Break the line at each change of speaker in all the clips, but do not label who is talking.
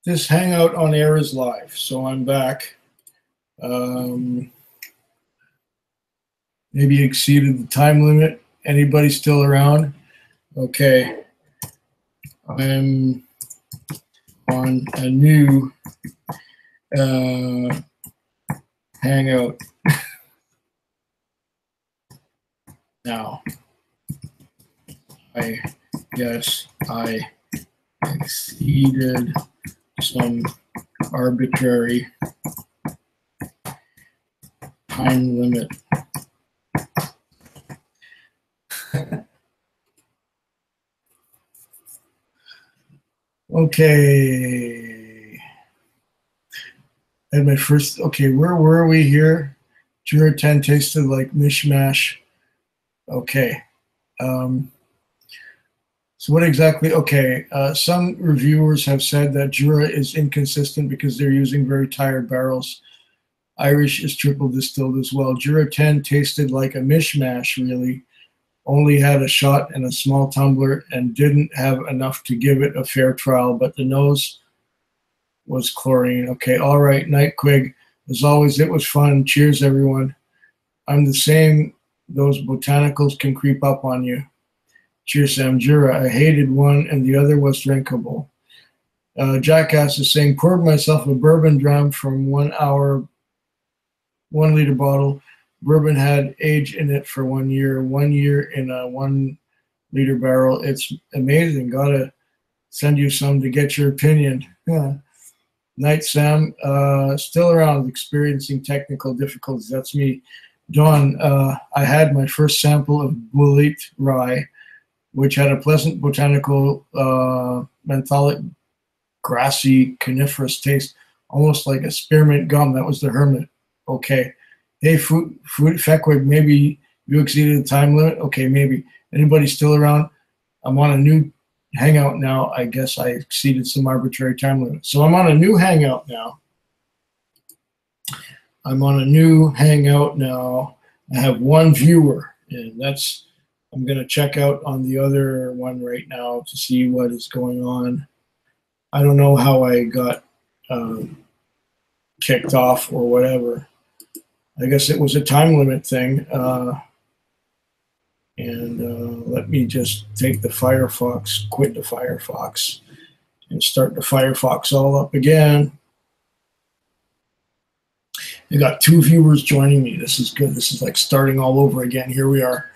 This hangout on air is live, so I'm back. Maybe exceeded the time limit. Anybody still around? Okay. I'm on a new hangout now. I guess I exceeded some arbitrary time limit. Okay. And my first, okay, where were we here? Jura 10 tasted like mishmash. Okay. So what exactly, okay, some reviewers have said that Jura is inconsistent because they're using very tired barrels. Irish is triple distilled as well. Jura 10 tasted like a mishmash, really. Only had a shot in a small tumbler and didn't have enough to give it a fair trial, but the nose was chlorine. Okay, all right, Night Quig. As always, it was fun. Cheers, everyone. I'm the same. Those botanicals can creep up on you. Cheers, Sam. Jura. I hated one, and the other was drinkable. Jackass is saying, poured myself a bourbon dram from 1 hour, 1 liter bottle. Bourbon had age in it for 1 year. 1 year in a 1 liter barrel. It's amazing. Gotta send you some to get your opinion. Yeah. Night, Sam. Still around, experiencing technical difficulties. That's me. Dawn, I had my first sample of Bullet Rye, which had a pleasant botanical, mentholic, grassy, coniferous taste, almost like a spearmint gum. That was the Hermit. Okay. Hey, Food Feckwig, maybe you exceeded the time limit? Okay, maybe. Anybody still around? I'm on a new hangout now. I guess I exceeded some arbitrary time limit. So I'm on a new hangout now. I have one viewer, and that's, I'm going to check out on the other one right now to see what is going on. I don't know how I got kicked off or whatever. I guess it was a time limit thing. Let me just take the Firefox, quit the Firefox, and start the Firefox all up again. I got 2 viewers joining me. This is good. This is like starting all over again. Here we are.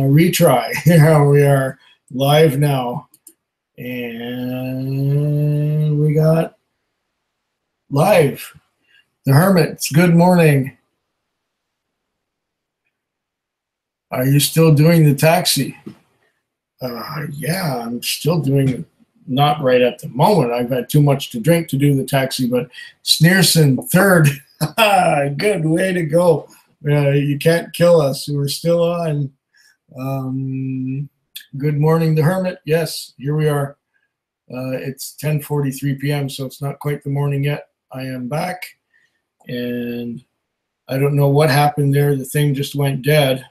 Retry. Here we are live now. And we got live. The Hermits, good morning. Are you still doing the taxi? Yeah, I'm still doing it. Not right at the moment. I've had too much to drink to do the taxi, but Sneerson, third. Good way to go. You can't kill us. We're still on. Good morning, the Hermit. Yes, here we are. It's 10:43 p.m., so it's not quite the morning yet. I am back, and I don't know what happened there. The thing just went dead.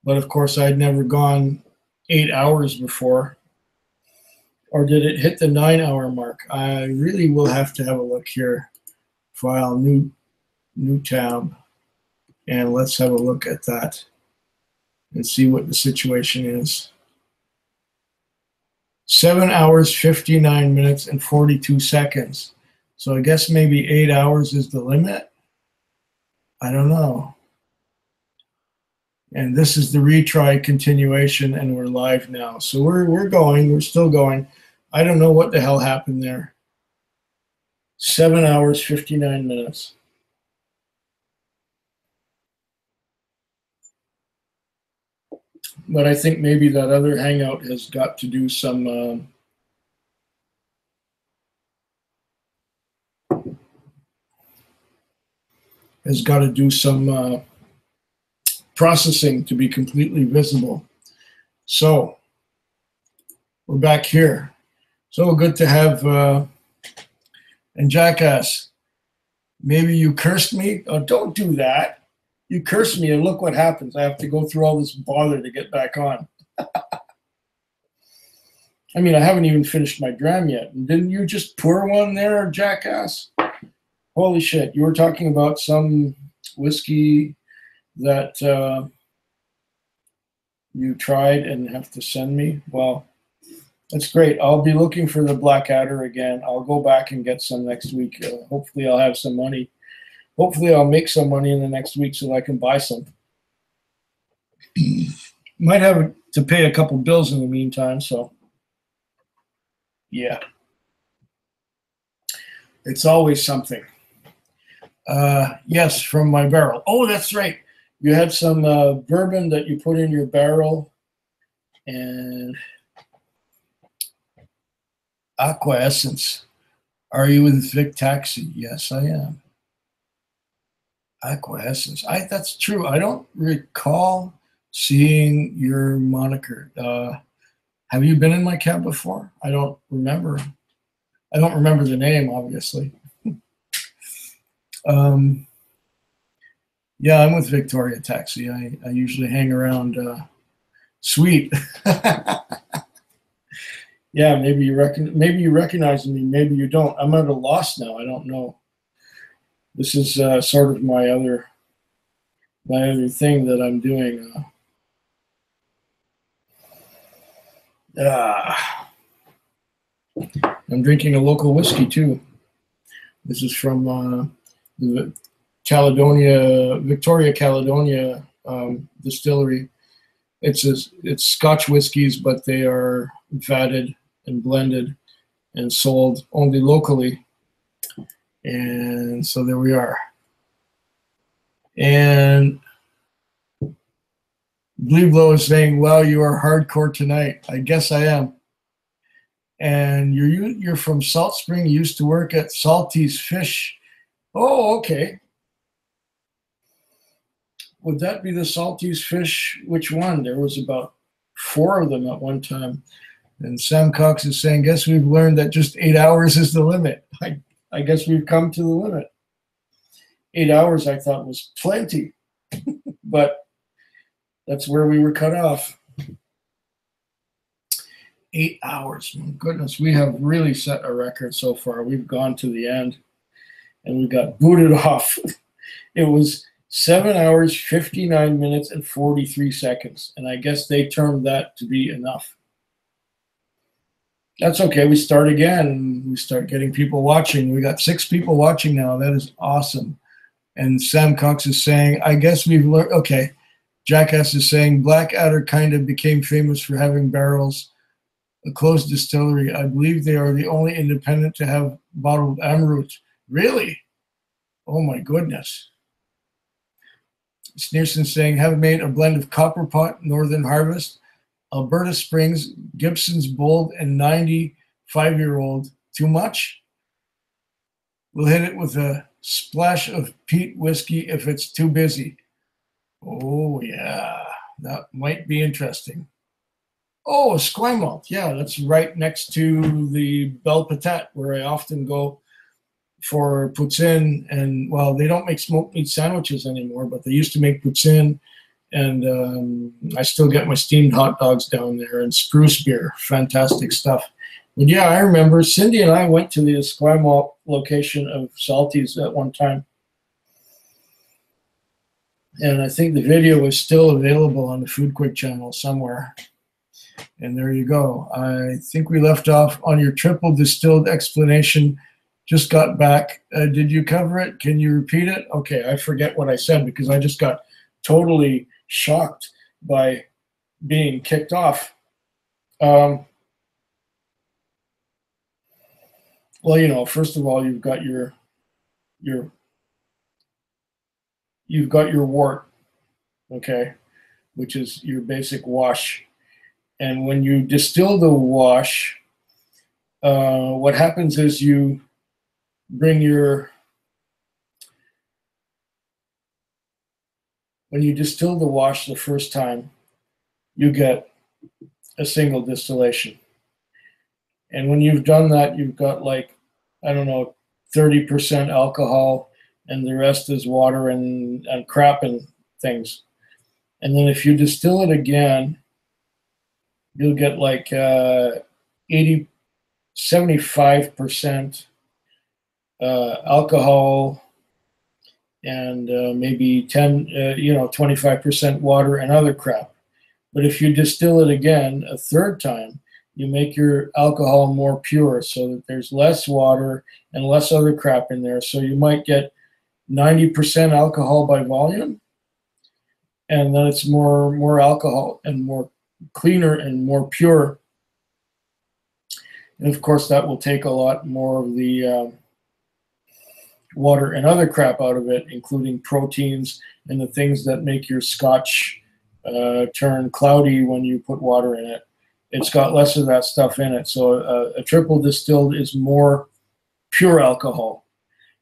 But, of course, I'd never gone 8 hours before. Or did it hit the 9-hour mark? I really will have to have a look here. File, new tab. And let's have a look at that and see what the situation is. 7 hours, 59 minutes, and 42 seconds. So I guess maybe 8 hours is the limit. I don't know. And this is the retry continuation, and we're live now. So we're going. We're still going. I don't know what the hell happened there. 7 hours, 59 minutes. But I think maybe that other hangout has got to do some processing to be completely visible. So we're back here. So good to have, and Jackass, maybe you cursed me. Oh, don't do that. You cursed me, and look what happens. I have to go through all this bother to get back on. I mean, I haven't even finished my dram yet. And didn't you just pour one there, jackass? Holy shit. You were talking about some whiskey that you tried and have to send me. Well, that's great. I'll be looking for the Blackadder again. I'll go back and get some next week. Hopefully I'll have some money. Hopefully I'll make some money in the next week so that I can buy some. Might have to pay a couple bills in the meantime, so yeah. It's always something. Yes, from my barrel. Oh, that's right. You had some bourbon that you put in your barrel, and Aqua Essence. Are you with Vic Taxi? Yes, I am. Aqua Essence. That's true. I don't recall seeing your moniker. Have you been in my cab before? I don't remember. I don't remember the name, obviously. Yeah, I'm with Victoria Taxi. I usually hang around Sweet. Yeah, maybe you recognize me, maybe you don't. I'm at a loss now. I don't know. This is sort of my other thing that I'm doing. I'm drinking a local whiskey too. This is from the Victoria Caledonia distillery. It's Scotch whiskeys, but they are vatted and blended and sold only locally. And so there we are. And Bleeblow is saying, "Wow, you are hardcore tonight." I guess I am. And you're from Salt Spring. You used to work at Salty's Fish. Oh, okay. Would that be the Salty's Fish? Which one? There was about 4 of them at one time. And Sam Cox is saying, "Guess we've learned that just 8 hours is the limit." I guess we've come to the limit. 8 hours I thought was plenty, but that's where we were cut off. 8 hours. My goodness, we have really set a record so far. We've gone to the end and we got booted off. It was 7 hours, 59 minutes, and 43 seconds. And I guess they termed that to be enough. That's okay. We start again. We start getting people watching. We got 6 people watching now. That is awesome. And Sam Cox is saying, "I guess we've learned." Okay. Jackass is saying, "Blackadder kind of became famous for having barrels, a closed distillery. I believe they are the only independent to have bottled Amrut." Really? Oh my goodness. Sneerson saying, "Have made a blend of Copperpot, Northern Harvest, Alberta Springs, Gibson's Bold, and 95-year-old. Too much? We'll hit it with a splash of peat whiskey if it's too busy." Oh, yeah. That might be interesting. Oh, Esquimalt. Yeah, that's right next to the Belle Patate, where I often go for poutine. And, well, they don't make smoked meat sandwiches anymore, but they used to make poutine. And I still get my steamed hot dogs down there, and spruce beer. Fantastic stuff. But yeah, I remember Cindy and I went to the Esquimalt location of Salty's at one time. And I think the video is still available on the Food Quick channel somewhere. And there you go. I think we left off on your triple distilled explanation. Just got back. Did you cover it? Can you repeat it? Okay, I forget what I said because I just got totally shocked by being kicked off. Well, you know, first of all, you've got your wort, okay, which is your basic wash. And when you distill the wash, what happens is you bring when you distill the wash the first time, you get a single distillation. And when you've done that, you've got like, I don't know, 30% alcohol, and the rest is water and crap and things. And then if you distill it again, you'll get like 80, 75% alcohol, and maybe 25% water and other crap. But if you distill it again a third time, you make your alcohol more pure so that there's less water and less other crap in there. So you might get 90% alcohol by volume, and then it's more alcohol and more cleaner and more pure. And of course, that will take a lot more of the water and other crap out of it, including proteins and the things that make your scotch turn cloudy when you put water in it. It's got less of that stuff in it. So a triple distilled is more pure alcohol.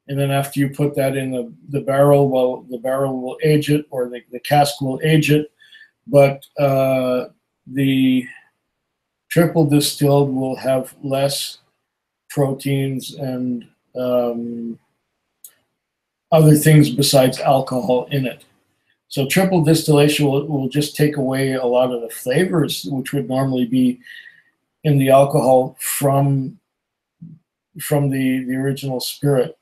And then after you put that in the barrel, well, the barrel will age it, or the cask will age it. But the triple distilled will have less proteins and other things besides alcohol in it. So triple distillation will just take away a lot of the flavors, which would normally be in the alcohol from the original spirit.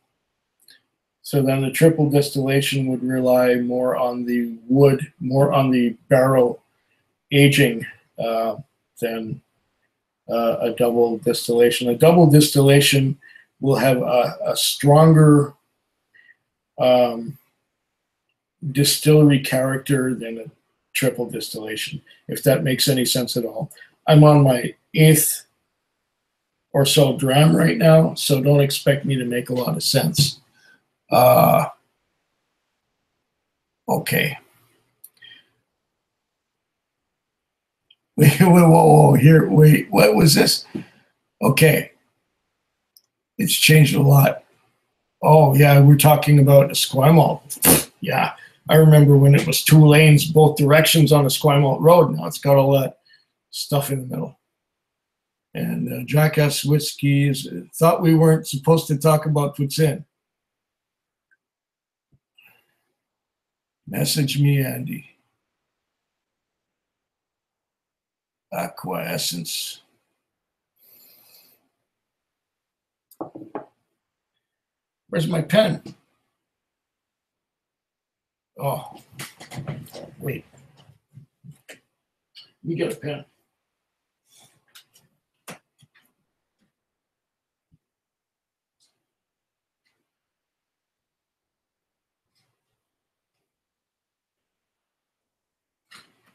So then the triple distillation would rely more on the wood, more on the barrel aging than a double distillation. A double distillation will have a stronger distillery character than a triple distillation, if that makes any sense at all. I'm on my 8th or so dram right now, so don't expect me to make a lot of sense. Okay. Whoa, here, wait, what was this? Okay. It's changed a lot. Oh, yeah, we're talking about Esquimalt. Yeah, I remember when it was 2 lanes, both directions on Esquimalt Road. Now it's got all that stuff in the middle. And Jackass Whiskies thought we weren't supposed to talk about what's in. Message me, Andy. Aqua Essence. Where's my pen? Oh, wait. Let me get a pen.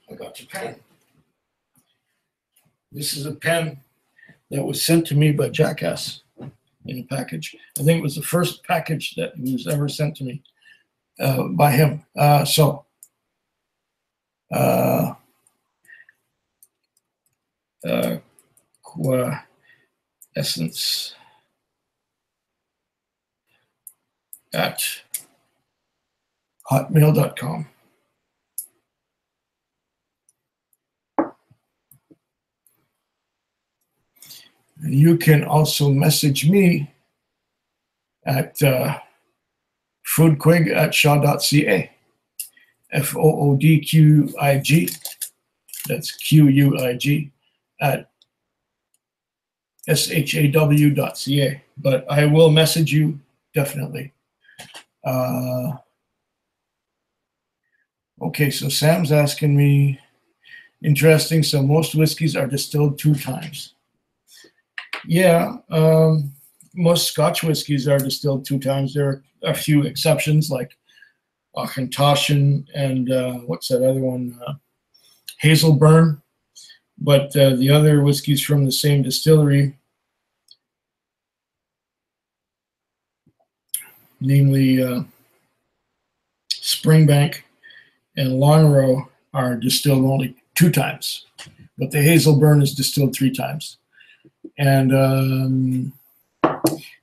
I got your pen. This is a pen that was sent to me by Jackass in a package. I think it was the first package that was ever sent to me by him. Aqua Essence at hotmail.com. You can also message me at foodquig@shaw.ca. FOODQIG. That's QUIG at SHAW.ca. But I will message you definitely. Okay, so Sam's asking me, interesting. So most whiskeys are distilled 2 times. Yeah, most Scotch whiskies are distilled 2 times. There are a few exceptions like Auchentoshan and what's that other one? Hazelburn. But the other whiskeys from the same distillery, namely Springbank and Longrow, are distilled only 2 times. But the Hazelburn is distilled 3 times. And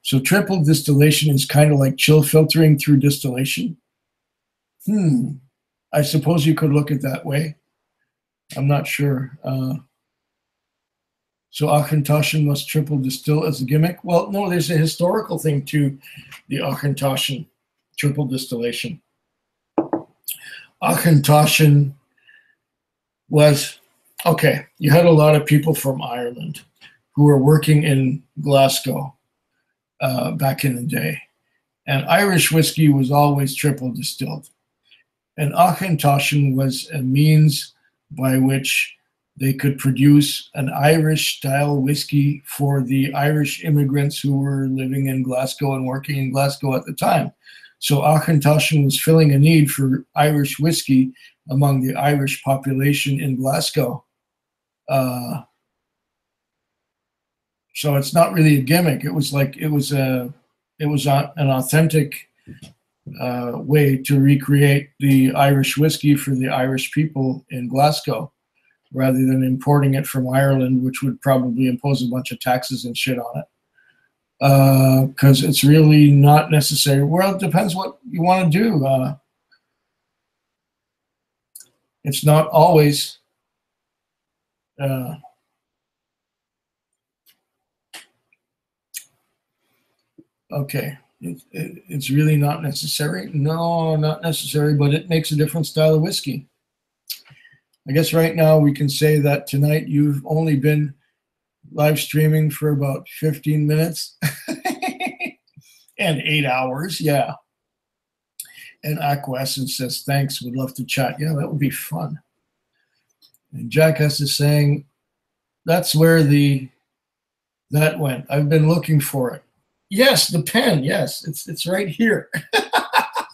so triple distillation is kind of like chill filtering through distillation. I suppose you could look at it that way. I'm not sure. So Auchentoshan must triple distill as a gimmick. Well, no, there's a historical thing to the Auchentoshan triple distillation. Auchentoshan was, okay, you had a lot of people from Ireland who were working in Glasgow back in the day. And Irish whiskey was always triple distilled. And Auchentoshan was a means by which they could produce an Irish-style whiskey for the Irish immigrants who were living in Glasgow and working in Glasgow at the time. So Auchentoshan was filling a need for Irish whiskey among the Irish population in Glasgow. So it's not really a gimmick. It was an authentic way to recreate the Irish whiskey for the Irish people in Glasgow, rather than importing it from Ireland, which would probably impose a bunch of taxes and shit on it. Because it's really not necessary. Well, it depends what you want to do. It's not always okay. It's really not necessary. No, not necessary, but it makes a different style of whiskey. I guess right now we can say that tonight you've only been live streaming for about 15 minutes and 8 hours. Yeah. And Acquiescence says, thanks, would love to chat. Yeah, that would be fun. And Jackass is saying, that's where that went. I've been looking for it. Yes, the pen. Yes, it's right here.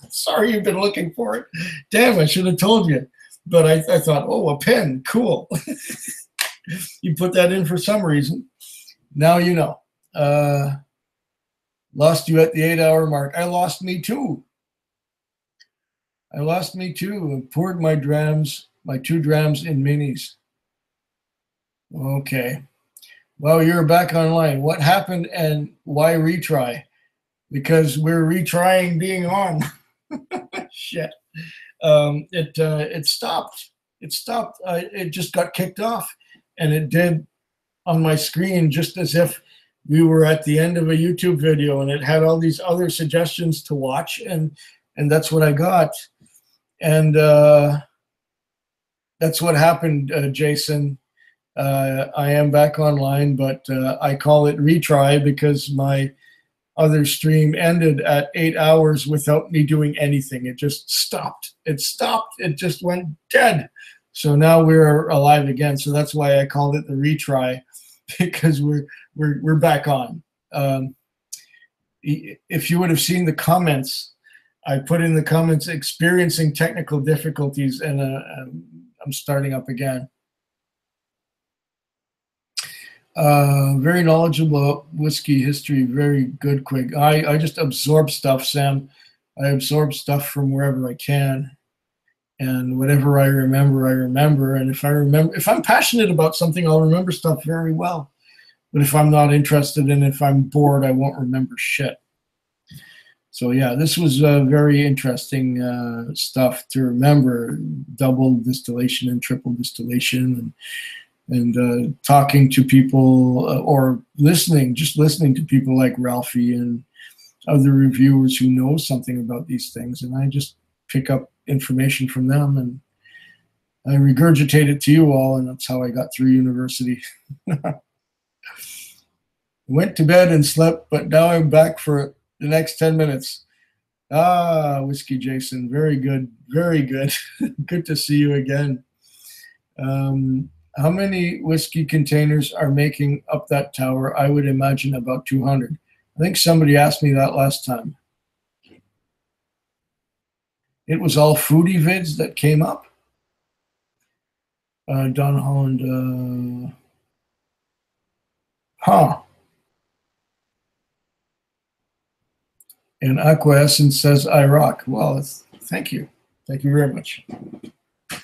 Sorry you've been looking for it. Damn, I should have told you. But I thought, oh, a pen, cool. You put that in for some reason. Now you know. Lost you at the 8-hour mark. I lost me too. I poured my 2 drams in minis. Okay. Well, you're back online. What happened and why retry? Because we're retrying being on. Shit. It stopped. It just got kicked off, and it did on my screen just as if we were at the end of a YouTube video, and it had all these other suggestions to watch, and that's what I got. And that's what happened, Jason. I am back online, but I call it retry because my other stream ended at 8 hours without me doing anything. It just stopped. It just went dead. So now we're alive again. So that's why I called it the retry, because we're back on. If you would have seen the comments, I put in the comments experiencing technical difficulties, and I'm starting up again. Very knowledgeable about whiskey history. Very good, Quig. I just absorb stuff, Sam. I absorb stuff from wherever I can, and whatever I remember. And if I'm passionate about something, I'll remember stuff very well. But if I'm not interested in it, if I'm bored, I won't remember shit. So yeah, this was very interesting stuff to remember. Double distillation and triple distillation, and talking to people or just listening to people like Ralphie and other reviewers who know something about these things. And I just pick up information from them and I regurgitate it to you all, and that's how I got through university. Went to bed and slept, but now I'm back for the next 10 minutes. Ah, Whiskey Jason, very good, very good. Good to see you again. How many whiskey containers are making up that tower? I would imagine about 200. I think somebody asked me that last time. It was all foodie vids that came up. Don Holland. And Acquiescence says Iraq. Well, thank you. Thank you very much.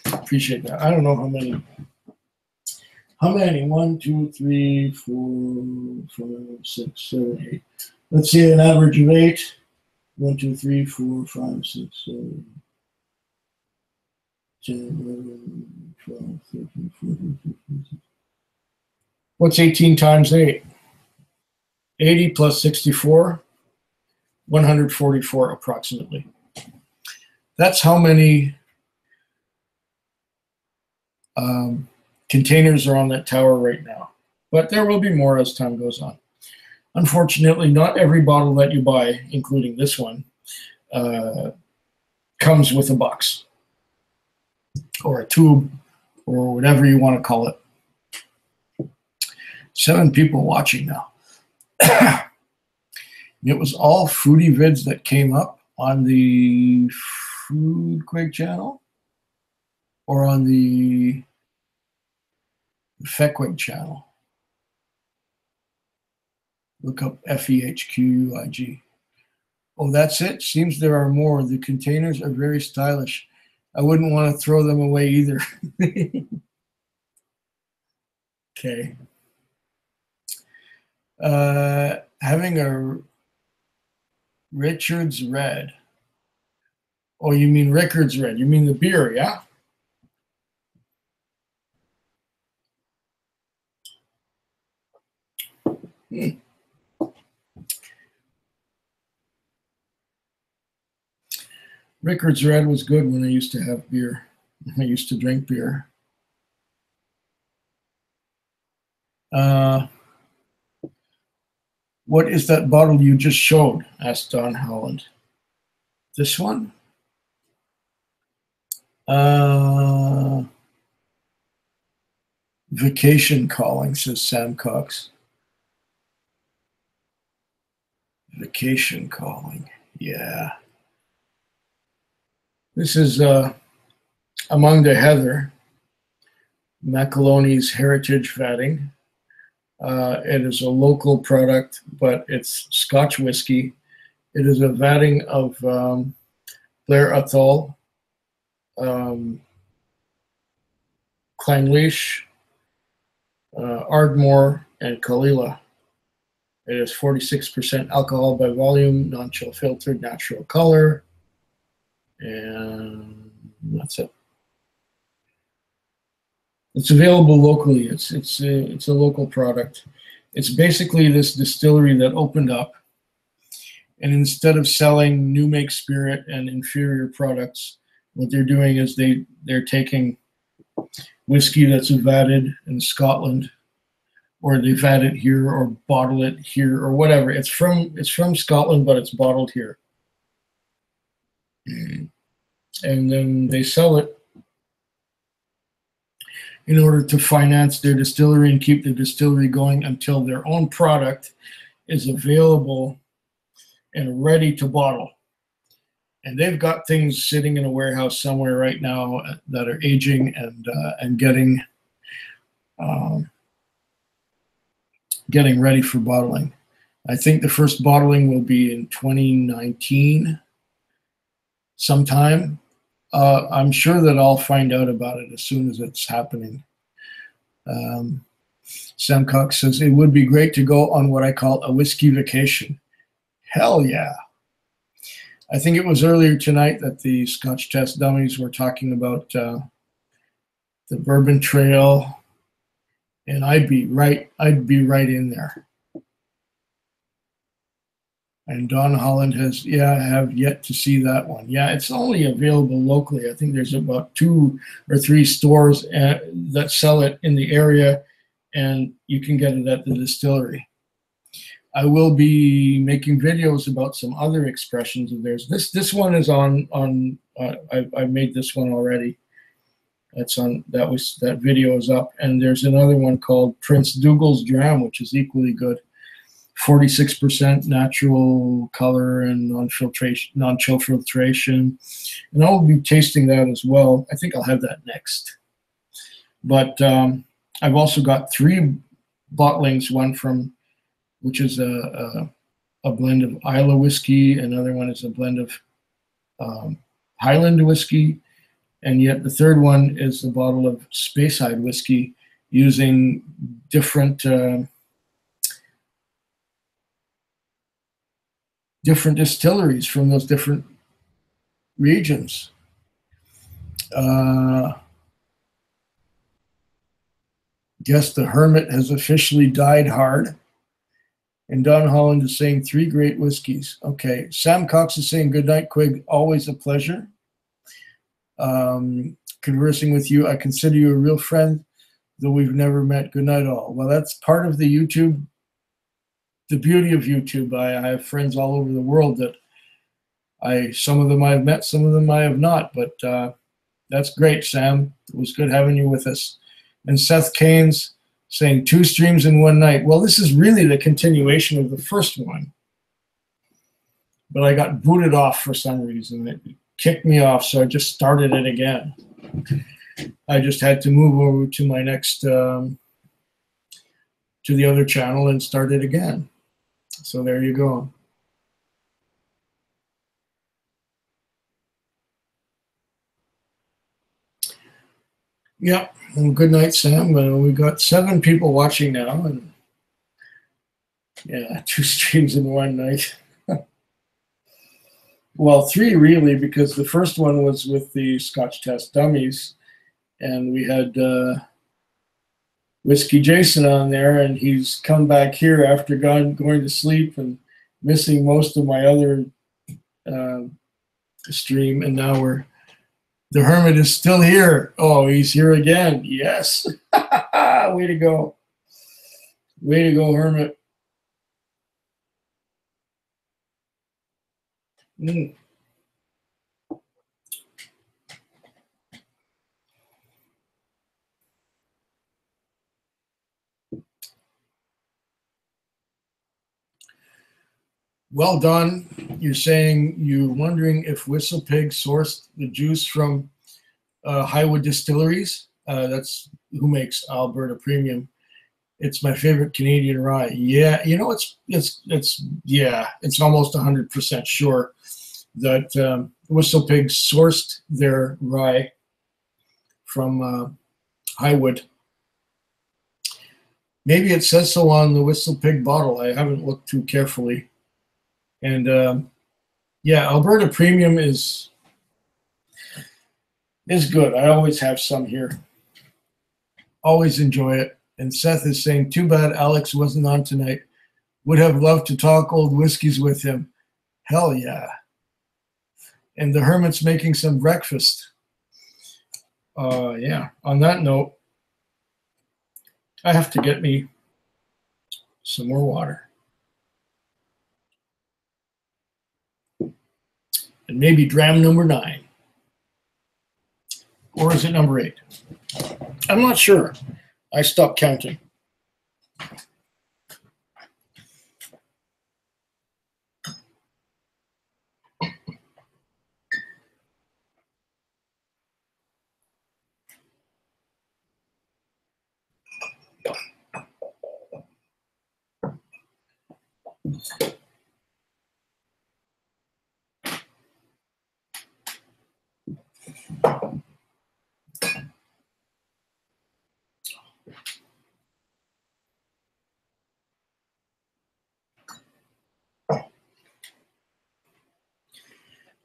Appreciate that. I don't know how many. How many? 1, 2, 3, 4, 5, 6, 7, 8. Let's see, an average of 8. 1, 2, 3, 4, 5, 6, 7, 10, 11, 12, 13, 14, 15, 16. What's 18 times 8? 80 plus 64, 144 approximately. That's how many containers are on that tower right now. but there will be more as time goes on. Unfortunately, not every bottle that you buy, including this one, comes with a box or a tube or whatever you want to call it. 7 people watching now. It was all foodie vids that came up on the Food Quake channel or on the Fequig channel. Look up FEHQUIG. Oh, that's it? Seems there are more. The containers are very stylish. I wouldn't want to throw them away either. Okay. Having a Richard's Red. Oh, you mean Rickard's Red. You mean the beer, yeah? Rickard's Red was good when I used to have beer. I used to drink beer. What is that bottle you just showed? Asked Don Holland. This one? Vacation Calling, says Sam Cox. Vacation Calling, yeah. This is Among the Heather, Macaloni's Heritage Vatting. It is a local product, but it's Scotch whiskey. It is a vatting of Blair Athol, Clynelish, Ardmore, and Kalila. It is 46% alcohol by volume, non-chill filtered, natural color, and that's it. It's available locally. It's a local product. It's basically this distillery that opened up, and instead of selling new make spirit and inferior products, what they're doing is they're taking whiskey that's vatted in Scotland, or they vat it here or bottle it here or whatever. It's from Scotland, but it's bottled here, and then they sell it in order to finance their distillery and keep the distillery going until their own product is available and ready to bottle. And they've got things sitting in a warehouse somewhere right now that are aging and getting ready for bottling. I think the first bottling will be in 2019 sometime. I'm sure that I'll find out about it as soon as it's happening. Sam Cox says, it would be great to go on what I call a whiskey vacation. Hell yeah. I think it was earlier tonight that the Scotch Test Dummies were talking about the Bourbon Trail, and I'd be right in there. And Don Holland has, I have yet to see that one. Yeah, it's only available locally. I think there's about 2 or 3 stores that sell it in the area, and you can get it at the distillery. I will be making videos about some other expressions of theirs. This one is on I made this one already. That's on, that video is up, and there's another one called Prince Dougal's Dram, which is equally good. 46% natural color and non-chill filtration. And I'll be tasting that as well. I think I'll have that next. But I've also got 3 bottlings, one from, which is a blend of Islay whiskey, another one is a blend of Highland whiskey, and yet the third one is a bottle of Speyside whiskey using different distilleries from those different regions. Guess the Hermit has officially died hard. And Don Holland is saying 3 great whiskeys. Okay, Sam Cox is saying good night, Quig. Always a pleasure conversing with you. I consider you a real friend. though we've never met. Good night, all. Well, that's part of the YouTube, the beauty of YouTube. I have friends all over the world that some of them I've met, some of them I have not, but that's great, Sam. It was good having you with us. And Seth Kane's saying 2 streams in one night. Well, this is really the continuation of the first one, but I got booted off for some reason. It kicked me off, so I just started it again. I just had to move over to my next, to the other channel and start it again. So there you go. Yeah. Well, good night, Sam. We've got 7 people watching now, and yeah, 2 streams in one night. Well, 3 really, because the first one was with the Scotch Test Dummies, and we had Whiskey Jason on there, and he's come back here after going to sleep and missing most of my other stream, and now the Hermit is still here. Oh, he's here again. Yes. Way to go. Way to go, Hermit. Mm. Well done. You're saying you're wondering if Whistle Pig sourced the juice from Highwood Distilleries. That's who makes Alberta Premium. It's my favorite Canadian rye. Yeah, it's almost 100% sure that Whistle Pig sourced their rye from Highwood. Maybe it says so on the Whistle Pig bottle. I haven't looked too carefully. And yeah, Alberta Premium is good. I always have some here. Always enjoy it. And Seth is saying, too bad Alex wasn't on tonight. Would have loved to talk old whiskeys with him. Hell yeah. And the Hermit's making some breakfast. Yeah, on that note, I have to get me some more water. And maybe dram number 9. Or is it number 8? I'm not sure. I stopped counting.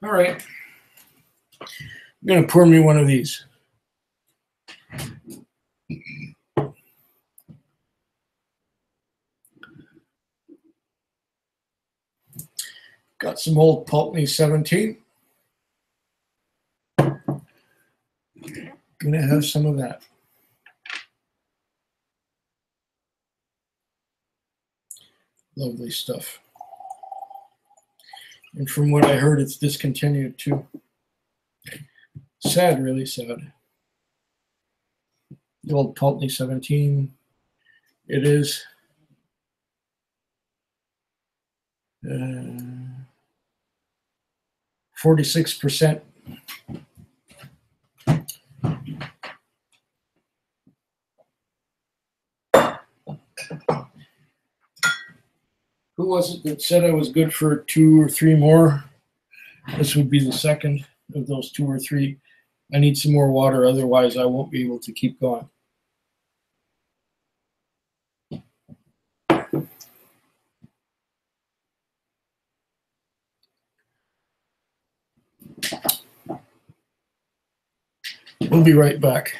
All right. I'm going to pour me one of these. Got some old Pulteney 17. Going to have some of that. Lovely stuff. And from what I heard, it's discontinued too. Sad, really sad. The old Pulteney 17. It is 46%. Who was it that said I was good for 2 or 3 more? This would be the second of those 2 or 3. I need some more water, otherwise I won't be able to keep going. We'll be right back.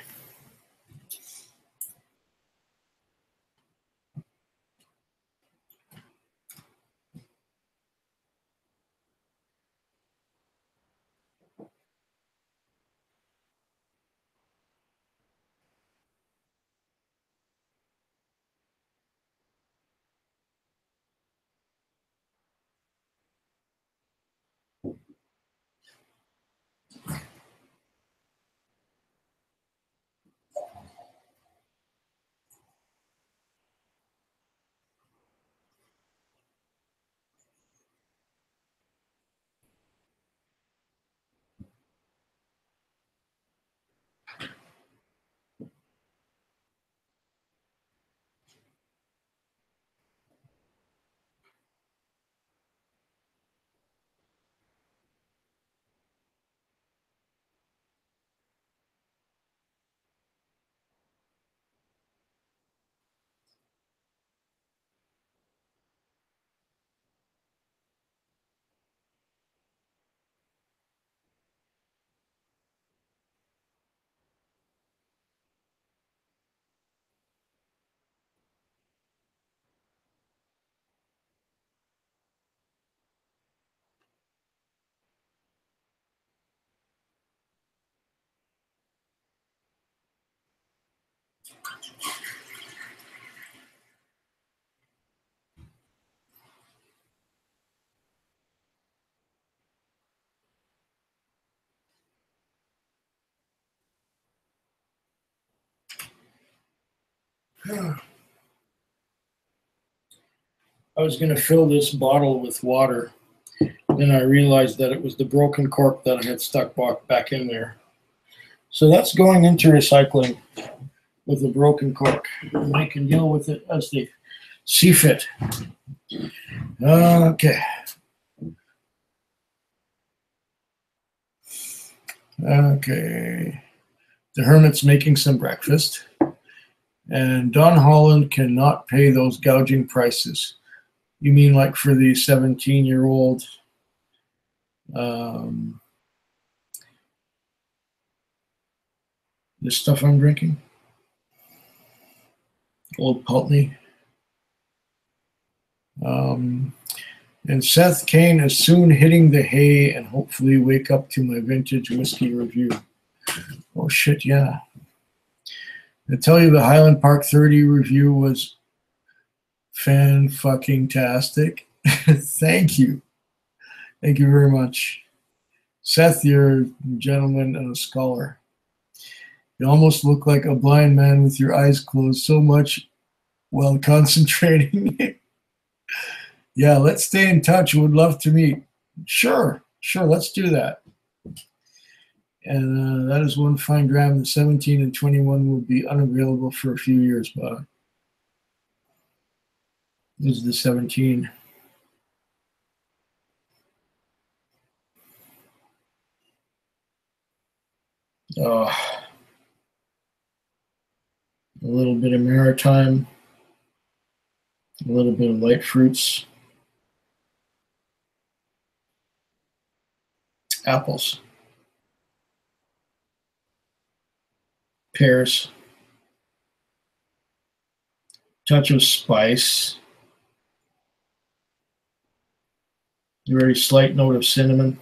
I was going to fill this bottle with water. Then I realized that it was the broken cork that I had stuck back in there. So that's going into recycling with a broken cork. And I can deal with it as they see fit. Okay. Okay. The Hermit's making some breakfast. And Don Holland cannot pay those gouging prices. You mean like for the 17-year-old this stuff I'm drinking? Old Pulteney. And Seth Kane is soon hitting the hay and hopefully wake up to my vintage whiskey review. Oh shit, yeah. I tell you, the Highland Park 30 review was fan-fucking-tastic. Thank you. Thank you very much. Seth, you're a gentleman and a scholar. You almost look like a blind man with your eyes closed so much while concentrating. Yeah, let's stay in touch. Would love to meet. Sure, let's do that. And that is one fine dram. The 17 and 21 will be unavailable for a few years, but this is the 17. A little bit of maritime, a little bit of light fruits, apples, pears, touch of spice, a very slight note of cinnamon,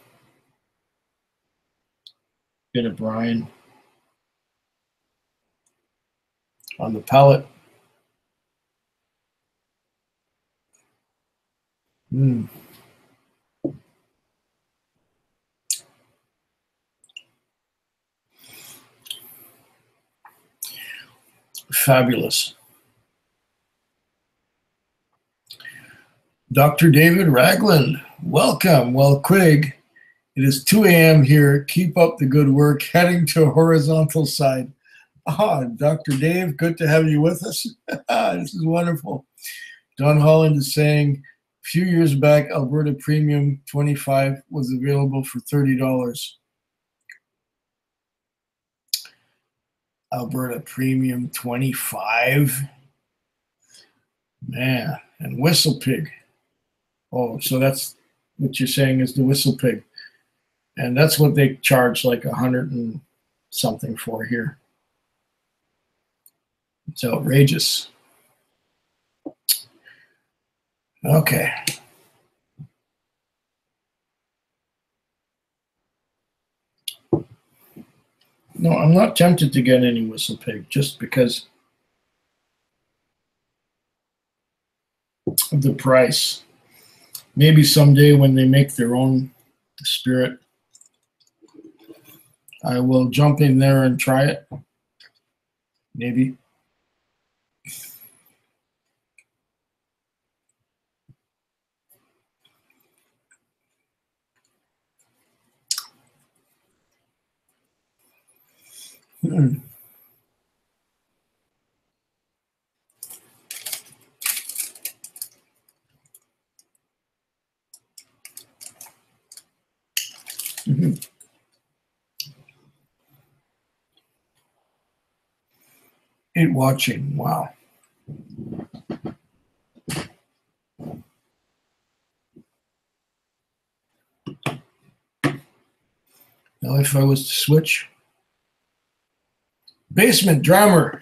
bit of brine on the palate. Fabulous. Dr. David Ragland, welcome. Well, Quig, it is 2 a.m. here. Keep up the good work. Heading to a horizontal side. Dr. Dave, good to have you with us. This is wonderful. Don Holland is saying, a few years back, Alberta Premium 25 was available for $30. Alberta Premium 25? Man, and Whistle Pig. Oh, so that's what you're saying is the Whistle Pig. And that's what they charge like 100 and something for here. It's outrageous. Okay. No, I'm not tempted to get any Whistle Pig just because of the price. Maybe someday when they make their own spirit, I will jump in there and try it. Maybe. Mm. Mm-hmm. It watching, wow. Now if I was to switch, Basement Drummer,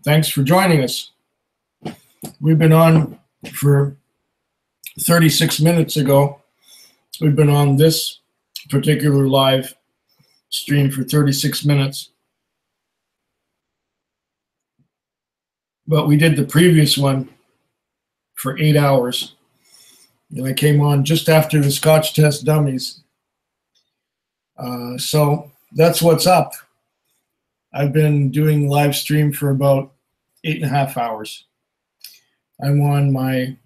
thanks for joining us. We've been on for 36 minutes ago. We've been on this particular live stream for 36 minutes. But we did the previous one for 8 hours. And I came on just after the Scotch test dummies. So that's what's up. I've been doing live stream for about 8.5 hours. I'm on my,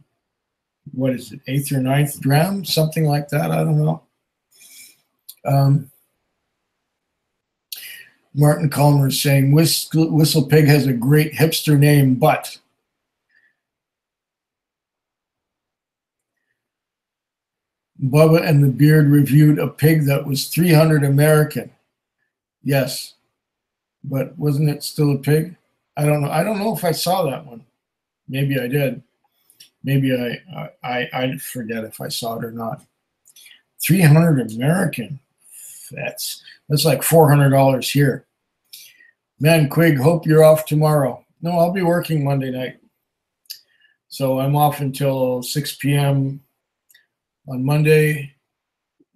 what is it, 8th or 9th dram, something like that. I don't know. Martin Calmer is saying Whistle Pig has a great hipster name, but Bubba and the Beard reviewed a pig that was 300 American. Yes, but wasn't it still a pig? I don't know. I don't know if I saw that one. Maybe I did. Maybe I forget if I saw it or not. 300 American. That's like $400 here. Man, Quig, hope you're off tomorrow. No, I'll be working Monday night. So I'm off until 6 p.m. on Monday,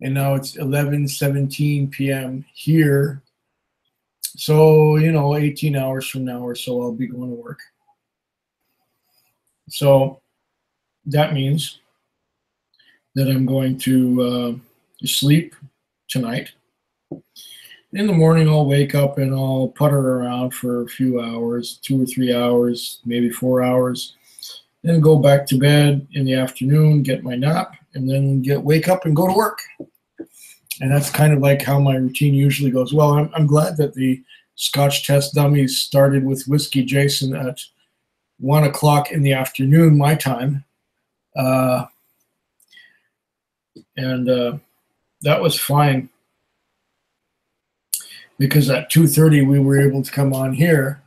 and now it's 11:17 p.m. here. So, 18 hours from now or so, I'll be going to work. So that means that I'm going to sleep tonight. In the morning, I'll wake up and I'll putter around for a few hours, 2 or 3 hours, maybe 4 hours, then go back to bed in the afternoon, get my nap, and then wake up and go to work. And that's kind of like how my routine usually goes. Well, I'm glad that the Scotch test dummies started with Whiskey Jason at 1 o'clock in the afternoon, my time. And that was fine, because at 2:30 we were able to come on here,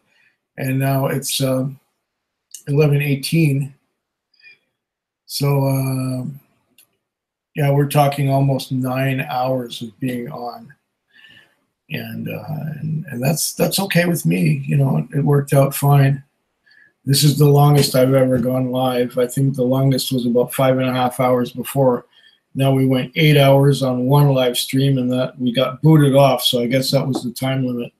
and now it's 11:18. So yeah, we're talking almost 9 hours of being on, and that's okay with me. It worked out fine. This is the longest I've ever gone live. I think the longest was about 5.5 hours before. Now we went 8 hours on one live stream, and that we got booted off. So I guess that was the time limit.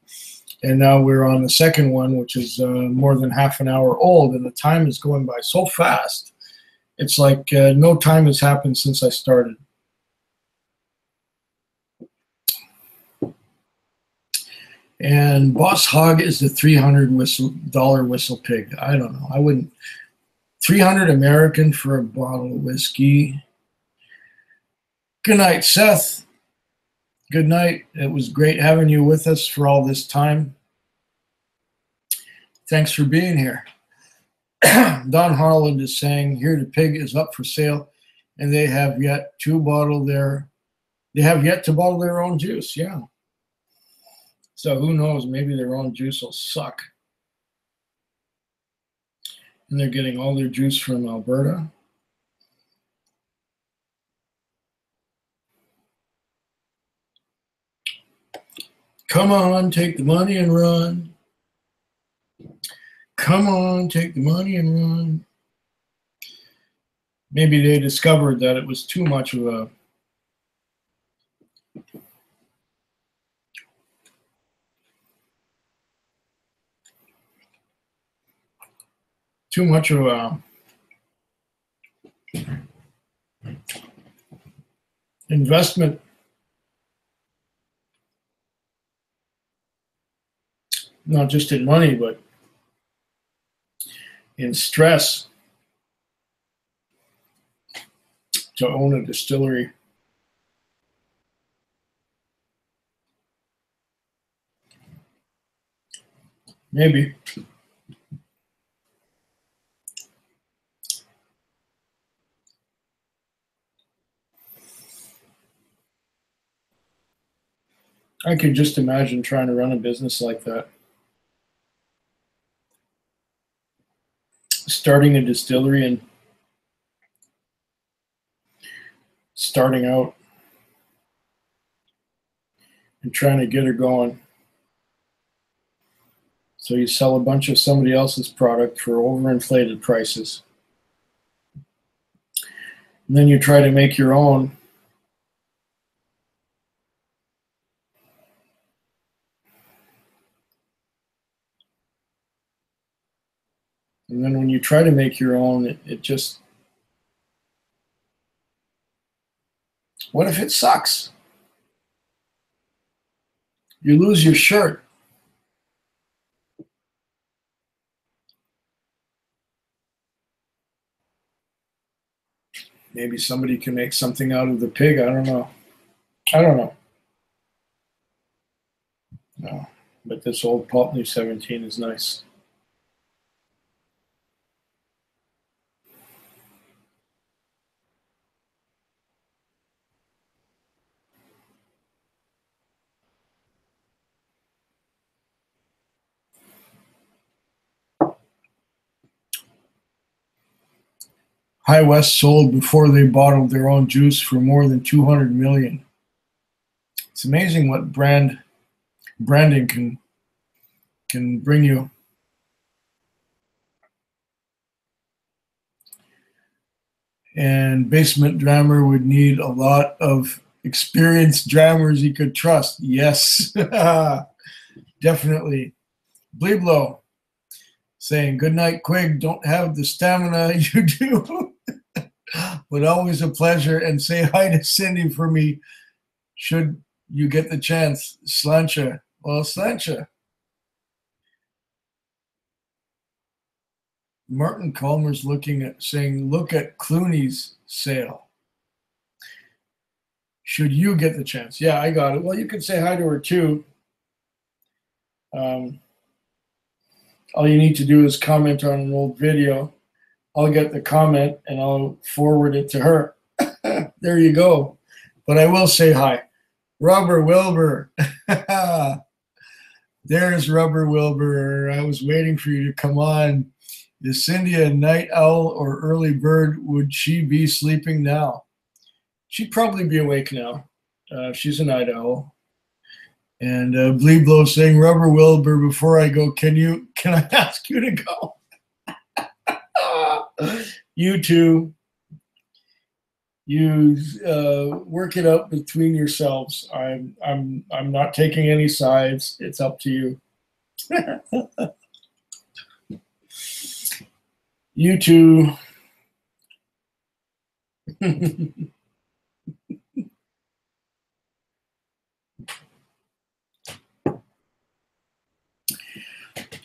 And now we're on the second one, which is more than half an hour old, and the time is going by so fast. It's like no time has happened since I started. And Boss Hog is the $300 whistle pig. I don't know. I wouldn't. 300 American for a bottle of whiskey. Good night, Seth. Good night. It was great having you with us for all this time. Thanks for being here. Don Harland is saying, here the pig is up for sale, and they have yet to bottle their own juice. Yeah. So who knows? Maybe their own juice will suck. And they're getting all their juice from Alberta. Come on, take the money and run. Come on, take the money and run. Maybe they discovered that it was too much of a investment. Not just in money, but in stress, to own a distillery. Maybe. I could just imagine trying to run a business like that. Starting a distillery and starting out and trying to get her going. So you sell a bunch of somebody else's product for overinflated prices. And then you try to make your own. And then when you try to make your own, it just, what if it sucks? You lose your shirt. Maybe somebody can make something out of the pig. I don't know. I don't know. No. But this old Pulteney 17 is nice. High West sold before they bottled their own juice for more than 200 million. It's amazing what branding can bring you. And Basement Drammer would need a lot of experienced drammers he could trust. Yes, definitely. Bleeblow saying, good night, Quig. Don't have the stamina you do, but always a pleasure. And say hi to Cindy for me, should you get the chance. Slancha. Well, Slancha. Martin Calmer's saying, look at Clooney's sale. Should you get the chance? Yeah, I got it. Well, you can say hi to her too. All you need to do is comment on an old video. I'll get the comment and I'll forward it to her. There you go. But I will say hi. Rubber Wilbur. There's Rubber Wilbur. I was waiting for you to come on. Is Cindy a night owl or early bird? Would she be sleeping now? She'd probably be awake now. She's a night owl. And Bleeblow saying, Rubber Wilbur, before I go, can I ask you to go? You two, you work it out between yourselves. I'm not taking any sides. It's up to you. You two.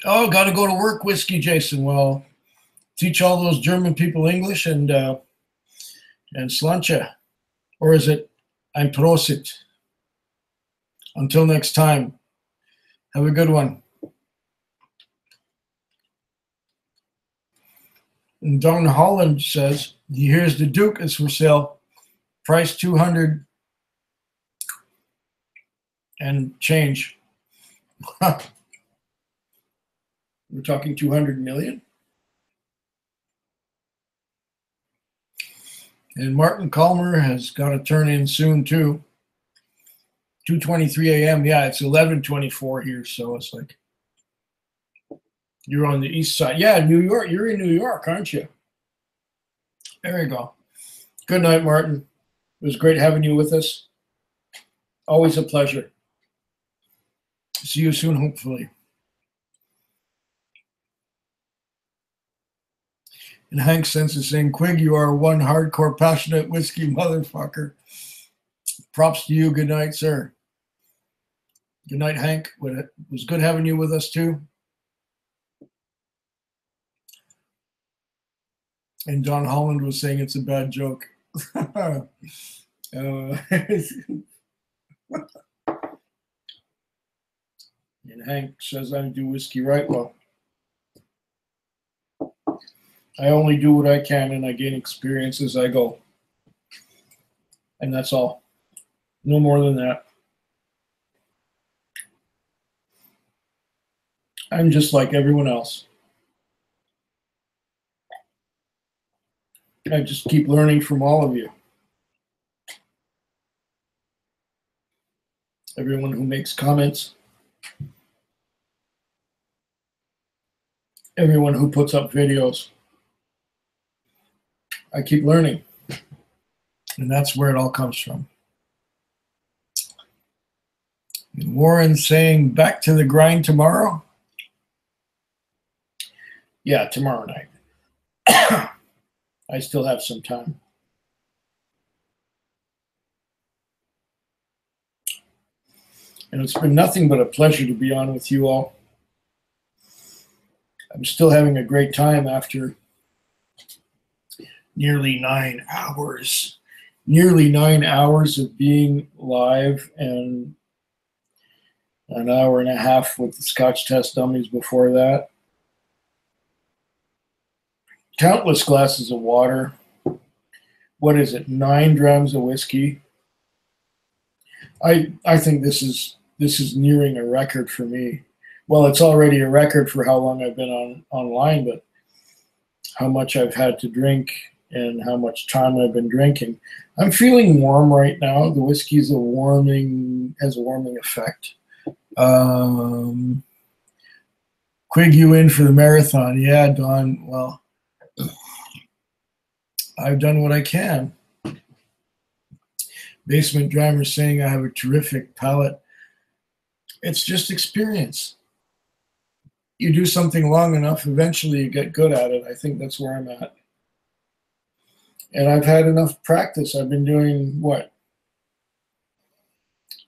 Oh, got to go to work, Whiskey Jason. Well, teach all those German people English and Slancha. Or is it ein Prosit? Until next time, have a good one. And Don Holland says, he hears the Duke is for sale, price 200 and change. We're talking 200 million. And Martin Calmer has got to turn in soon too. 2:23 a.m. Yeah, it's 11:24 here, so it's like you're on the east side. Yeah, New York. You're in New York, aren't you? There you go. Good night, Martin. It was great having you with us. Always a pleasure. See you soon, hopefully. And Hank Sense is saying, Quig, you are one hardcore, passionate whiskey motherfucker. Props to you. Good night, sir. Good night, Hank. It was good having you with us, too. And Don Holland was saying it's a bad joke. And Hank says I do whiskey right. Well, I only do what I can, and I gain experience as I go. And that's all. No more than that. I'm just like everyone else. I just keep learning from all of you. Everyone who makes comments. Everyone who puts up videos. I keep learning. And that's where it all comes from. Warren saying, back to the grind tomorrow? Yeah, tomorrow night. I still have some time. And it's been nothing but a pleasure to be on with you all. I'm still having a great time after nearly 9 hours. Nearly 9 hours of being live and an hour and a half with the Scotch test dummies before that. Countless glasses of water. What is it? 9 drams of whiskey. I think this is nearing a record for me. Well, it's already a record for how long I've been online, but how much I've had to drink and how much time I've been drinking. I'm feeling warm right now. The whiskey has a warming effect. Quig, you in for the marathon? Yeah, Don. Well, I've done what I can. Basement Driver saying I have a terrific palate. It's just experience. You do something long enough, eventually you get good at it. I think that's where I'm at. And I've had enough practice. I've been doing,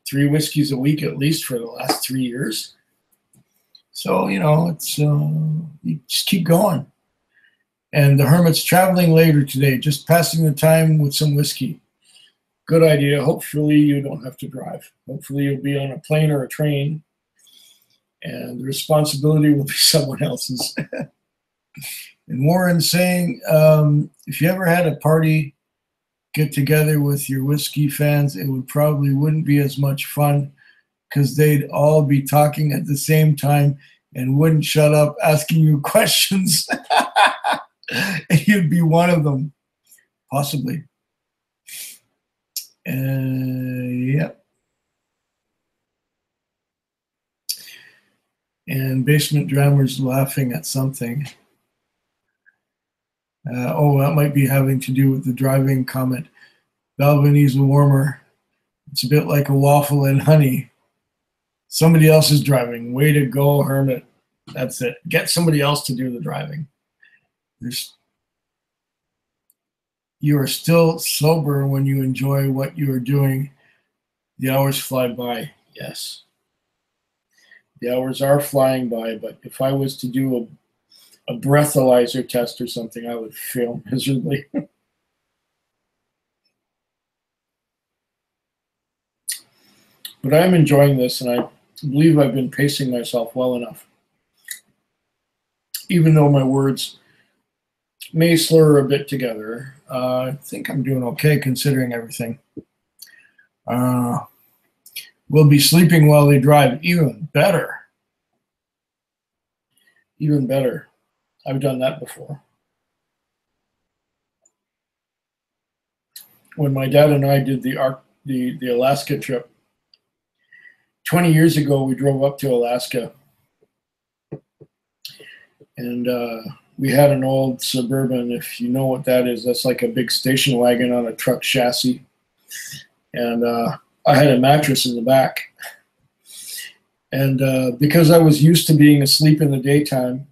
3 whiskeys a week at least for the last 3 years. So, it's you just keep going. And the Hermit's traveling later today, just passing the time with some whiskey. Good idea. Hopefully you don't have to drive. Hopefully you'll be on a plane or a train, and the responsibility will be someone else's. And Warren saying, if you ever had a party get together with your whiskey fans, it wouldn't be as much fun because they'd all be talking at the same time and wouldn't shut up asking you questions. And you'd be one of them, possibly. Yep. And Basement Drummer's laughing at something. That might be having to do with the driving comment. Balvin needs a warmer. It's a bit like a waffle and honey. Somebody else is driving. Way to go, Hermit. That's it. Get somebody else to do the driving. You are still sober when you enjoy what you are doing. The hours fly by. Yes. The hours are flying by, but if I was to do a breathalyzer test or something, I would fail miserably. But I'm enjoying this, and I believe I've been pacing myself well enough. Even though my words may slur a bit together, I think I'm doing okay considering everything. We'll be sleeping while they drive. Even better. Even better. I've done that before. When my dad and I did the Alaska trip, 20 years ago, we drove up to Alaska, and we had an old Suburban. If you know what that is, that's like a big station wagon on a truck chassis. And I had a mattress in the back. And because I was used to being asleep in the daytime,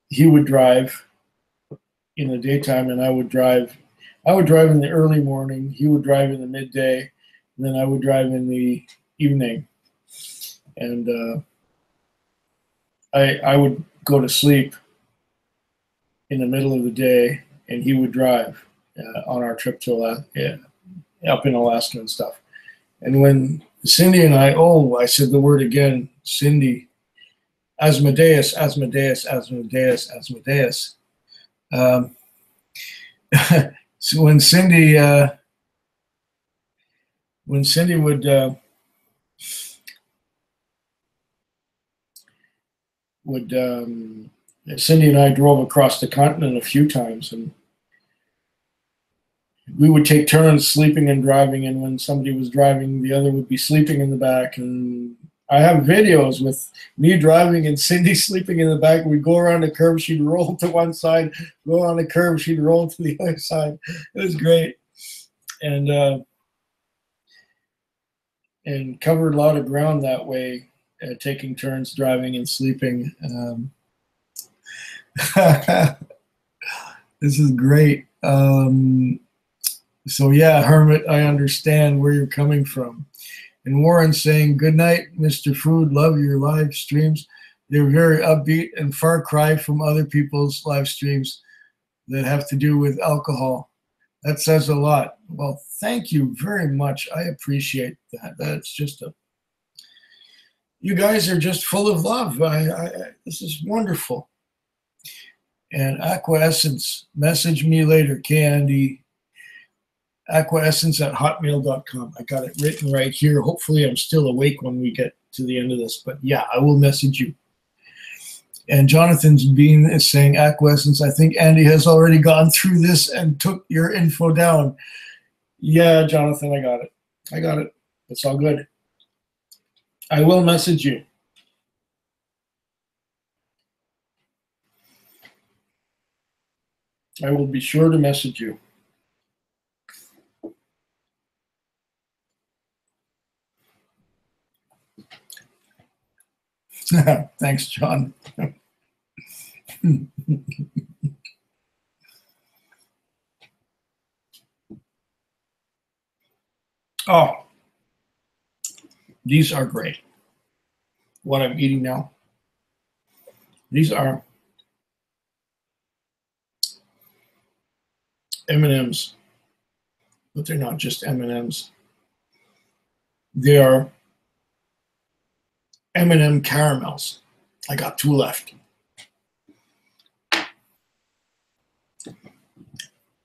he would drive in the daytime, and I would drive. I would drive in the early morning. He would drive in the midday, and then I would drive in the evening. And I would go to sleep in the middle of the day, and he would drive on our trip to Alaska, up in Alaska and stuff. And when Cindy and I said the word again, Cindy, Asmodeus. So when Cindy Cindy and I drove across the continent a few times, and we would take turns sleeping and driving, and when somebody was driving, the other would be sleeping in the back. And I have videos with me driving and Cindy sleeping in the back. We'd go around the curve, she'd roll to one side, go on the curve, she'd roll to the other side. It was great. And covered a lot of ground that way, taking turns driving and sleeping. This is great. So yeah, Hermit, I understand where you're coming from. And Warren saying, good night, Mr. Food. Love your live streams. They're very upbeat and far cry from other people's live streams that have to do with alcohol. That says a lot. Well, thank you very much. I appreciate that. That's just you guys are just full of love. This is wonderful. And Aquaessence, message me later, Candy. Aquaessence@hotmail.com. I got it written right here. Hopefully I'm still awake when we get to the end of this, but yeah, I will message you. And Jonathan's Bean is saying, Aquaessence, I think Andy has already gone through this and took your info down. Yeah, Jonathan, I got it. I got it. It's all good. I will message you. I will be sure to message you. Thanks, John. Oh, these are great. What I'm eating now. These are M&Ms, but they're not just M&Ms. They are M&M caramels. I got 2 left.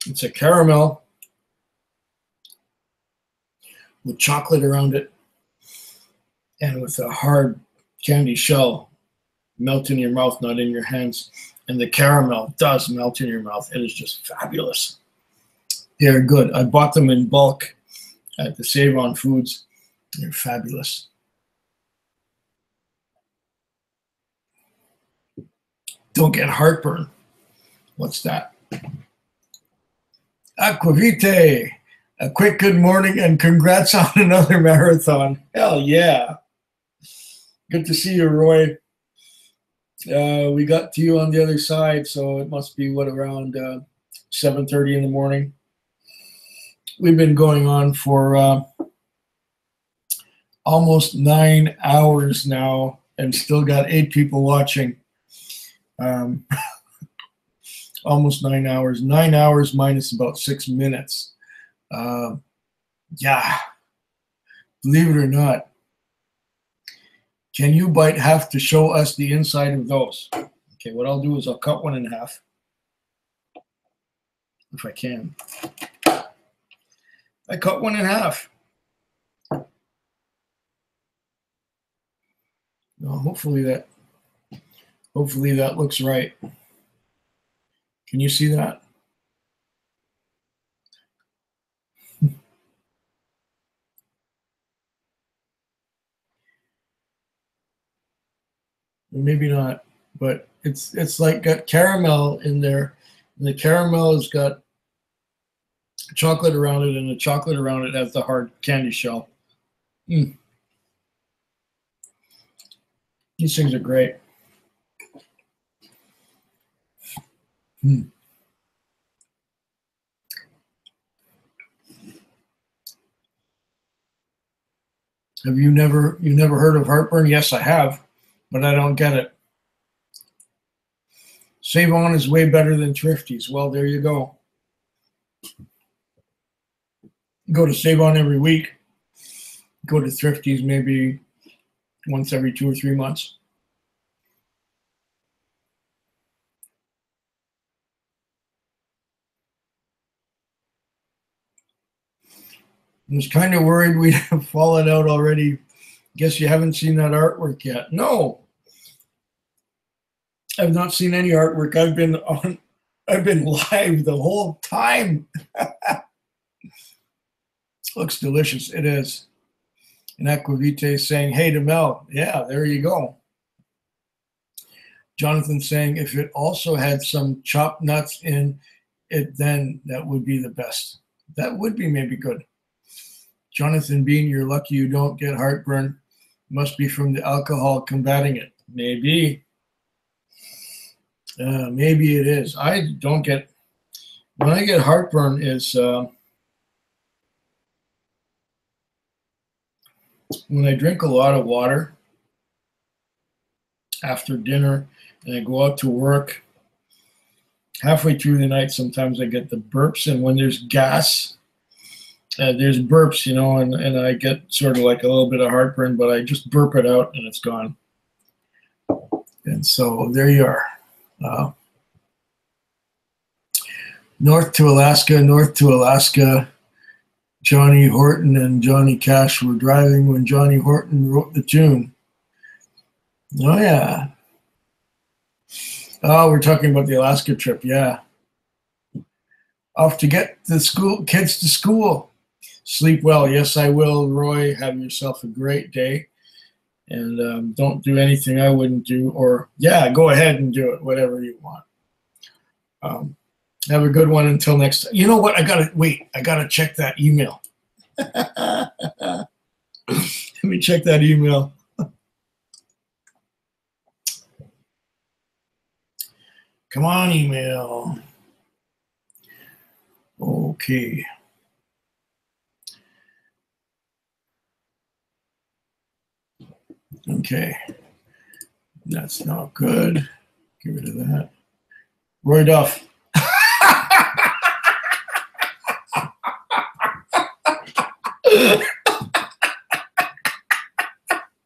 It's a caramel with chocolate around it and with a hard candy shell. Melt in your mouth, not in your hands. And the caramel does melt in your mouth. It is just fabulous. They're good. I bought them in bulk at the Save On Foods. They're fabulous. Don't get heartburn. What's that? Aquavite. A quick good morning and congrats on another marathon. Hell yeah. Good to see you, Roy. We got to you on the other side, so it must be, what, around 7:30 in the morning. We've been going on for almost 9 hours now and still got 8 people watching. Almost 9 hours. 9 hours minus about 6 minutes. Yeah, believe it or not. Can you bite half to show us the inside of those? Okay, what I'll do is I'll cut one in half. If I can. I cut one in half. Well, hopefully that looks right. Can you see that? Maybe not, but it's like got caramel in there, and the caramel has got chocolate around it, and the chocolate around it has the hard candy shell. These things are great. Have you never heard of heartburn? Yes, I have, but I don't get it. Save On is way better than Thrifties. Well, there you go. Go to Save On every week. Go to Thrifties maybe once every 2 or 3 months. I was kind of worried we'd have fallen out already. Guess you haven't seen that artwork yet. No, I've not seen any artwork. I've been live the whole time. Looks delicious. It is. And Aquavite saying, hey to Mel. Yeah, there you go. Jonathan saying, if it also had some chopped nuts in it, then that would be the best. That would be maybe good. Jonathan Bean, you're lucky you don't get heartburn. Must be from the alcohol combating it. Maybe. Maybe it is. I don't get, when I get heartburn is when I drink a lot of water after dinner and I go out to work. Halfway through the night, sometimes I get the burps, and when there's gas, there's burps, and I get sort of like a little bit of heartburn, but I just burp it out and it's gone. And so there you are. North to Alaska. Johnny Horton and Johnny Cash were driving when Johnny Horton wrote the tune. Oh, yeah. Oh, we're talking about the Alaska trip. Yeah. Off to get the kids to school. Sleep well. Yes, I will. Roy, have yourself a great day. And don't do anything I wouldn't do. Or, yeah, go ahead and do it, whatever you want. Have a good one until next time. You know what? I got to check that email. Let me check that email. Come on, email. Okay. Okay. That's not good. Get rid of that. Roy Duff.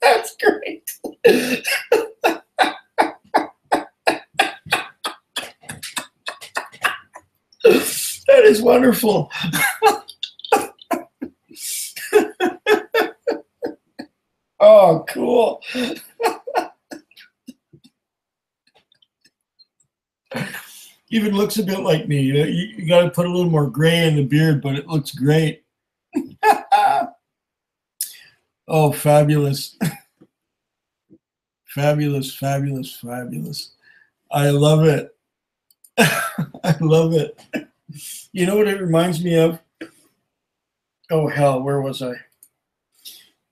That's great. That is wonderful. Oh, cool. Even looks a bit like me. You got to put a little more gray in the beard, but it looks great. Oh, fabulous. Fabulous, fabulous, fabulous. I love it. I love it. You know what it reminds me of? Oh, hell, where was I?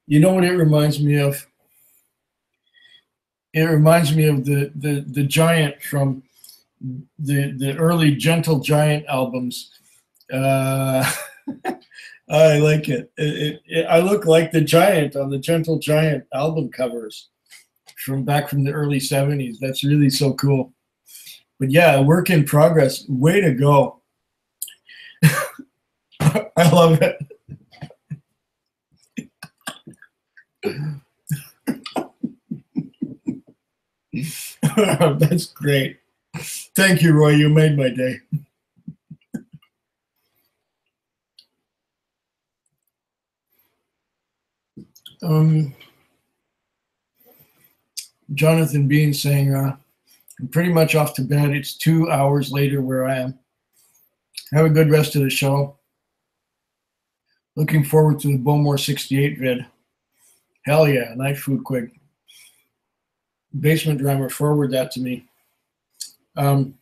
You know what it reminds me of? It reminds me of the giant from the early Gentle Giant albums. I like it. I look like the giant on the Gentle Giant album covers from the early 70s. That's really so cool. But yeah, work in progress. Way to go. I love it. That's great. Thank you, Roy. You made my day. Jonathan Bean saying, I'm pretty much off to bed. It's 2 hours later where I am. Have a good rest of the show. Looking forward to the Bowmore 68 vid. Hell yeah, night food quick. Basement Drummer, forward that to me. Do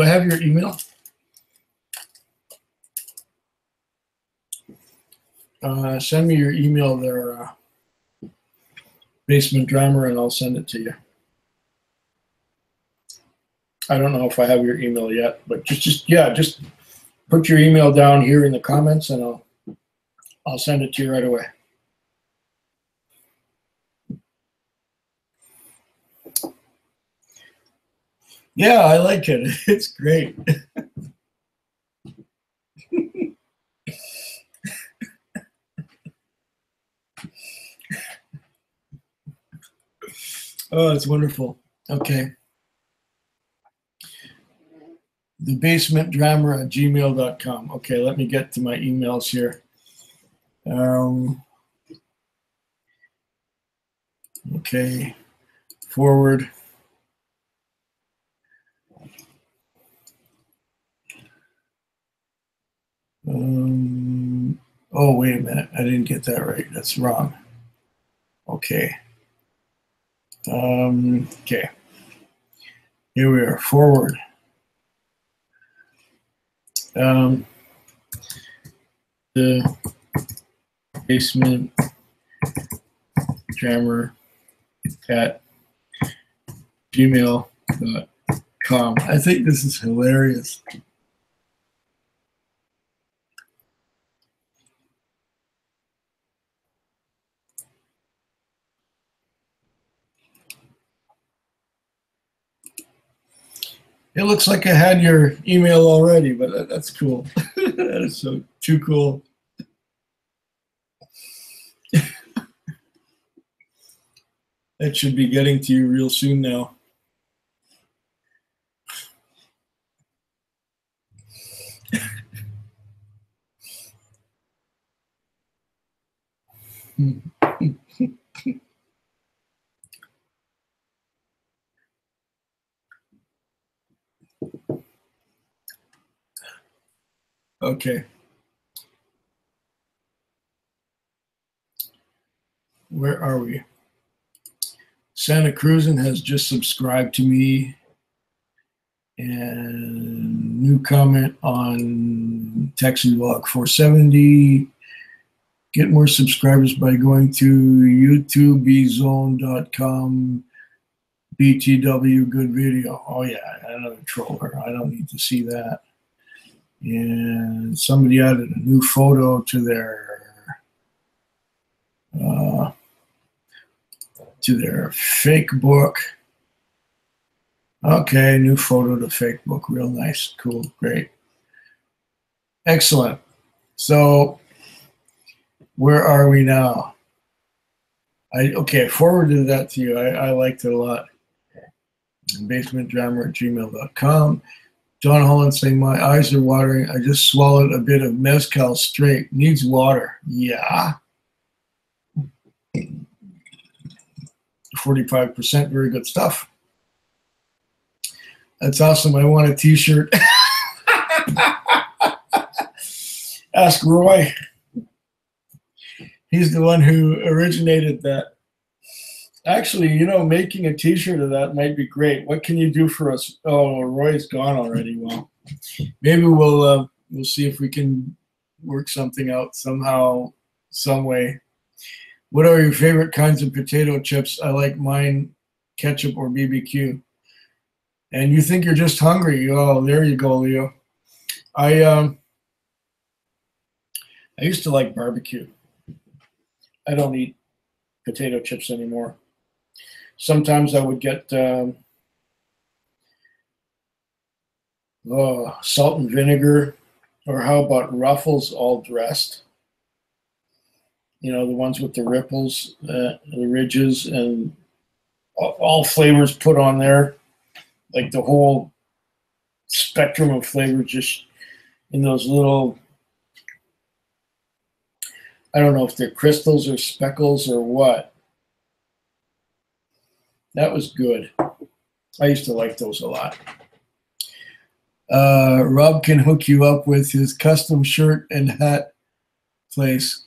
I have your email? Send me your email there, Basement Drummer, and I'll send it to you. I don't know if I have your email yet, but just put your email down here in the comments, and I'll send it to you right away. Yeah, I like it. It's great. Oh, it's wonderful. Okay. thebasementdrammer@gmail.com. Okay, let me get to my emails here. Okay, forward. Oh, wait a minute. I didn't get that right. That's wrong. Okay. Okay. Here we are. Forward. The basement drummer at gmail.com. retry.com. I think this is hilarious. It looks like I had your email already, but that's cool. That is so too cool. It should be getting to you real soon now. Okay. Where are we? Santa Cruzan has just subscribed to me. And new comment on Texas Vlog 470. Get more subscribers by going to youtubezone.com. BTW, good video. Oh yeah, another troller. I don't need to see that. And somebody added a new photo to their fake book. Okay, new photo to fake book. Real nice. Cool. Great. Excellent. So where are we now? I forwarded that to you. I liked it a lot. Basementdrama@gmail.com. John Holland saying, my eyes are watering. I just swallowed a bit of mezcal straight. Needs water. Yeah. 45%. Very good stuff. That's awesome. I want a t-shirt. Ask Roy. He's the one who originated that. Actually, making a t-shirt of that might be great. What can you do for us? Oh, Roy's gone already. Well, maybe we'll see if we can work something out somehow, some way. What are your favorite kinds of potato chips? I like mine ketchup or BBQ. And you think you're just hungry. Oh, there you go, Leo. I used to like barbecue. I don't eat potato chips anymore. Sometimes I would get salt and vinegar, or how about Ruffles all dressed? The ones with the ripples, the ridges, and all flavors put on there. Like the whole spectrum of flavor just in those little, I don't know if they're crystals or speckles or what. That was good. I used to like those a lot. Rob can hook you up with his custom shirt and hat place.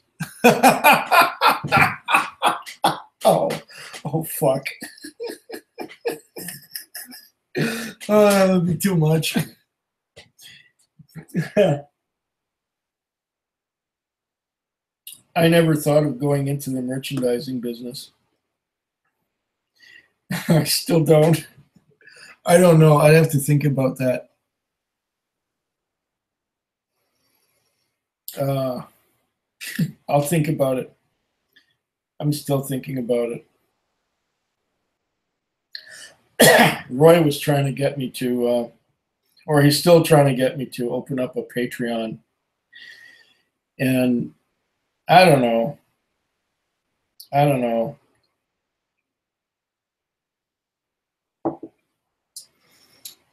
Oh, fuck. That would be too much. I never thought of going into the merchandising business. I still don't. I don't know. I'd have to think about that. I'll think about it. I'm still thinking about it. Roy was trying to get me to, or he's still trying to get me to open up a Patreon. And I don't know.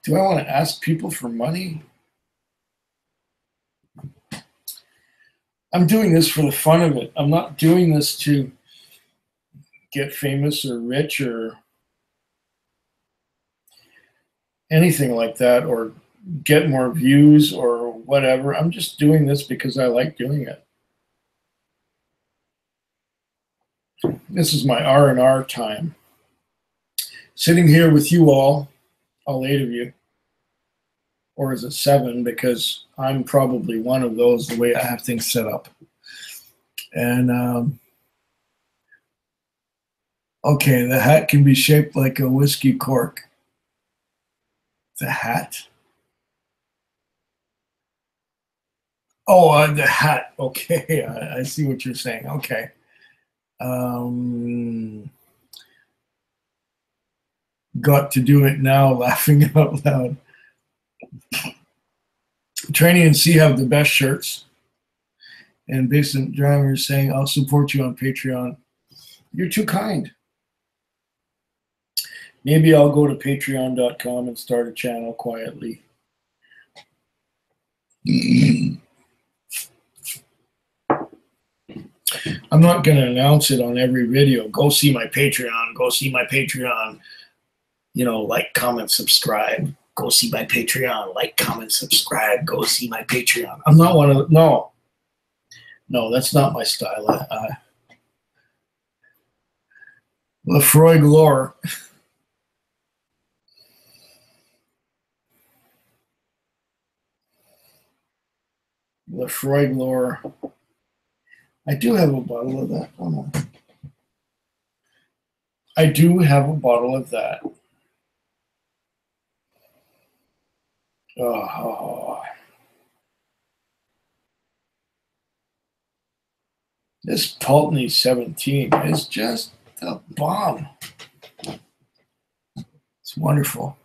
Do I want to ask people for money? I'm doing this for the fun of it. I'm not doing this to get famous or rich or anything like that, or get more views or whatever. I'm just doing this because I like doing it. This is my R&R time. Sitting here with you all 8 of you. Or is it 7? Because I'm probably one of those, the way I have things set up. And, okay, the hat can be shaped like a whiskey cork. The hat. Oh, the hat. Okay, I see what you're saying. Okay. Got to do it now, laughing out loud. Training and C have the best shirts. And Basement Driver is saying, I'll support you on Patreon. You're too kind. Maybe I'll go to patreon.com and start a channel quietly. I'm not going to announce it on every video. Go see my Patreon. Go see my Patreon. You know, like, comment, subscribe. Go see my Patreon. Like, comment, subscribe. Go see my Patreon. I'm not one of, no. No, that's not my style. Lefroy Glore. Lefroy Glore. I do have a bottle of that. Hold on. I do have a bottle of that. Oh. This Pulteney 17 is just the bomb. It's wonderful.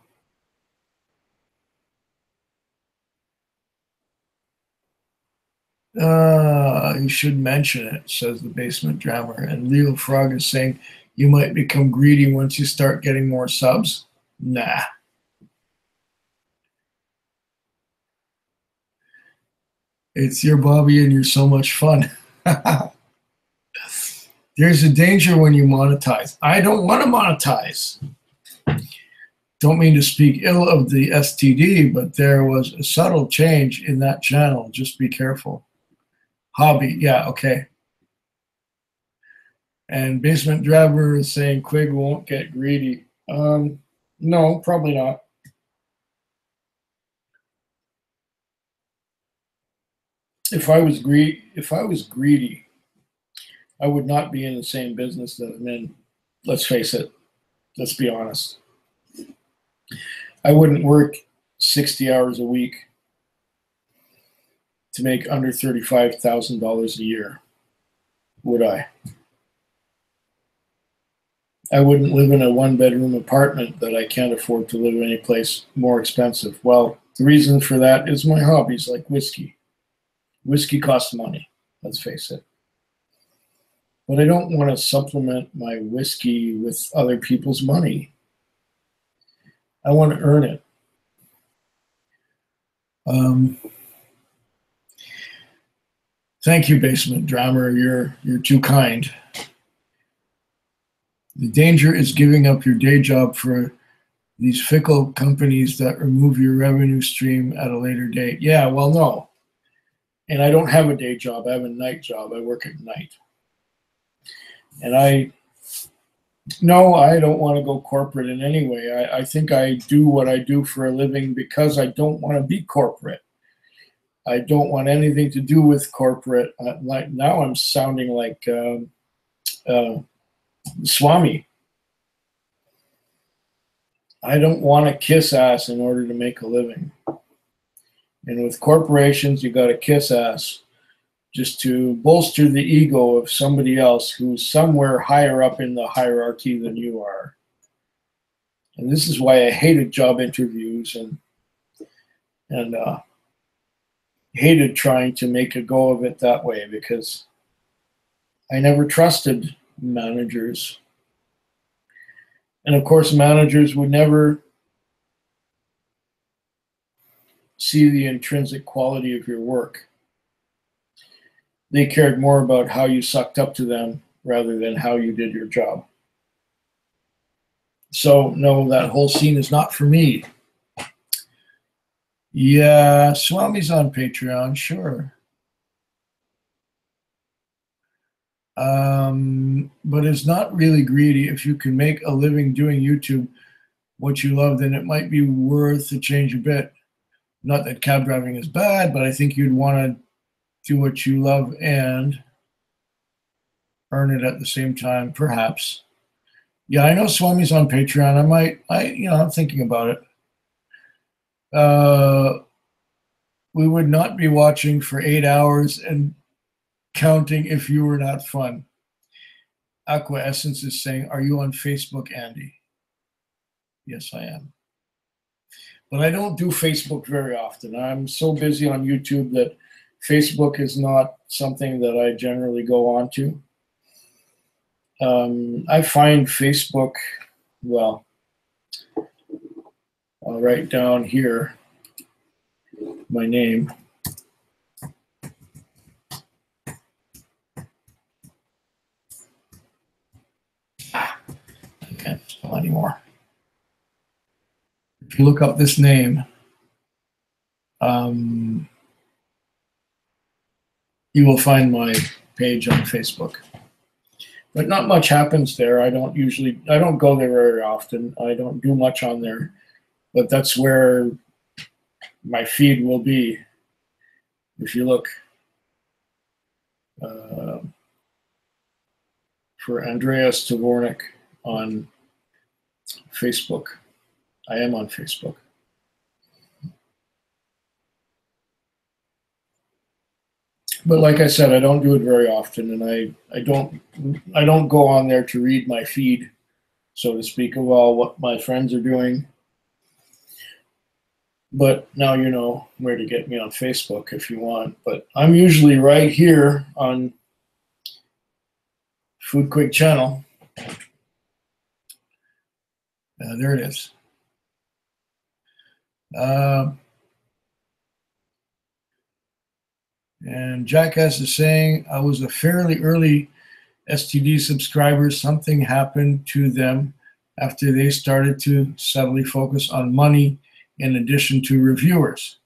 You should mention it, says the Basement Drummer. And Leo Frog is saying, you might become greedy once you start getting more subs. Nah. It's your Bobby and you're so much fun. There's a danger when you monetize. I don't want to monetize. Don't mean to speak ill of the STD, but there was a subtle change in that channel. Just be careful. Hobby, yeah, okay. And Basement Driver is saying Quig won't get greedy. No, probably not. If I was greedy, I would not be in the same business that I'm in. Let's face it. Let's be honest. I wouldn't work 60 hours a week to make under $35,000 a year, would I? I wouldn't live in a one-bedroom apartment that I can't afford to live any place more expensive. Well, the reason for that is my hobbies, like whiskey. Whiskey costs money, let's face it. But I don't want to supplement my whiskey with other people's money. I want to earn it. Thank you, Basement Drummer. You're too kind. The danger is giving up your day job for these fickle companies that remove your revenue stream at a later date. Yeah, well, no. And I don't have a day job. I have a night job. I work at night. And I don't want to go corporate in any way. I think I do what I do for a living because I don't want to be corporate. I don't want anything to do with corporate. Like now I'm sounding like Swami. I don't want to kiss ass in order to make a living. And with corporations, you got to kiss ass just to bolster the ego of somebody else who's somewhere higher up in the hierarchy than you are. And this is why I hated job interviews and hated trying to make a go of it that way, because I never trusted managers. And of course, managers would never see the intrinsic quality of your work. They cared more about how you sucked up to them rather than how you did your job. So no, that whole scene is not for me. Yeah, Swami's on Patreon, sure. But it's not really greedy. If you can make a living doing YouTube, what you love, then it might be worth a change a bit. Not that cab driving is bad, but I think you'd want to do what you love and earn it at the same time, perhaps. Yeah, I know Swami's on Patreon. I'm thinking about it. We would not be watching for 8 hours and counting if you were not fun. Aqua Essence is saying, are you on Facebook, Andy? Yes, I am. But I don't do Facebook very often. I'm so busy on YouTube that Facebook is not something that I generally go on to. I find Facebook, well, I'll write down here my name. I can't spell anymore. If you look up this name, you will find my page on Facebook. But not much happens there. I don't go there very often. I don't do much on there. But that's where my feed will be. If you look for Andreas Tavornik on Facebook. I am on Facebook. But like I said, I don't do it very often, and I don't go on there to read my feed, so to speak, of what my friends are doing. But now you know where to get me on Facebook if you want. But I'm usually right here on Food Quick channel. There it is. And Jackass is saying, I was a fairly early STD subscriber. Something happened to them after they started to subtly focus on money in addition to reviewers.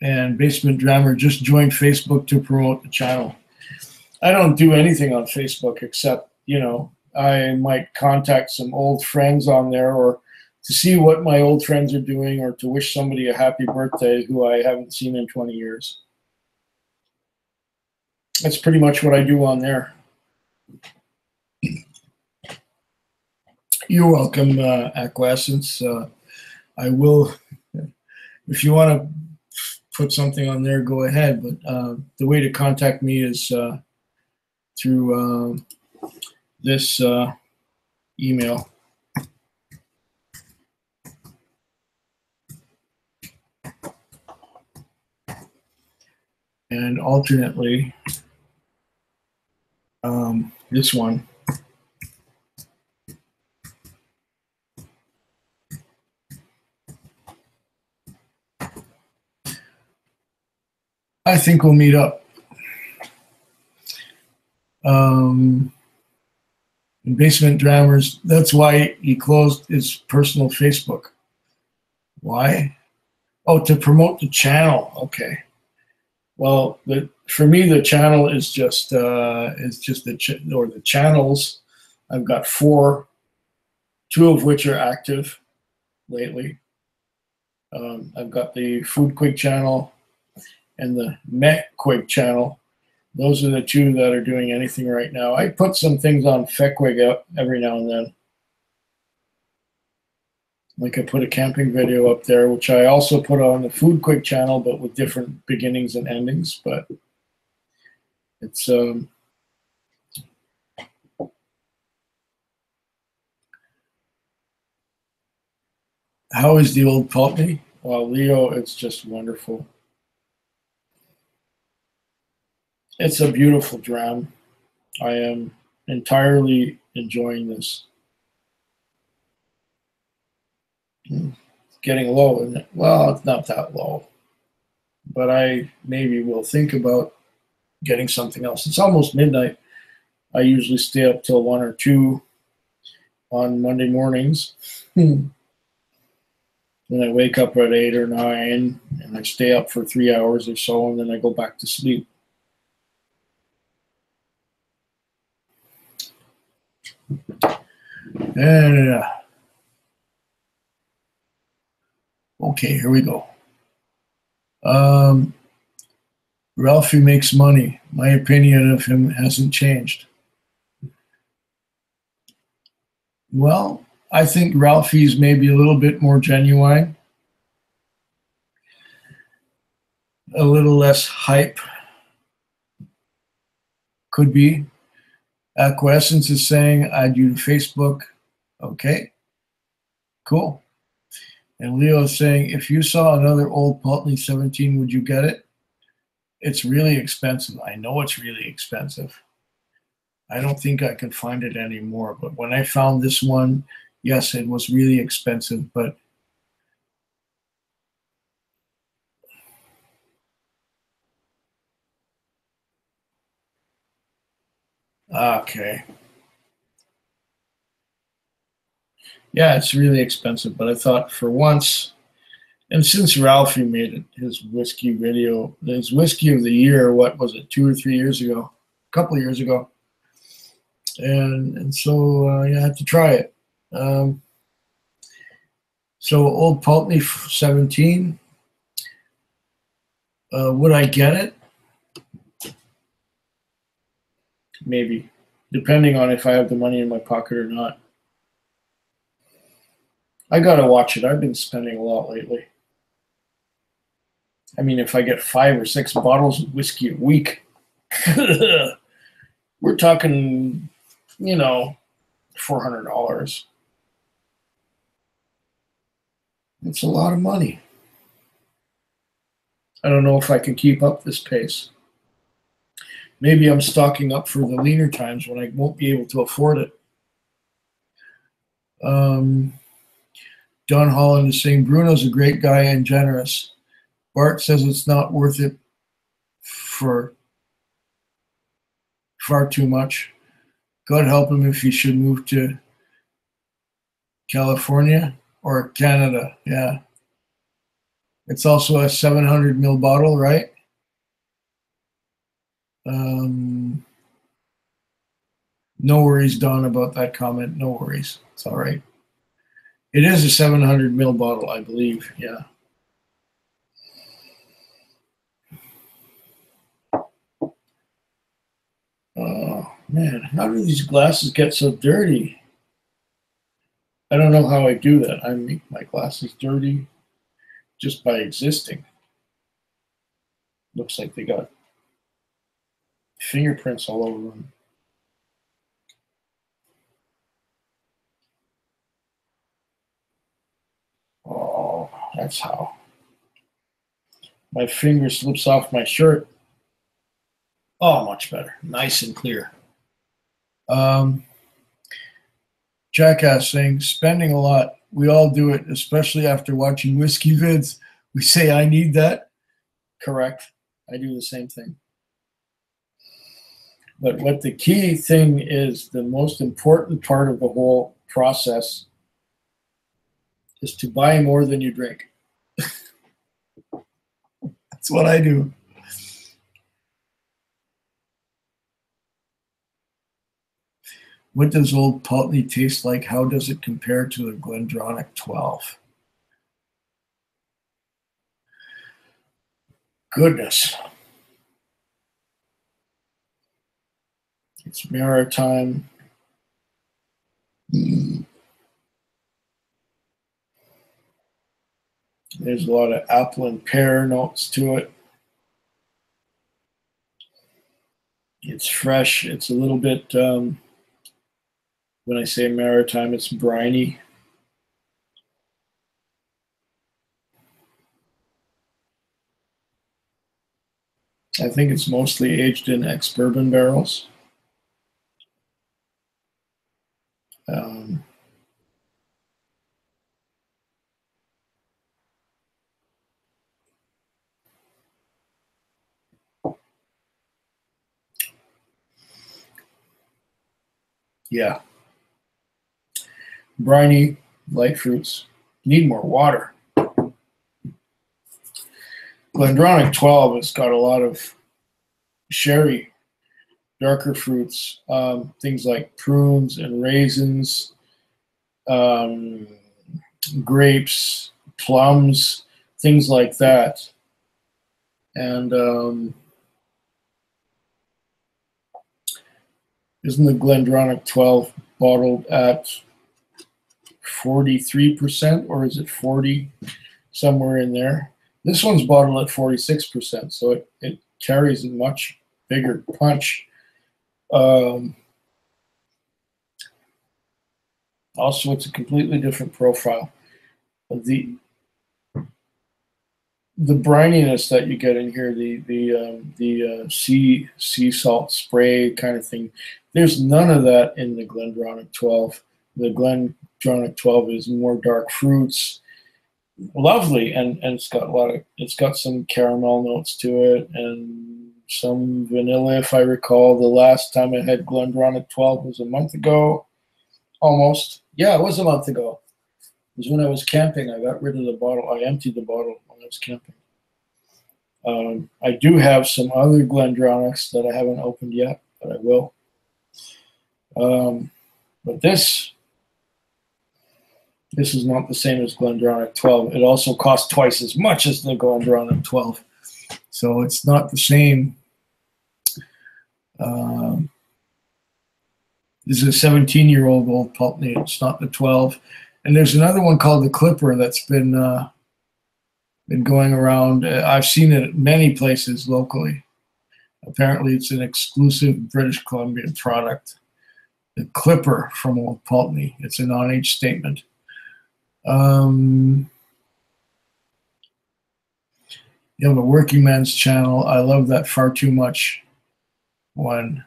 And Basement Drummer just joined Facebook to promote the channel. I don't do anything on Facebook except, I might contact some old friends on there, or to see what my old friends are doing, or to wish somebody a happy birthday who I haven't seen in 20 years. That's pretty much what I do on there. You're welcome, Acquiescence. I will, if you want to put something on there, go ahead. But the way to contact me is through this email. And alternately, this one. I think we'll meet up. Basement Drammers, that's why he closed his personal Facebook. Why? Oh, to promote the channel. Okay. Well, for me, the channel is just the channels. I've got 4, 2 of which are active lately. I've got the Food Quick channel and the Met Quick channel. Those are the 2 that are doing anything right now. I put some things on Feckwig up every now and then. Like I put a camping video up there, which I also put on the Food Quick channel, but with different beginnings and endings. But it's how is the old Pultney? Well, Leo, it's just wonderful. It's a beautiful dram. I am entirely enjoying this. It's getting low, isn't it? Well, it's not that low. But I maybe will think about getting something else. It's almost midnight. I usually stay up till 1 or 2 on Monday mornings. Then I wake up at 8 or 9, and I stay up for 3 hours or so, and then I go back to sleep. And okay, here we go. Ralphie makes money. My opinion of him hasn't changed. Well, I think Ralphie's maybe a little bit more genuine, a little less hype. Could be. Acquiescence is saying, add you to Facebook. Okay, cool. And Leo is saying, if you saw another old Pulteney 17, would you get it? It's really expensive. I know it's really expensive. I don't think I can find it anymore. But when I found this one, yes, it was really expensive. But okay. Yeah, it's really expensive. But I thought for once, and since Ralphie made it, his whiskey video, his whiskey of the year, what was it, 2 or 3 years ago? A couple of years ago. And so you had to try it. So Old Pulteney 17, would I get it? Maybe, depending on if I have the money in my pocket or not. I gotta watch it. I've been spending a lot lately. I mean, if I get 5 or 6 bottles of whiskey a week, we're talking, $400. It's a lot of money. I don't know if I can keep up this pace. Maybe I'm stocking up for the leaner times when I won't be able to afford it. Don Holland is saying, Bruno's a great guy and generous. Bart says it's not worth it for far too much. God help him if he should move to California or Canada. Yeah. It's also a 700 ml bottle, right? No worries, Don, about that comment. No worries. It's all right. It is a 700 ml bottle, I believe. Yeah. Oh, man. How do these glasses get so dirty? I don't know how I do that. I make my glasses dirty just by existing. Looks like they got fingerprints all over them. Oh, that's how. My finger slips off my shirt. Oh, much better. Nice and clear. Jackass saying, spending a lot. We all do it, especially after watching whiskey vids. We say, I need that. Correct. I do the same thing. But what the key thing is, the most important part of the whole process is to buy more than you drink. That's what I do. What does Old Pulteney taste like? How does it compare to the Glendronach 12? Goodness. It's maritime. There's a lot of apple and pear notes to it. It's fresh. It's a little bit, when I say maritime, it's briny. I think it's mostly aged in ex-bourbon barrels. Yeah. Briny, light fruits. Need more water. Glendronach 12 has got a lot of sherry, darker fruits, things like prunes and raisins, grapes, plums, things like that. And isn't the Glendronach 12 bottled at 43%, or is it 40? Somewhere in there. This one's bottled at 46%, so it carries a much bigger punch. Also, it's a completely different profile. The brininess that you get in here, the sea salt spray kind of thing, there's none of that in the Glendronach 12. The Glendronach 12 is more dark fruits, lovely, and it's got some caramel notes to it and some vanilla. If I recall, the last time I had Glendronach 12 was a month ago, almost. Yeah, it was a month ago. It was when I was camping. I got rid of the bottle. I emptied the bottle when I was camping. I do have some other Glendronachs that I haven't opened yet, but I will. But this is not the same as Glendronach 12. It also costs twice as much as the Glendronach 12. So it's not the same. This is a 17-year-old Old Pulteney. It's not the 12. And there's another one called the Clipper that's been going around. I've seen it at many places locally. Apparently, it's an exclusive British Columbian product. The Clipper from Old Pulteney. It's a non-age statement. You have a Working Man's Channel. I love that Far Too Much one.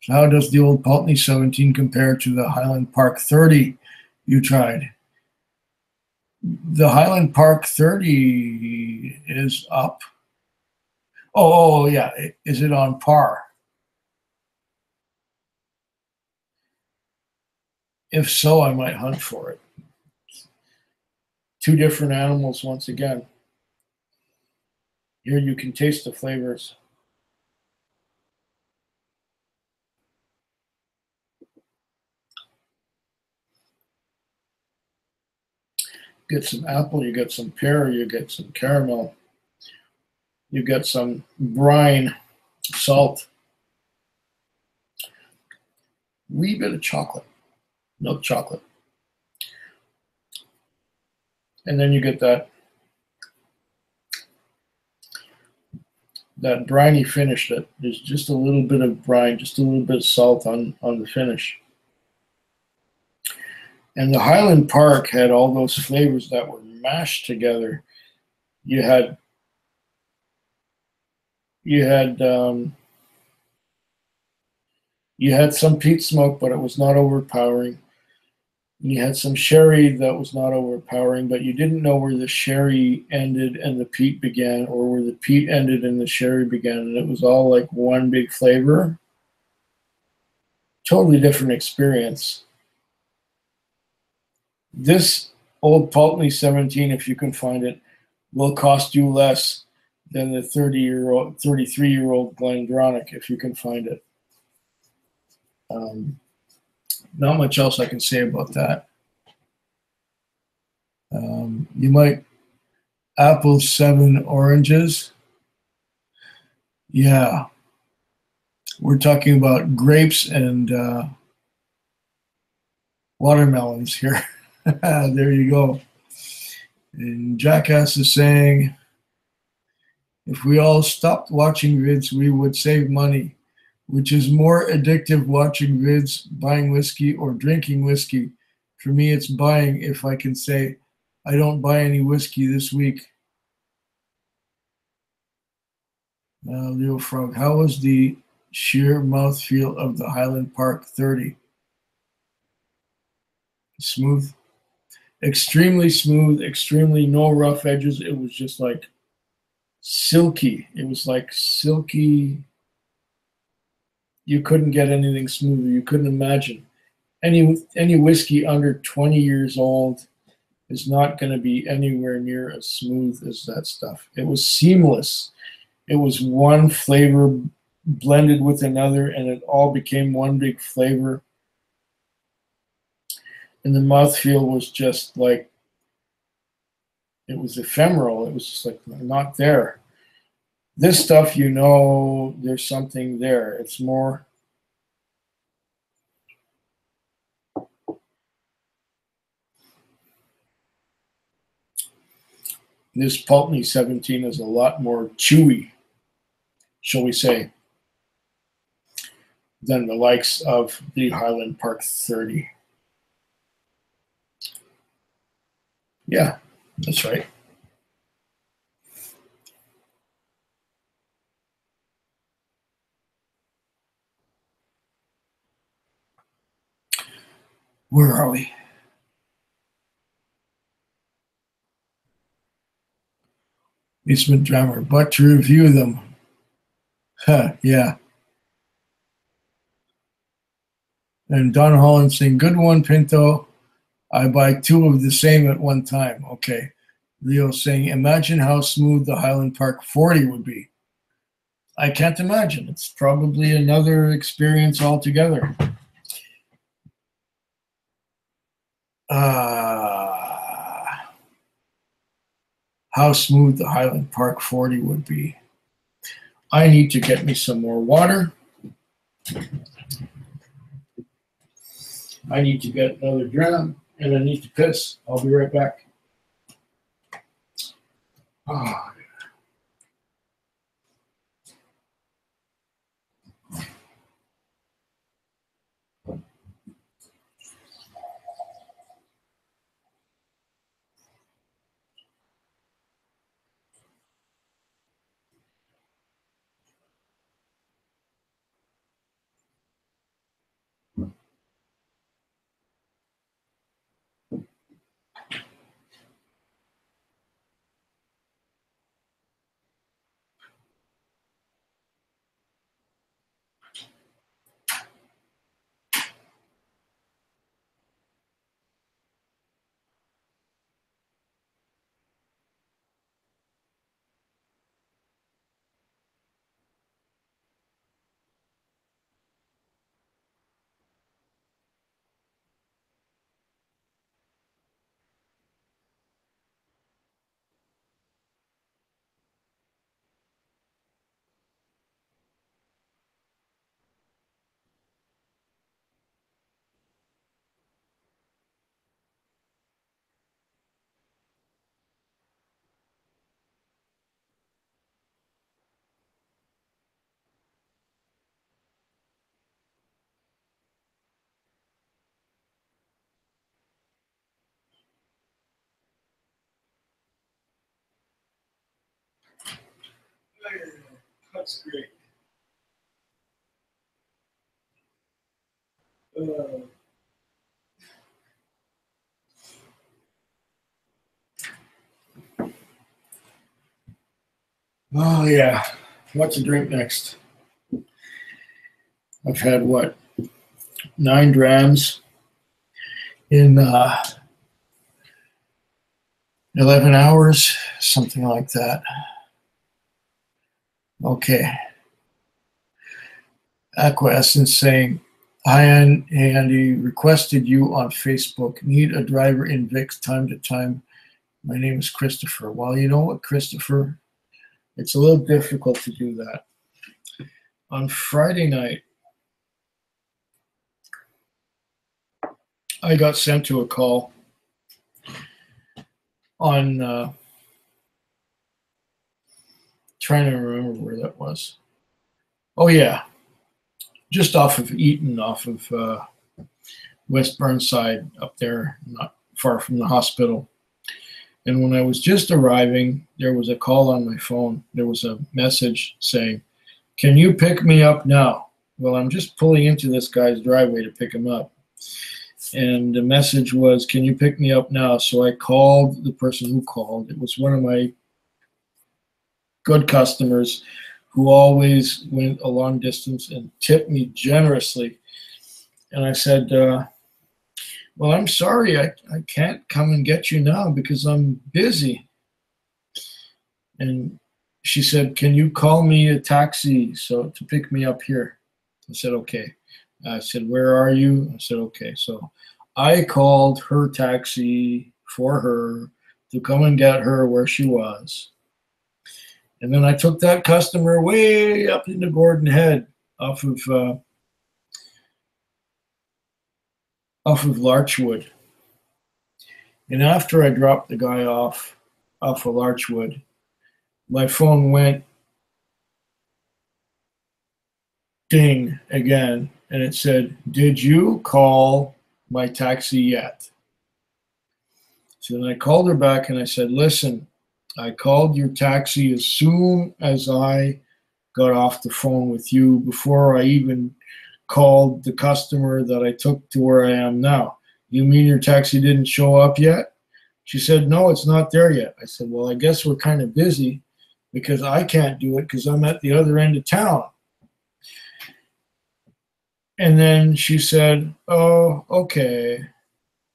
So how does the Old Pulteney 17 compare to the Highland Park 30 you tried? The Highland Park 30 is up. Oh yeah. Is it on par? If so, I might hunt for it. Two different animals once again. Here you can taste the flavors. Get some apple, you get some pear, you get some caramel, you get some brine, salt, wee bit of chocolate, milk chocolate. And then you get that briny finish that there's just a little bit of brine, just a little bit of salt on the finish. And the Highland Park had all those flavors that were mashed together. You had some peat smoke, but it was not overpowering. You had some sherry that was not overpowering, but you didn't know where the sherry ended and the peat began, or where the peat ended and the sherry began. And it was all like one big flavor. Totally different experience. This Old Pulteney 17, if you can find it, will cost you less than the 33-year-old Glendronach, if you can find it. Not much else I can say about that. You might apple 7 oranges. Yeah, we're talking about grapes and watermelons here. There you go. And Jackass is saying, if we all stopped watching vids, we would save money. Which is more addictive, watching vids, buying whiskey, or drinking whiskey? For me, it's buying. If I can say, I don't buy any whiskey this week. Leo Frog, how was the sheer mouthfeel of the Highland Park 30? Smooth. Extremely smooth, extremely no rough edges. It was just like silky. It was like silky. You couldn't get anything smoother. You couldn't imagine. Any whiskey under 20 years old is not going to be anywhere near as smooth as that stuff. It was seamless. It was one flavor blended with another, and it all became one big flavor. And the mouthfeel was just like, it was ephemeral. It was just like not there. This stuff, you know, there's something there. It's more. This Pulteney 17 is a lot more chewy, shall we say, than the likes of the Highland Park 30. Yeah, that's right. Where are we? Basement Drummer, but to review them. Huh, yeah. And Don Holland saying, good one, Pinto. I buy 2 of the same at one time. Okay. Leo saying, imagine how smooth the Highland Park 40 would be. I can't imagine. It's probably another experience altogether. How smooth the Highland Park 40 would be. I need to get me some more water. I need to get another dram, and I need to piss. I'll be right back. Oh. That's great. Oh, yeah. What to drink next? I've had, what, 9 drams in 11 hours, something like that. Okay. Aquaessence saying, hi, Andy, requested you on Facebook. Need a driver in Vix time to time. My name is Christopher. Well, you know what, Christopher? It's a little difficult to do that. On Friday night, I got sent to a call on, trying to remember where that was. Oh, yeah. Just off of Eaton, off of West Burnside, up there, not far from the hospital. And when I was just arriving, there was a call on my phone. There was a message saying, can you pick me up now? Well, I'm just pulling into this guy's driveway to pick him up. And the message was, can you pick me up now? So I called the person who called. It was one of my good customers who always went a long distance and tipped me generously. And I said, well, I'm sorry, I can't come and get you now because I'm busy. And she said, can you call me a taxi to pick me up here? I said, okay. I said, where are you? I said, okay. So I called her taxi for her to come and get her where she was. And then I took that customer way up into Gordon Head off of Larchwood. And after I dropped the guy off, off of Larchwood. My phone went ding again, and it said, "Did you call my taxi yet?" So then I called her back and I said, "Listen, I called your taxi as soon as I got off the phone with you, before I even called the customer that I took to where I am now. You mean your taxi didn't show up yet?" She said, "No, it's not there yet." I said, "Well, I guess we're kind of busy because I can't do it because I'm at the other end of town." And then she said, "Oh, okay.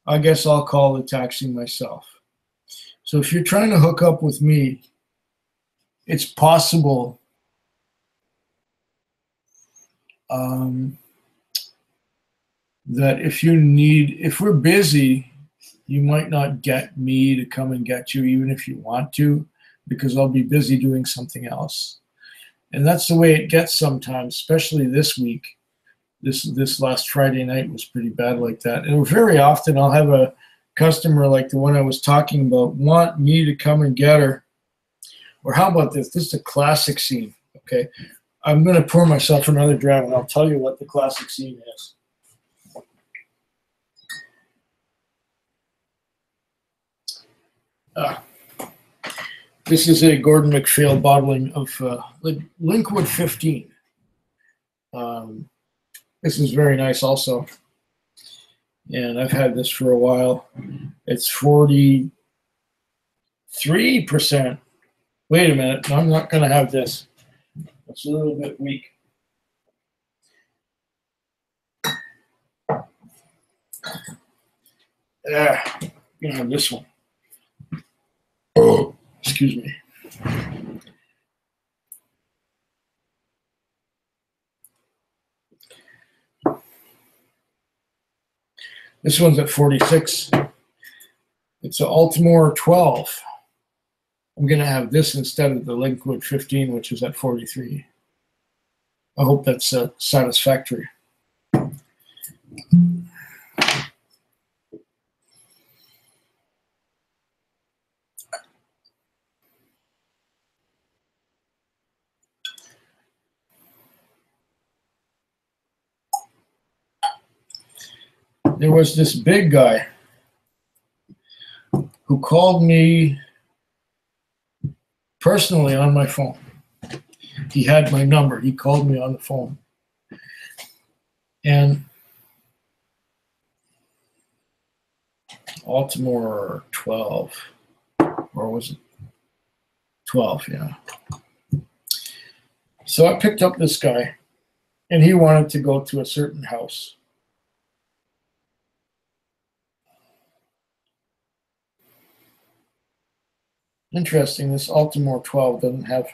I guess I'll call the taxi myself." So if you're trying to hook up with me, it's possible um, that if we're busy, you might not get me to come and get you, even if you want to, because I'll be busy doing something else. And that's the way it gets sometimes, especially this week. This last Friday night was pretty bad like that. And very often I'll have a customer like the one I was talking about want me to come and get her. Or how about this? This is a classic scene, okay? I'm going to pour myself another dram, and I'll tell you what the classic scene is. This is a Gordon MacPhail bottling of Linkwood 15. This is very nice also. And I've had this for a while. It's 43%. Wait a minute. No, I'm not going to have this. It's a little bit weak. Yeah, I'm going to have this one. Oh, excuse me. This one's at 46. It's an Altamore 12. I'm going to have this instead of the Linkwood 15, which is at 43. I hope that's satisfactory. There was this big guy who called me personally on my phone. He had my number. He called me on the phone. And Altamore 12, or was it 12? Yeah. So I picked up this guy, and he wanted to go to a certain house. Interesting, this Altamore 12 doesn't have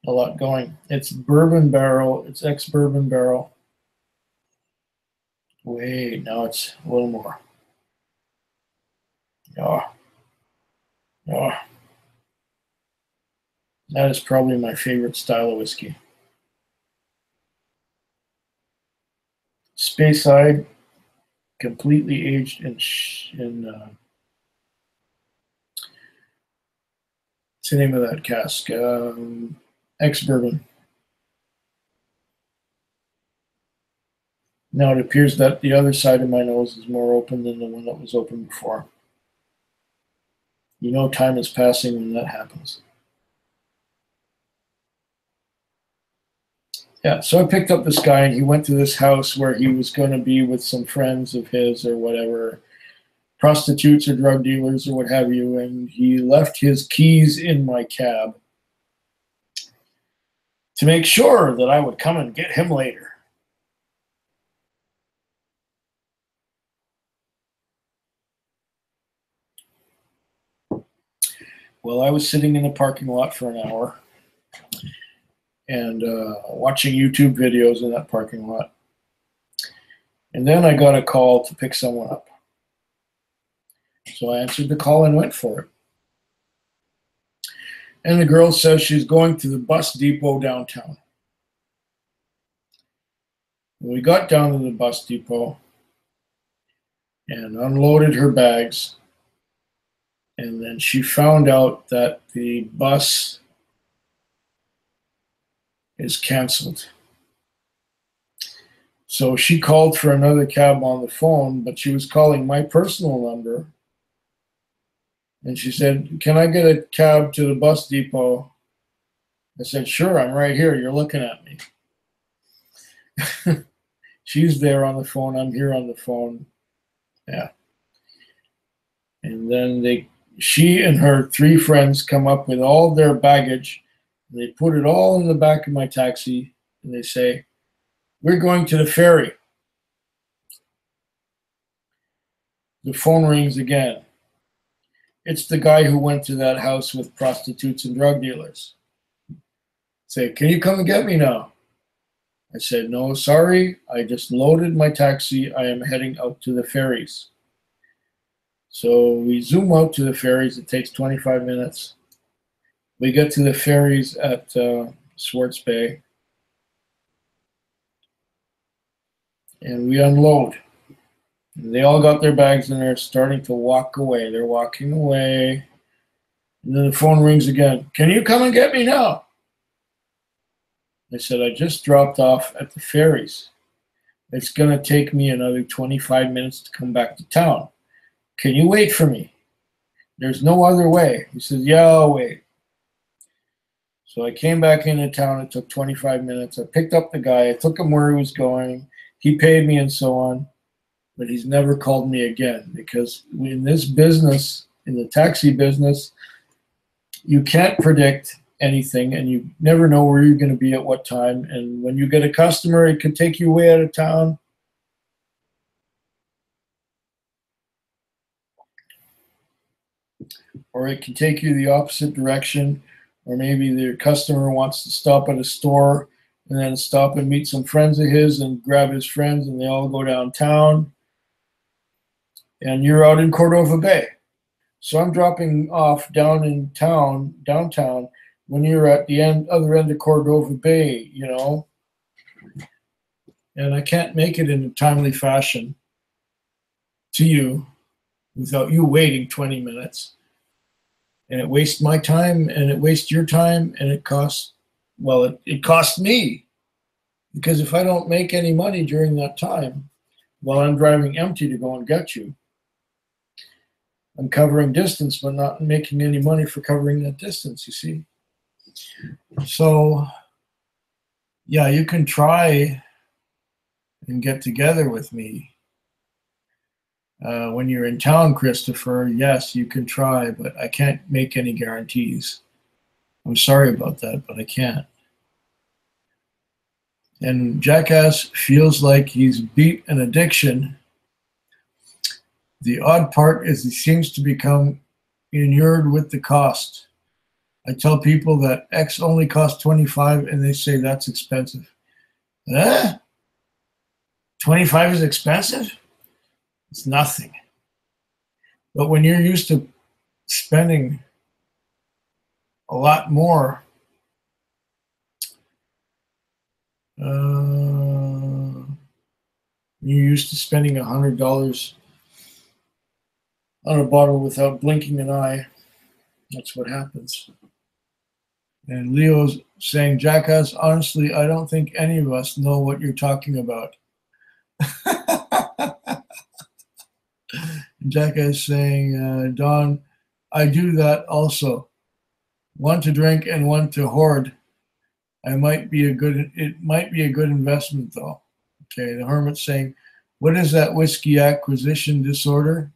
a lot going. It's bourbon barrel, it's ex-bourbon barrel. Wait, now it's a little more. Oh. Oh. That is probably my favorite style of whiskey. Speyside, completely aged in what's the name of that cask? Ex-bourbon. Now it appears that the other side of my nose is more open than the one that was open before. You know time is passing when that happens. Yeah, so I picked up this guy, and he went to this house where he was going to be with some friends of his or whatever, prostitutes or drug dealers or what have you, and he left his keys in my cab to make sure that I would come and get him later. Well, I was sitting in the parking lot for an hour and watching YouTube videos in that parking lot. And then I got a call to pick someone up. So I answered the call and went for it. And the girl says she's going to the bus depot downtown. We got down to the bus depot and unloaded her bags. And And then she found out that the bus is canceled. So she called for another cab on the phone, but she was calling my personal number. And she said, "Can I get a cab to the bus depot?" I said, "Sure, I'm right here. You're looking at me." She's there on the phone. I'm here on the phone. Yeah. And then she and her three friends come up with all their baggage. And they put it all in the back of my taxi. And they say, "We're going to the ferry." The phone rings again. It's the guy who went to that house with prostitutes and drug dealers. Say, "Can you come and get me now?" I said, "No, sorry. I just loaded my taxi. I am heading out to the ferries." So we zoom out to the ferries. It takes 25 minutes. We get to the ferries at Swartz Bay. And we unload. And they all got their bags and they're starting to walk away. They're walking away. And then the phone rings again. "Can you come and get me now?" I said, "I just dropped off at the ferries. It's going to take me another 25 minutes to come back to town. Can you wait for me? There's no other way." He said, "Yeah, I'll wait." So I came back into town. It took 25 minutes. I picked up the guy. I took him where he was going. He paid me and so on. But he's never called me again, because in this business, in the taxi business, you can't predict anything and you never know where you're going to be at what time. And when you get a customer, it could take you way out of town. Or it can take you the opposite direction. Or maybe the customer wants to stop at a store and then stop and meet some friends of his and grab his friends and they all go downtown. And you're out in Cordova Bay. So I'm dropping off down in town, downtown, when you're at the other end of Cordova Bay, you know. And I can't make it in a timely fashion to you without you waiting 20 minutes. And it wastes my time and it wastes your time and it costs, well, it costs me. Because if I don't make any money during that time, while I'm driving empty to go and get you, I'm covering distance, but not making any money for covering that distance, you see. So, yeah, you can try and get together with me. When you're in town, Christopher, yes, you can try, but I can't make any guarantees. I'm sorry about that, but I can't. And Jackass feels like he's beat an addiction. The odd part is he seems to become inured with the cost. I tell people that X only costs 25 and they say that's expensive. 25 is expensive? It's nothing. But when you're used to spending a lot more, you're used to spending $100 on a bottle without blinking an eye. That's what happens. And Leo's saying, "Jackass, honestly, I don't think any of us know what you're talking about." Jackass saying, "Don, I do that also. One to drink and one to hoard. It might be a good investment though." Okay, the Hermit saying, "What is that whiskey acquisition disorder?"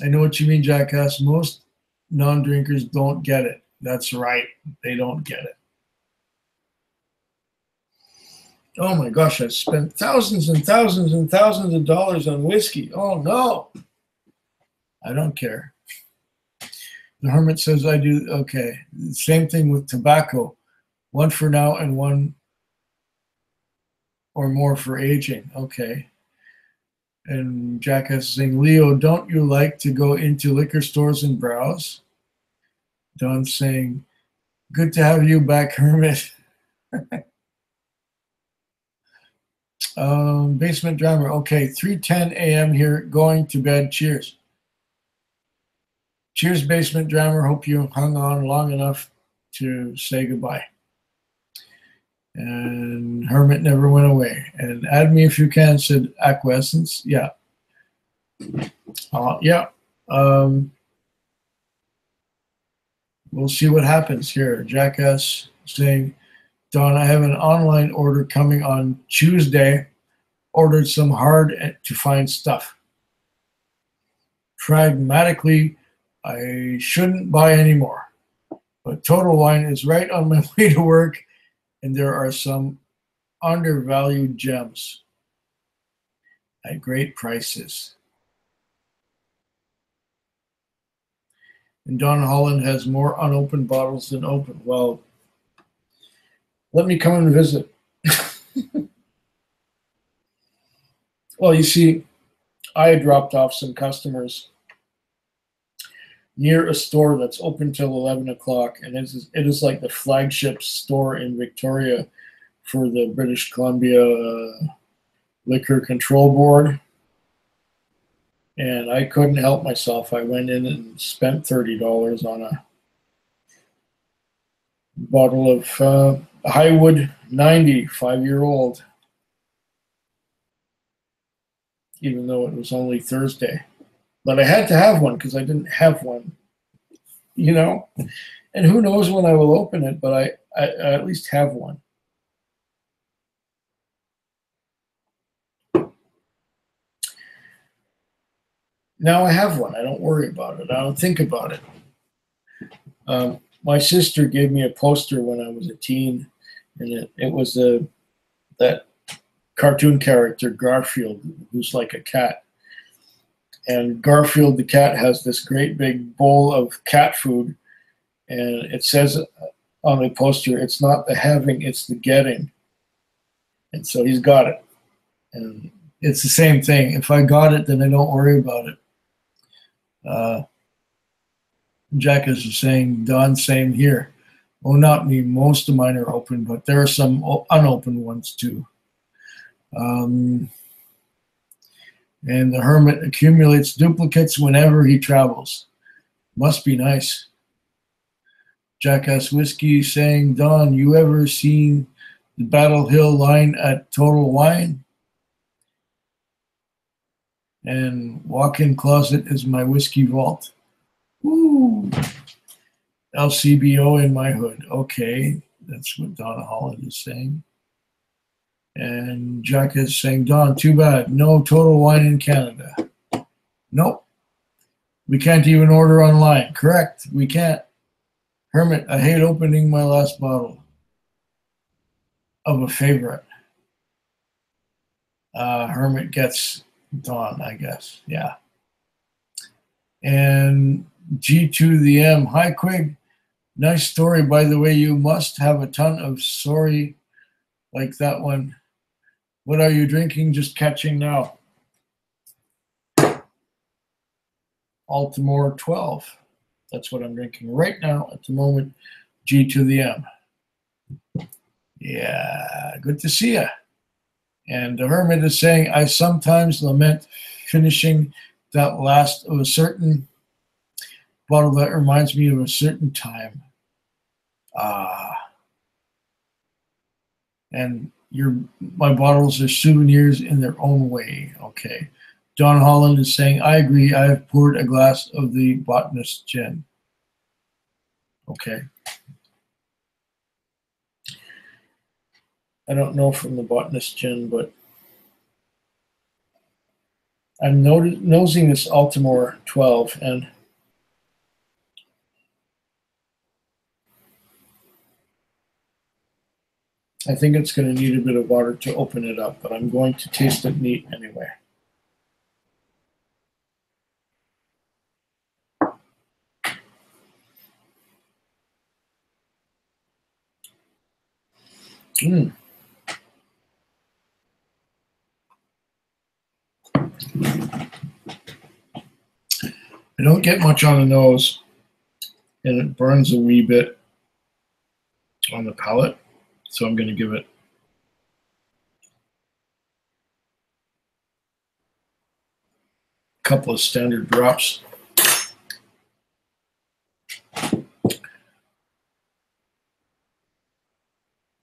I know what you mean, Jackass. Most non-drinkers don't get it. That's right. They don't get it. Oh my gosh, I spent thousands and thousands and thousands of dollars on whiskey. Oh no. I don't care. The Hermit says, "I do." Okay. Same thing with tobacco. One for now and one or more for aging. Okay. And Jackass is saying, "Leo, don't you like to go into liquor stores and browse?" Don's saying, "Good to have you back, Hermit." Basement drummer. Okay, 3:10 a.m. here, going to bed. Cheers. Cheers, Basement Drummer. Hope you hung on long enough to say goodbye. And Hermit never went away. And add me if you can, said Acquiescence. Yeah. Yeah. We'll see what happens here. Jackass saying, Don, I have an online order coming on Tuesday. Ordered some hard to find stuff. Pragmatically, I shouldn't buy anymore. But Total Wine is right on my way to work, and there are some undervalued gems at great prices. And Don Holland has more unopened bottles than open. Well, let me come and visit. Well, you see, I dropped off some customers near a store that's open till 11 o'clock, and it is like the flagship store in Victoria for the British Columbia Liquor Control Board. And I couldn't help myself. I went in and spent $30 on a bottle of Highwood 90, 5-year-old, even though it was only Thursday. But I had to have one because I didn't have one, you know? And who knows when I will open it, but I at least have one. Now I have one. I don't worry about it. I don't think about it. My sister gave me a poster when I was a teen, and it was that cartoon character Garfield, who's like a cat. And Garfield the cat has this great big bowl of cat food, and it says on the poster, it's not the having, it's the getting. And so he's got it. And it's the same thing. If I got it, then I don't worry about it. Jack is saying, Don, same here. Oh, not me. Most of mine are open, but there are some unopened ones too. And the Hermit accumulates duplicates whenever he travels. Must be nice. Jackass Whiskey saying, Don, you ever seen the Battle Hill line at Total Wine? And walk-in closet is my whiskey vault. Woo! LCBO in my hood. Okay, that's what Donna Holland is saying. And Jack is saying, Don, too bad. No Total Wine in Canada. Nope. We can't even order online. Correct. We can't. Hermit, I hate opening my last bottle of a favorite. Hermit gets Don, I guess. Yeah. And G2 the M. Hi, Quig. Nice story, by the way. You must have a ton of sorry like that one. What are you drinking? Just catching now. Altamore 12. That's what I'm drinking right now at the moment. G to the M. Yeah, good to see you. And the Hermit is saying, I sometimes lament finishing that last of a certain bottle that reminds me of a certain time. And my bottles are souvenirs in their own way. Okay. Don Holland is saying, I agree. I have poured a glass of the Botanist Gin. Okay. I don't know from the Botanist Gin, but I'm nosing this Altamore 12, and I think it's going to need a bit of water to open it up, but I'm going to taste it neat anyway. I don't get much on the nose, and it burns a wee bit on the palate, so I'm going to give it a couple of standard drops.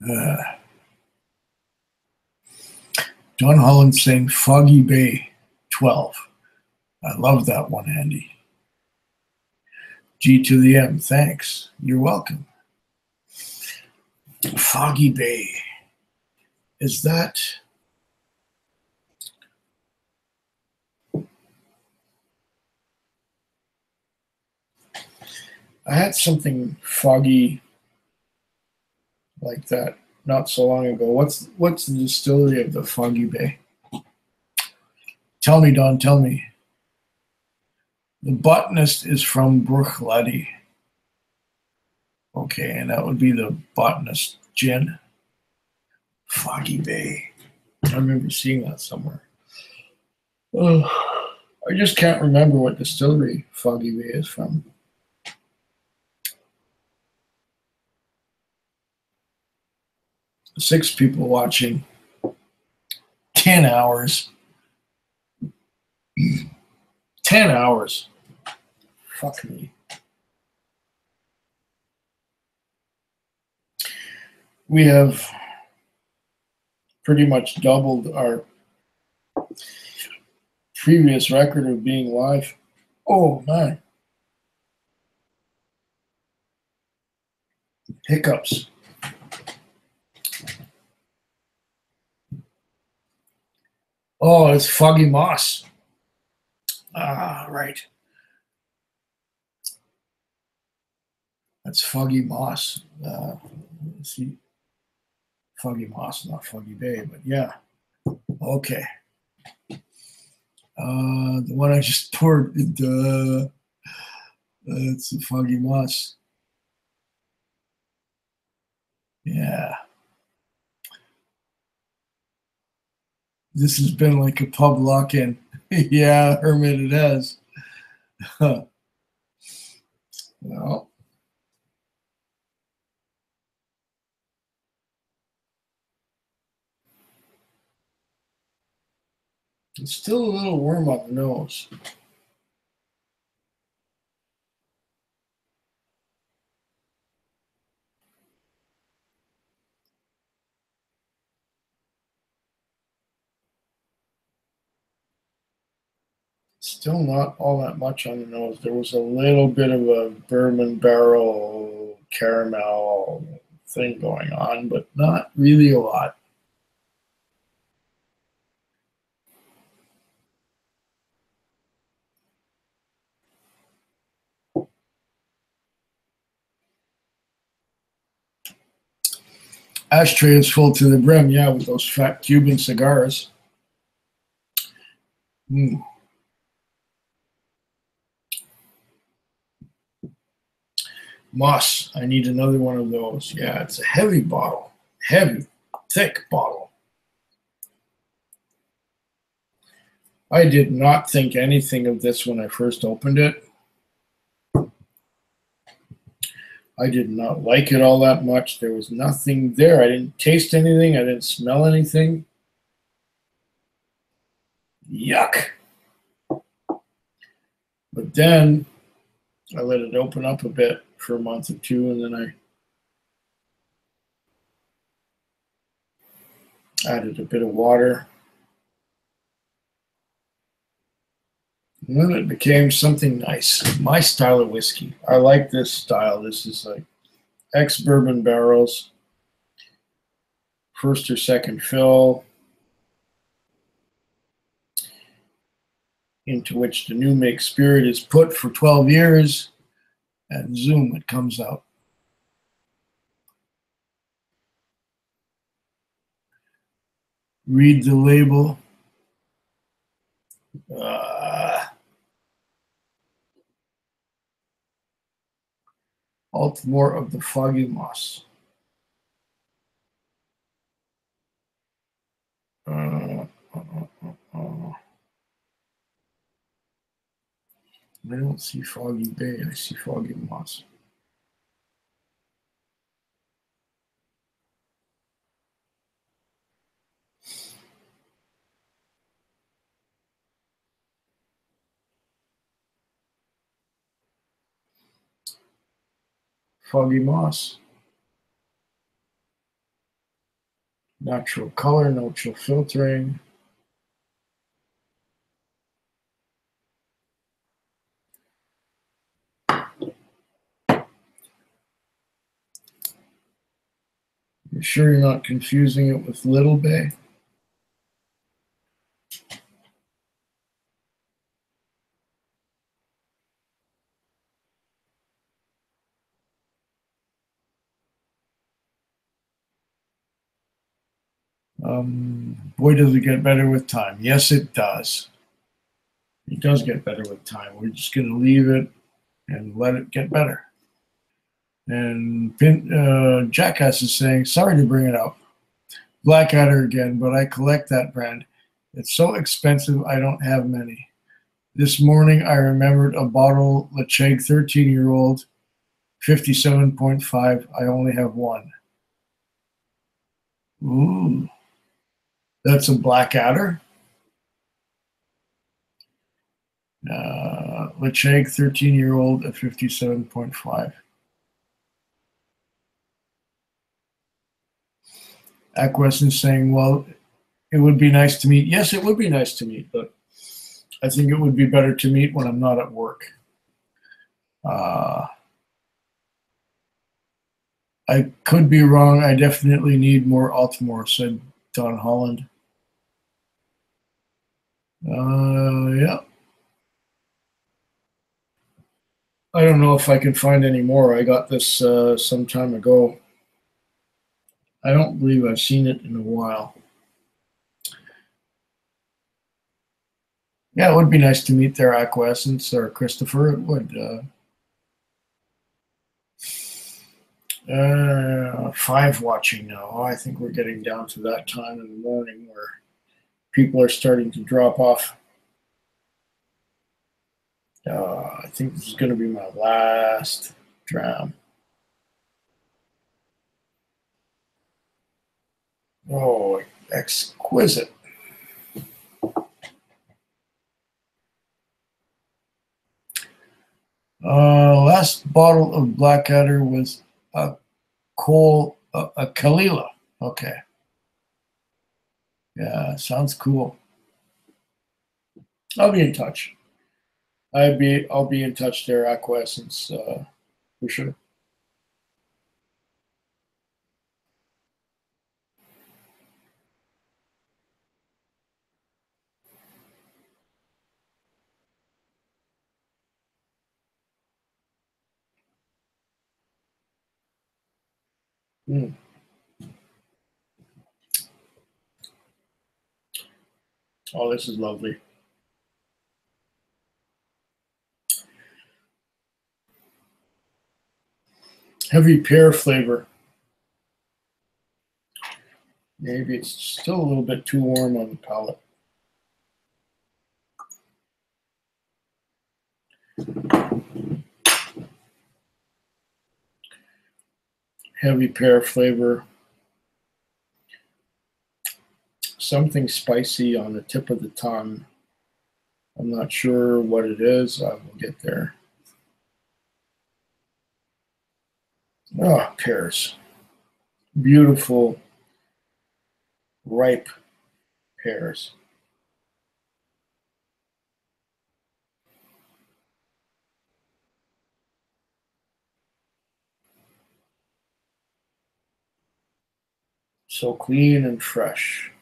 Uh, Don Holland saying Foggy Bay 12. I love that one, Andy. G to the M. Thanks. You're welcome. Foggy Bay. Is that... I had something foggy like that not so long ago. What's the distillery of the Foggy Bay? Tell me, Don, tell me. The botanist is from Bruichladdich. Okay, and that would be the botanist gin. Foggy Bay. I remember seeing that somewhere. Oh, I just can't remember what distillery Foggy Bay is from. 6 people watching. 10 hours. 10 hours. Fuck me. We have pretty much doubled our previous record of being live. Oh, man. Hiccups. Oh, it's Foggy Moss. Ah, right. That's Foggy Moss. Let's see. Foggy Moss, not Foggy Bay, but yeah. Okay. The one I just poured, it's a Foggy Moss. Yeah. This has been like a pub lock-in. Yeah, Hermit, it has. Well, it's still a little warm on the nose. Still not all that much on the nose. There was a little bit of a bourbon barrel caramel thing going on, but not really a lot. Ashtray is full to the brim, yeah, with those fat Cuban cigars. Mm. Moss, I need another one of those. Yeah, it's a heavy bottle. Heavy, thick bottle. I did not think anything of this when I first opened it. I did not like it all that much. There was nothing there. I didn't taste anything. I didn't smell anything. Yuck. But then I let it open up a bit for a month or two, and then I added a bit of water. And then it became something nice. My style of whiskey. I like this style. This is like ex-bourbon barrels, first or second fill, into which the new make spirit is put for 12 years, and zoom, it comes out. Read the label. Altmore of the Foggy Moss. I don't see Foggy Bay. I see Foggy Moss. Foggy Moss. Natural color, no chill filtering. You sure you're not confusing it with Little Bay? Boy, does it get better with time. Yes, it does. It does get better with time. We're just going to leave it and let it get better. And Jackass is saying, sorry to bring it up. Blackadder again, but I collect that brand. It's so expensive, I don't have many. This morning, I remembered a bottle Lecheg 13-year-old, 57.5. I only have one. Ooh, that's a Blackadder. Lecheg 13-year-old at 57.5. Aquest is saying, well, it would be nice to meet. Yes, it would be nice to meet, but I think it would be better to meet when I'm not at work. I could be wrong. I definitely need more Altamore, said Don Holland. Yeah. I don't know if I can find any more. I got this some time ago. I don't believe I've seen it in a while. Yeah, it would be nice to meet their Acquiescence or Christopher. It would. 5 watching now. I think we're getting down to that time in the morning where people are starting to drop off. I think this is going to be my last dram. Oh, exquisite. Last bottle of Blackadder was a Kalila. Okay. Yeah, sounds cool. I'll be in touch. I'll be in touch there, Acquiescence, for sure. Mm. Oh, this is lovely. Heavy pear flavor. Maybe it's still a little bit too warm on the palate. Heavy pear flavor. Something spicy on the tip of the tongue. I'm not sure what it is. I will get there. Oh, pears. Beautiful, ripe pears. So clean and fresh.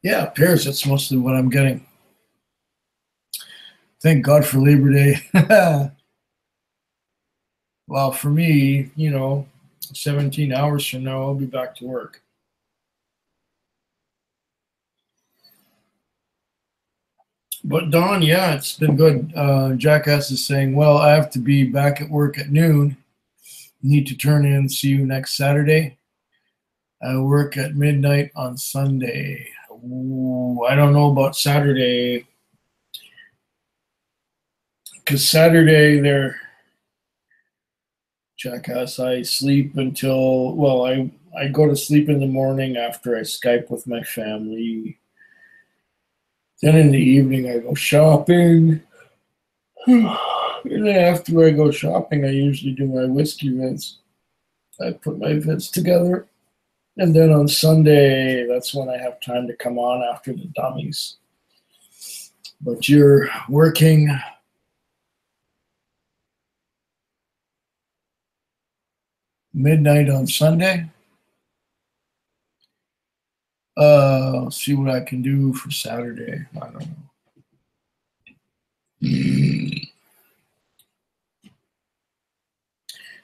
Yeah, pears, that's mostly what I'm getting. Thank God for Labor Day. Well, for me, 17 hours from now, I'll be back to work. But Don, yeah, it's been good. Jackass is saying, well, I have to be back at work at noon. Need to turn in. See you next Saturday. I work at midnight on Sunday. Ooh, I don't know about Saturday. Because Saturday, Jackass. I sleep until, well, I go to sleep in the morning after I Skype with my family. Then in the evening, I go shopping. And then after I go shopping, I usually do my whiskey vids. I put my vids together. And then on Sunday, that's when I have time to come on after the dummies. But you're working midnight on Sunday. See what I can do for Saturday. I don't know.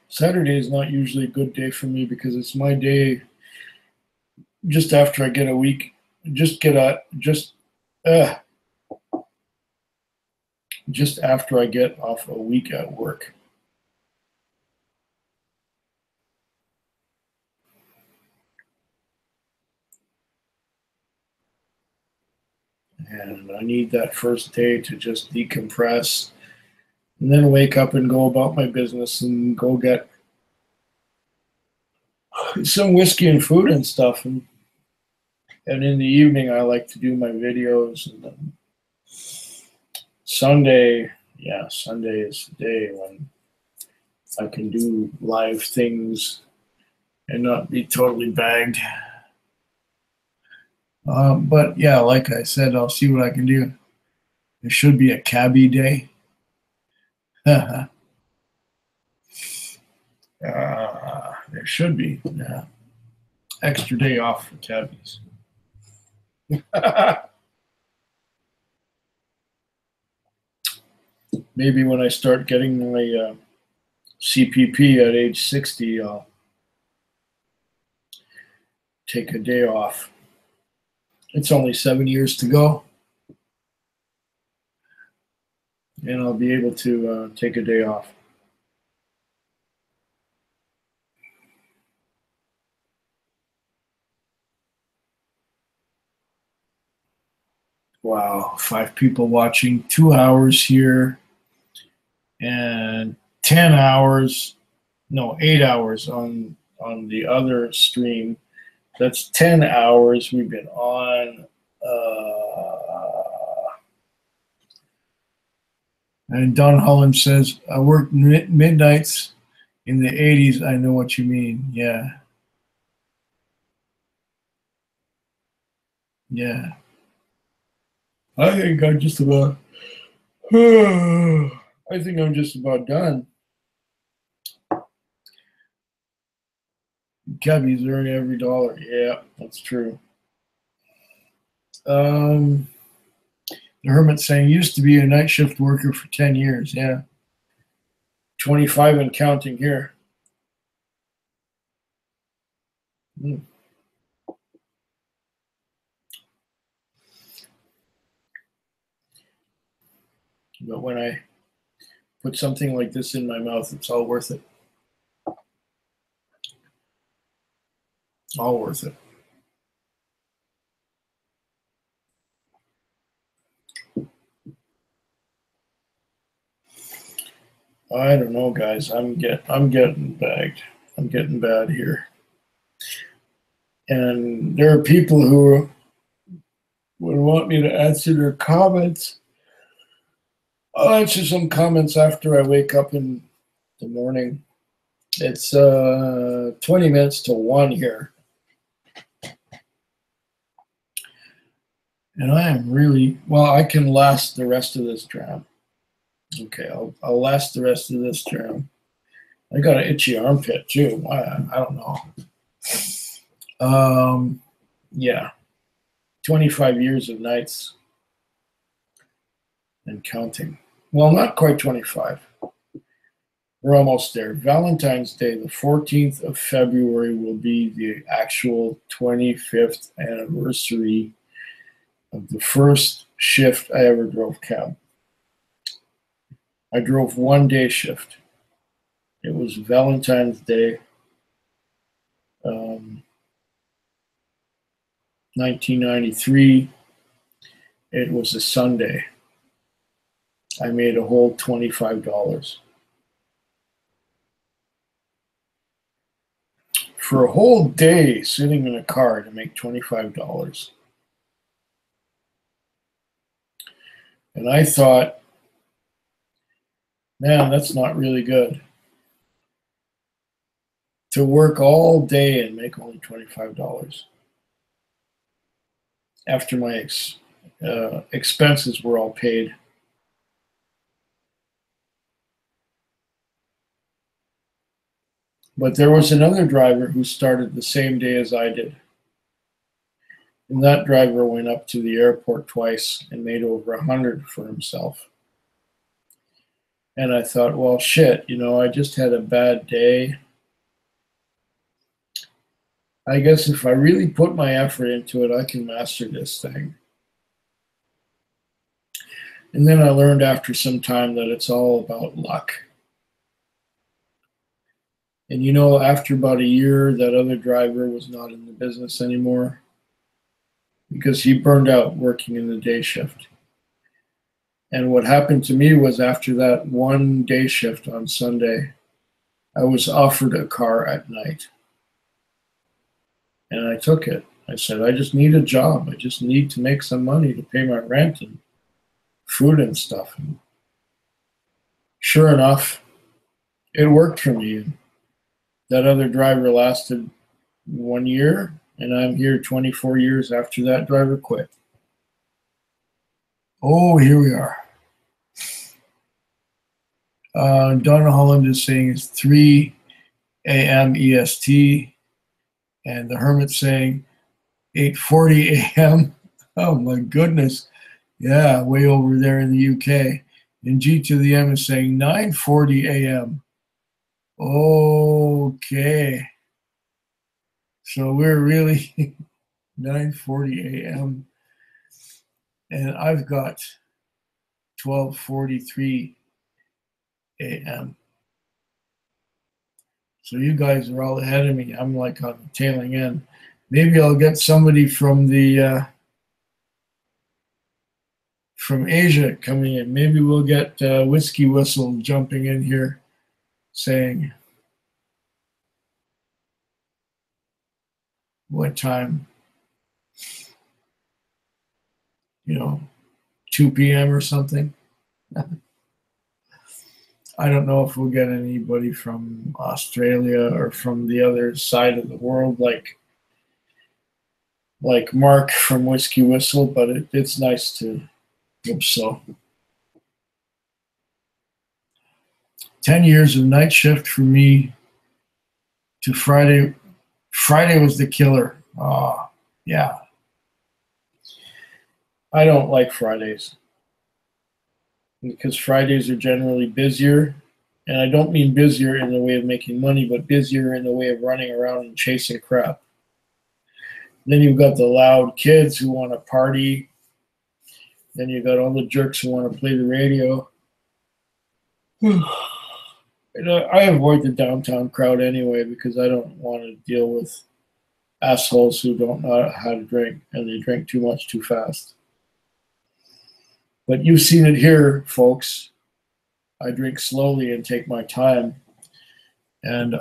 Saturday is not usually a good day for me because it's my day just after I get a week, just after I get off a week at work. And I need that first day to just decompress and then wake up and go about my business and go get some whiskey and food and stuff. And in the evening, I like to do my videos. And then Sunday is the day when I can do live things and not be totally bagged. But yeah, like I said, I'll see what I can do. There should be a cabbie day. There should be. Yeah. Extra day off for cabbies. Maybe when I start getting my CPP at age 60, I'll take a day off. It's only 7 years to go. And I'll be able to take a day off. Wow, 5 people watching, 2 hours here, and 10 hours, no, 8 hours on the other stream. That's 10 hours we've been on. And Don Holland says, I worked midnights in the 80s. I know what you mean. Yeah. Yeah. I think I'm just about done. Cabbies earn every dollar. Yeah, that's true. The Hermit saying, used to be a night shift worker for 10 years. Yeah. 25 and counting here. But when I put something like this in my mouth, it's all worth it. All worth it. I don't know, guys. I'm getting bagged. I'm getting bad here. And there are people who would want me to answer their comments. I'll answer some comments after I wake up in the morning. It's 20 minutes to 1 here. And I am really, well, I can last the rest of this dram. Okay, I'll last the rest of this dram. I got an itchy armpit too. I don't know. Yeah, 25 years of nights and counting. Well, not quite 25. We're almost there. Valentine's Day, the 14th of February, will be the actual 25th anniversary of the first shift I ever drove cab. I drove 1 day shift. It was Valentine's Day, 1993. It was a Sunday. I made a whole $25. for a whole day sitting in a car to make $25. And I thought, man, that's not really good. To work all day and make only $25 after my expenses were all paid. But there was another driver who started the same day as I did. And that driver went up to the airport twice and made over 100 for himself. And I thought, well, shit, I just had a bad day. I guess if I really put my effort into it, I can master this thing. And then I learned after some time that it's all about luck. And after about a year, that other driver was not in the business anymore because he burned out working in the day shift. And what happened to me was after that one day shift on Sunday, I was offered a car at night. And I took it. I said, I just need a job. I just need to make some money to pay my rent and food and stuff. And sure enough, it worked for me. That other driver lasted 1 year, and I'm here 24 years after that driver quit. Oh, here we are. Donna Holland is saying it's 3 a.m. EST, and the Hermit's saying 8:40 a.m. Oh my goodness. Yeah, way over there in the UK. And G to the M is saying 9:40 a.m. Okay. So we're really 9:40 a.m. and I've got 12:43 a.m. So you guys are all ahead of me. I'm like on the tailing end. Maybe I'll get somebody from from Asia coming in. Maybe we'll get Whiskey Whistle jumping in here saying what time, 2 p.m. or something. I don't know if we'll get anybody from Australia or from the other side of the world like Mark from Whiskey Whistle, but it's nice to hope so. 10 years of night shift for me to Friday. Friday was the killer. Yeah. I don't like Fridays because Fridays are generally busier. And I don't mean busier in the way of making money, but busier in the way of running around and chasing crap. Then you've got the loud kids who want to party. Then you've got all the jerks who want to play the radio. I avoid the downtown crowd anyway because I don't want to deal with assholes who don't know how to drink and they drink too much too fast. But you've seen it here, folks. I drink slowly and take my time. And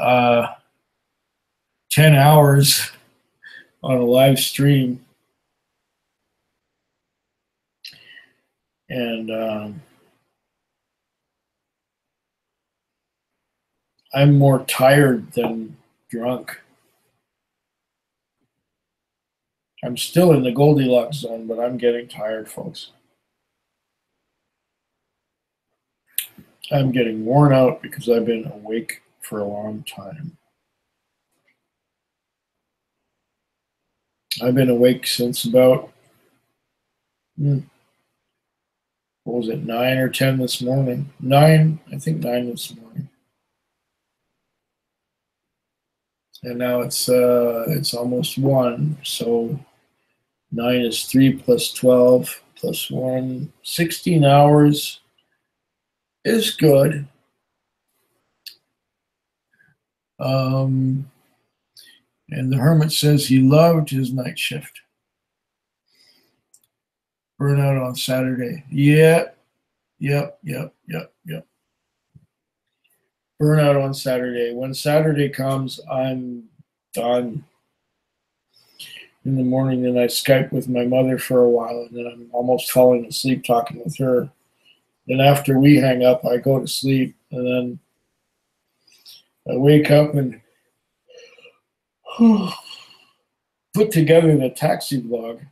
10 hours on a live stream. And I'm more tired than drunk. I'm still in the Goldilocks zone, but I'm getting tired, folks. I'm getting worn out because I've been awake for a long time. I've been awake since about, what was it, 9 or 10 this morning? 9, I think 9 this morning. And now it's almost 1, so 9 is 3 plus 12 plus 1. 16 hours is good. And the Hermit says he loved his night shift. Burnout on Saturday. Yep. Burnout on Saturday. When Saturday comes, I'm on in the morning, and I Skype with my mother for a while, and then I'm almost falling asleep talking with her. Then after we hang up, I go to sleep, and then I wake up and put together the taxi vlog.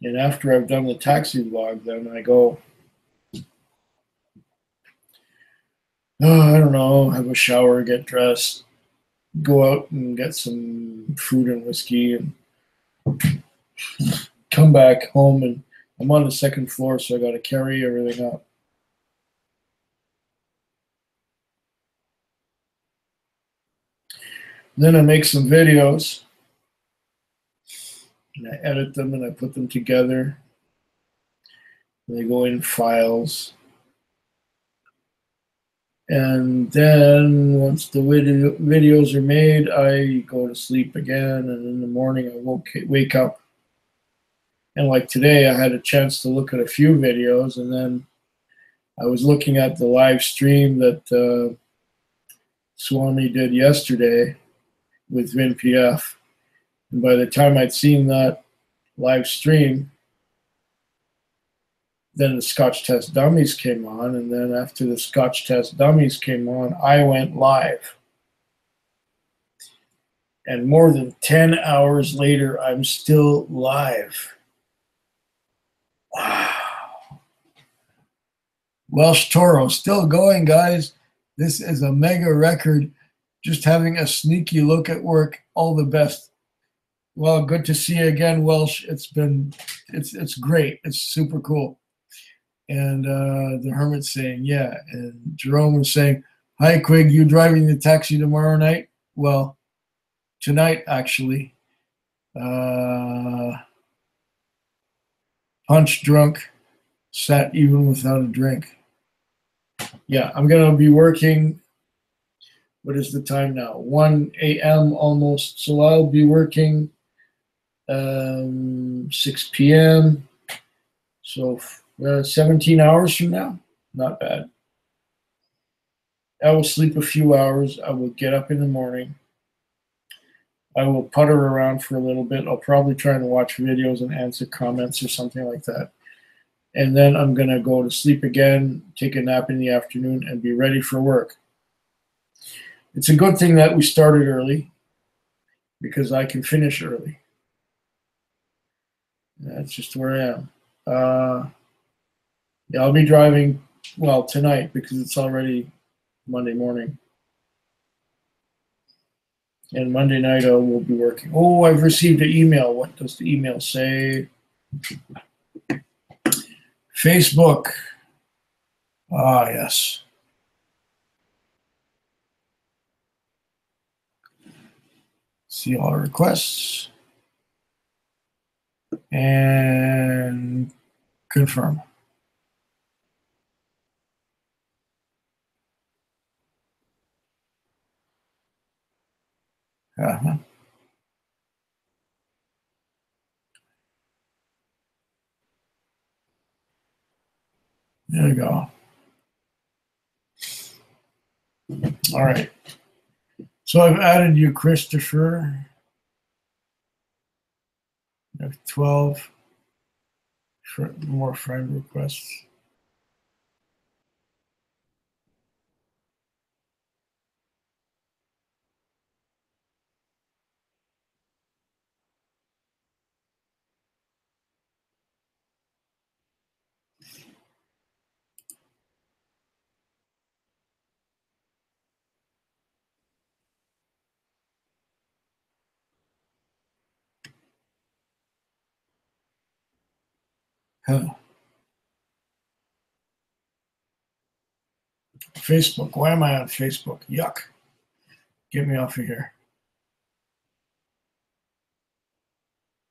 And after I've done the taxi vlog, then I go, I don't know, have a shower, get dressed, go out and get some food and whiskey, and come back home. And I'm on the second floor, so I got to carry everything up. Then I make some videos, and I edit them, and I put them together. And they go in files. And then once the videos are made, I go to sleep again. And in the morning, I wake up. And like today, I had a chance to look at a few videos. And then I was looking at the live stream that Swami did yesterday with VinPF. And by the time I'd seen that live stream, then the Scotch Test Dummies came on, and then after the Scotch Test Dummies came on, I went live. And more than 10 hours later, I'm still live. Wow. Welsh Toro, still going, guys. This is a mega record. Just having a sneaky look at work. All the best. Well, good to see you again, Welsh. It's great. It's super cool. And the Hermit's saying, yeah. And Jerome was saying, hi, Quig, you driving the taxi tomorrow night? Well, tonight, actually. Punch drunk, sat even without a drink. Yeah, I'm going to be working. What is the time now? 1 a.m. almost. So I'll be working 6 p.m. So 17 hours from now, not bad. I will sleep a few hours. I will get up in the morning. I will putter around for a little bit. I'll probably try and watch videos and answer comments or something like that. And then I'm going to go to sleep again, take a nap in the afternoon, and be ready for work. It's a good thing that we started early because I can finish early. That's just where I am. Yeah, I'll be driving, well, tonight because it's already Monday morning. And Monday night I will be working. Oh, I've received an email. What does the email say? Facebook. Ah, yes. See all requests. And confirm. Uh-huh. There you go. All right. So I've added you, Christopher. I have 12 more friend requests. Huh. Facebook. Why am I on Facebook? Yuck. Get me off of here.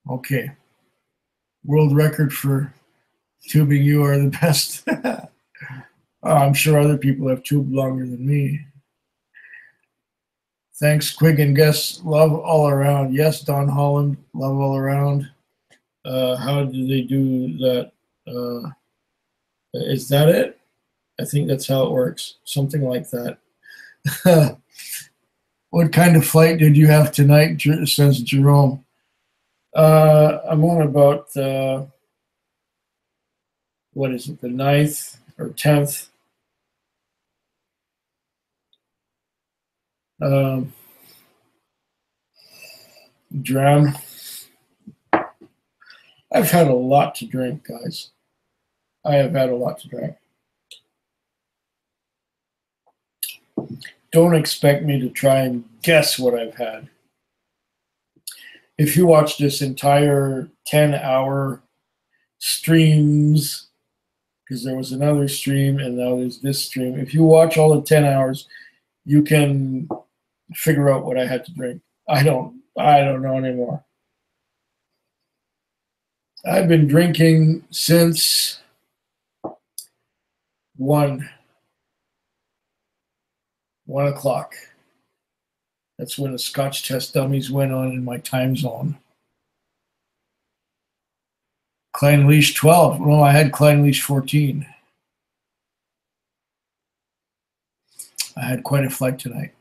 Okay. World record for tubing. You are the best. I'm sure other people have tubed longer than me. Thanks, Quig and Guess. Love all around. Yes, Don Holland. Love all around. How do they do that? Is that it? I think that's how it works. Something like that. What kind of flight did you have tonight, says Jerome? I'm on about, what is it, the 9th or 10th. Dram. I've had a lot to drink, guys. I have had a lot to drink. Don't expect me to try and guess what I've had. If you watch this entire 10-hour streams, because there was another stream and now there's this stream, if you watch all the 10 hours, you can figure out what I had to drink. I don't know anymore. I've been drinking since 1 o'clock. That's when the Scotch test dummies went on in my time zone. Klein Leash 12. Well, I had Klein Leash 14. I had quite a flight tonight.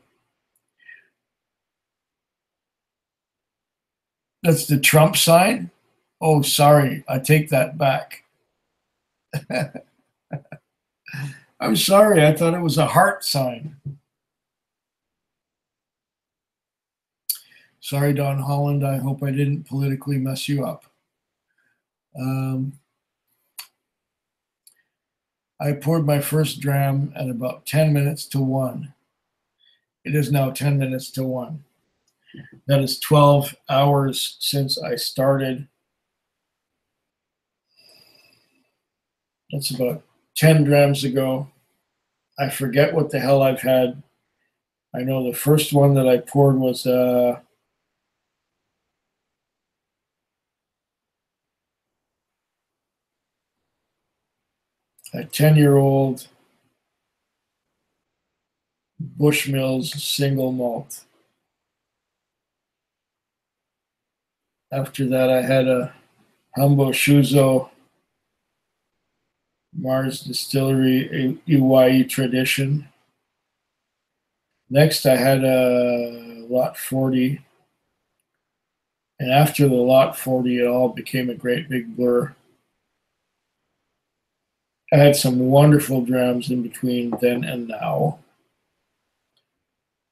That's the Trump sign? Oh, sorry. I take that back. I'm sorry. I thought it was a heart sign. Sorry, Don Holland. I hope I didn't politically mess you up. I poured my first dram at about 10 minutes to 1. It is now 10 minutes to 1. That is 12 hours since I started. That's about 10 drams ago. I forget what the hell I've had. I know the first one that I poured was a 10-year-old Bushmills single malt. After that, I had a Humbo Shuzo Mars Distillery UYE Tradition. Next, I had a Lot 40. And after the Lot 40, it all became a great big blur. I had some wonderful drams in between then and now.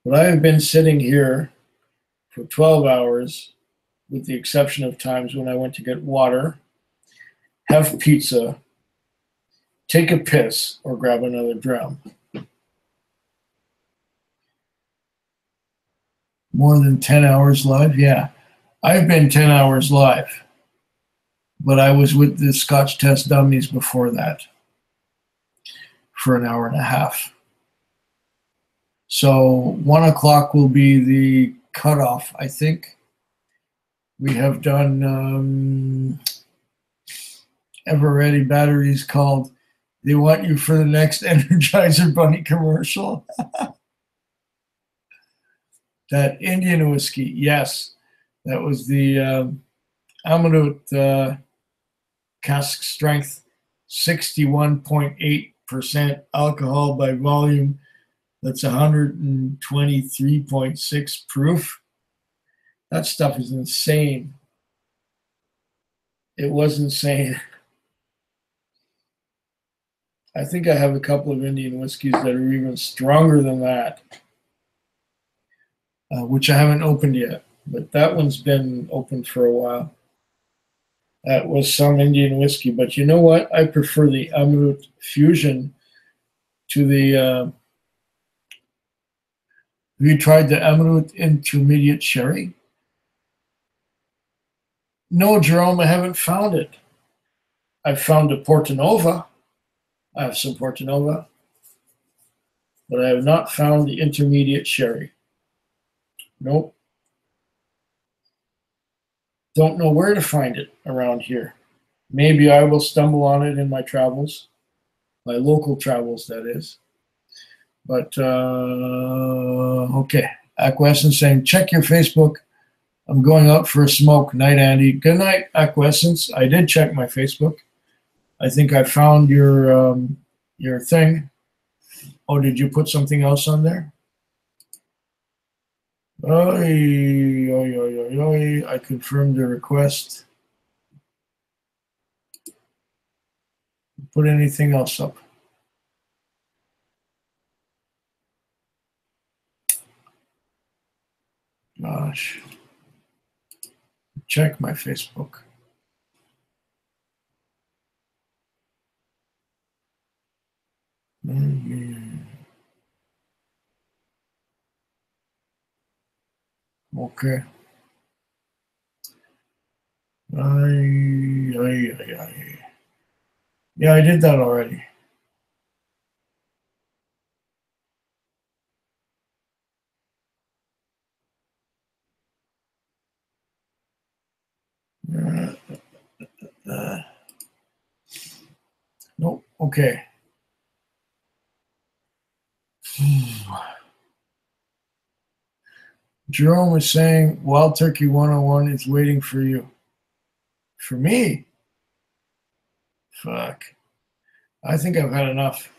But I have been sitting here for 12 hours, with the exception of times when I went to get water, have pizza, take a piss, or grab another dram. More than 10 hours live? Yeah. I've been 10 hours live, but I was with the Scotch test dummies before that for an hour and a half. So 1 o'clock will be the cutoff, I think. We have done Ever Ready Batteries called They Want You for the Next Energizer Bunny commercial. That Indian whiskey, yes. That was the Amarut cask strength, 61.8% alcohol by volume. That's 123.6 proof. That stuff is insane. It was insane. I think I have a couple of Indian whiskeys that are even stronger than that, which I haven't opened yet. But that one's been open for a while. That was some Indian whiskey. But you know what? I prefer the Amrut Fusion to the... have you tried the Amrut Intermediate Sherry? No, Jerome, I haven't found it. I've found a Portanova. I have some Portanova. But I have not found the Intermediate Sherry. Nope. Don't know where to find it around here. Maybe I will stumble on it in my travels, my local travels, that is. But, okay. Acquiescence saying, check your Facebook. I'm going out for a smoke. Night, Andy. Good night, Acquiescence. I did check my Facebook. I think I found your thing. Oh, did you put something else on there? Oy, oy, oy, oy, oy. I confirmed the request. Put anything else up. Gosh. Check my Facebook. Okay. Ay, ay, ay, ay. Yeah, I did that already. Uh, nope. Okay. Jerome is saying Wild Turkey 101 is waiting for you. For me? Fuck. I think I've had enough.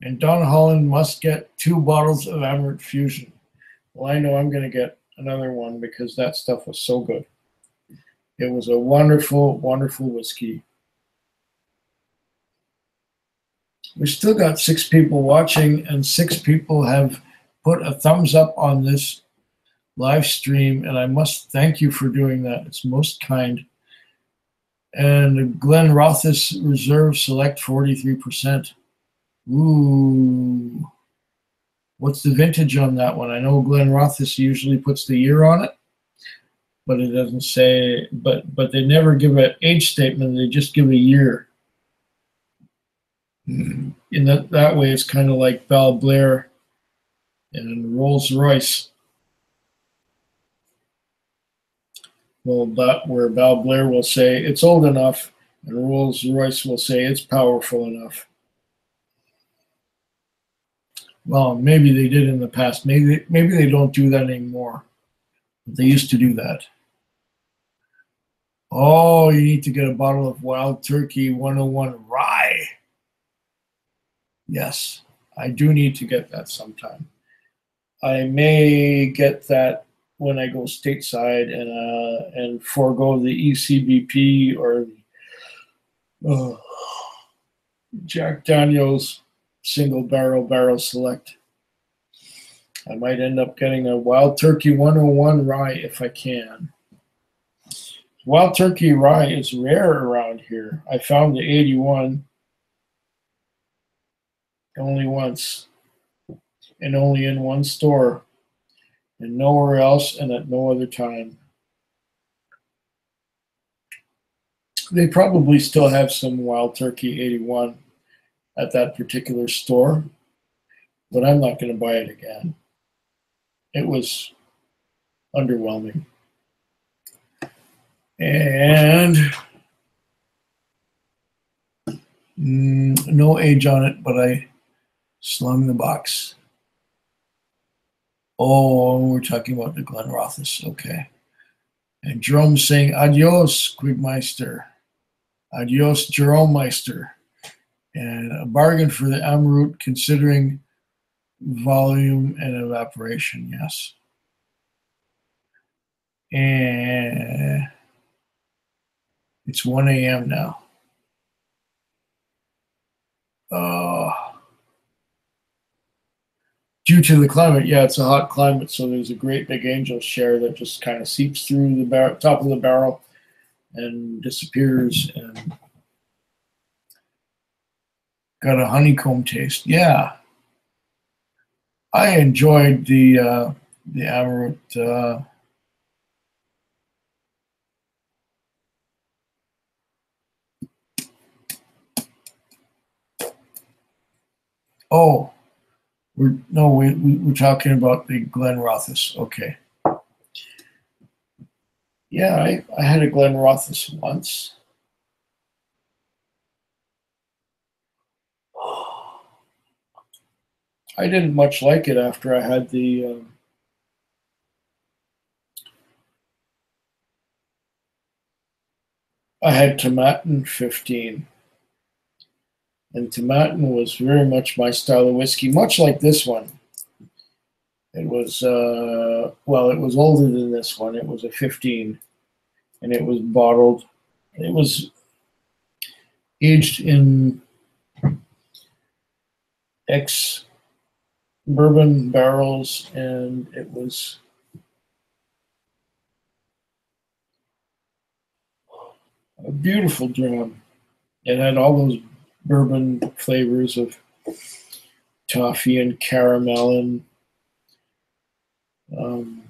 And Don Holland must get 2 bottles of Amaret Fusion. Well, I know I'm going to get another one because that stuff was so good. It was a wonderful, wonderful whiskey. We still got 6 people watching, and 6 people have put a thumbs up on this live stream, and I must thank you for doing that. It's most kind. And Glen Rothis Reserve Select 43%. Ooh. What's the vintage on that one? I know Glen Rothis usually puts the year on it, but it doesn't say, but they never give an age statement, they just give a year. In that way, it's kind of like Bal Blair and Rolls Royce. Well, where Bal Blair will say it's old enough, and Rolls Royce will say it's powerful enough. Well, maybe they did in the past. Maybe they don't do that anymore. But they used to do that. Oh, you need to get a bottle of Wild Turkey 101 rye. Yes, I do need to get that sometime. I may get that when I go stateside and forego the ECBP or Jack Daniels single barrel select. I might end up getting a Wild Turkey 101 rye if I can. Wild Turkey rye is rare around here. I found the 81 only once, and only in one store, and nowhere else and at no other time. They probably still have some Wild Turkey 81 at that particular store, but I'm not going to buy it again. It was underwhelming. And no age on it, but I slung the box. Oh, we're talking about the Glen Rothis. Okay. And Jerome saying, adios, Quigmeister. Adios, Jerome Meister. And a bargain for the Amaret considering volume and evaporation, yes. And it's 1 a.m. now. Due to the climate, yeah, it's a hot climate, so there's a great big angel share that just kind of seeps through the top of the barrel and disappears, and got a honeycomb taste. Yeah, I enjoyed the Amaret. Oh, we're talking about the Glen Rothis. Okay. Yeah, I had a Glen Rothis once. I didn't much like it after I had the. I had Tomatin 15. And Tomatin was very much my style of whiskey, much like this one. It was, well, it was older than this one. It was a 15, and it was bottled. It was aged in ex bourbon barrels, and it was a beautiful dram. It had all those bourbon flavors of toffee and caramel and um,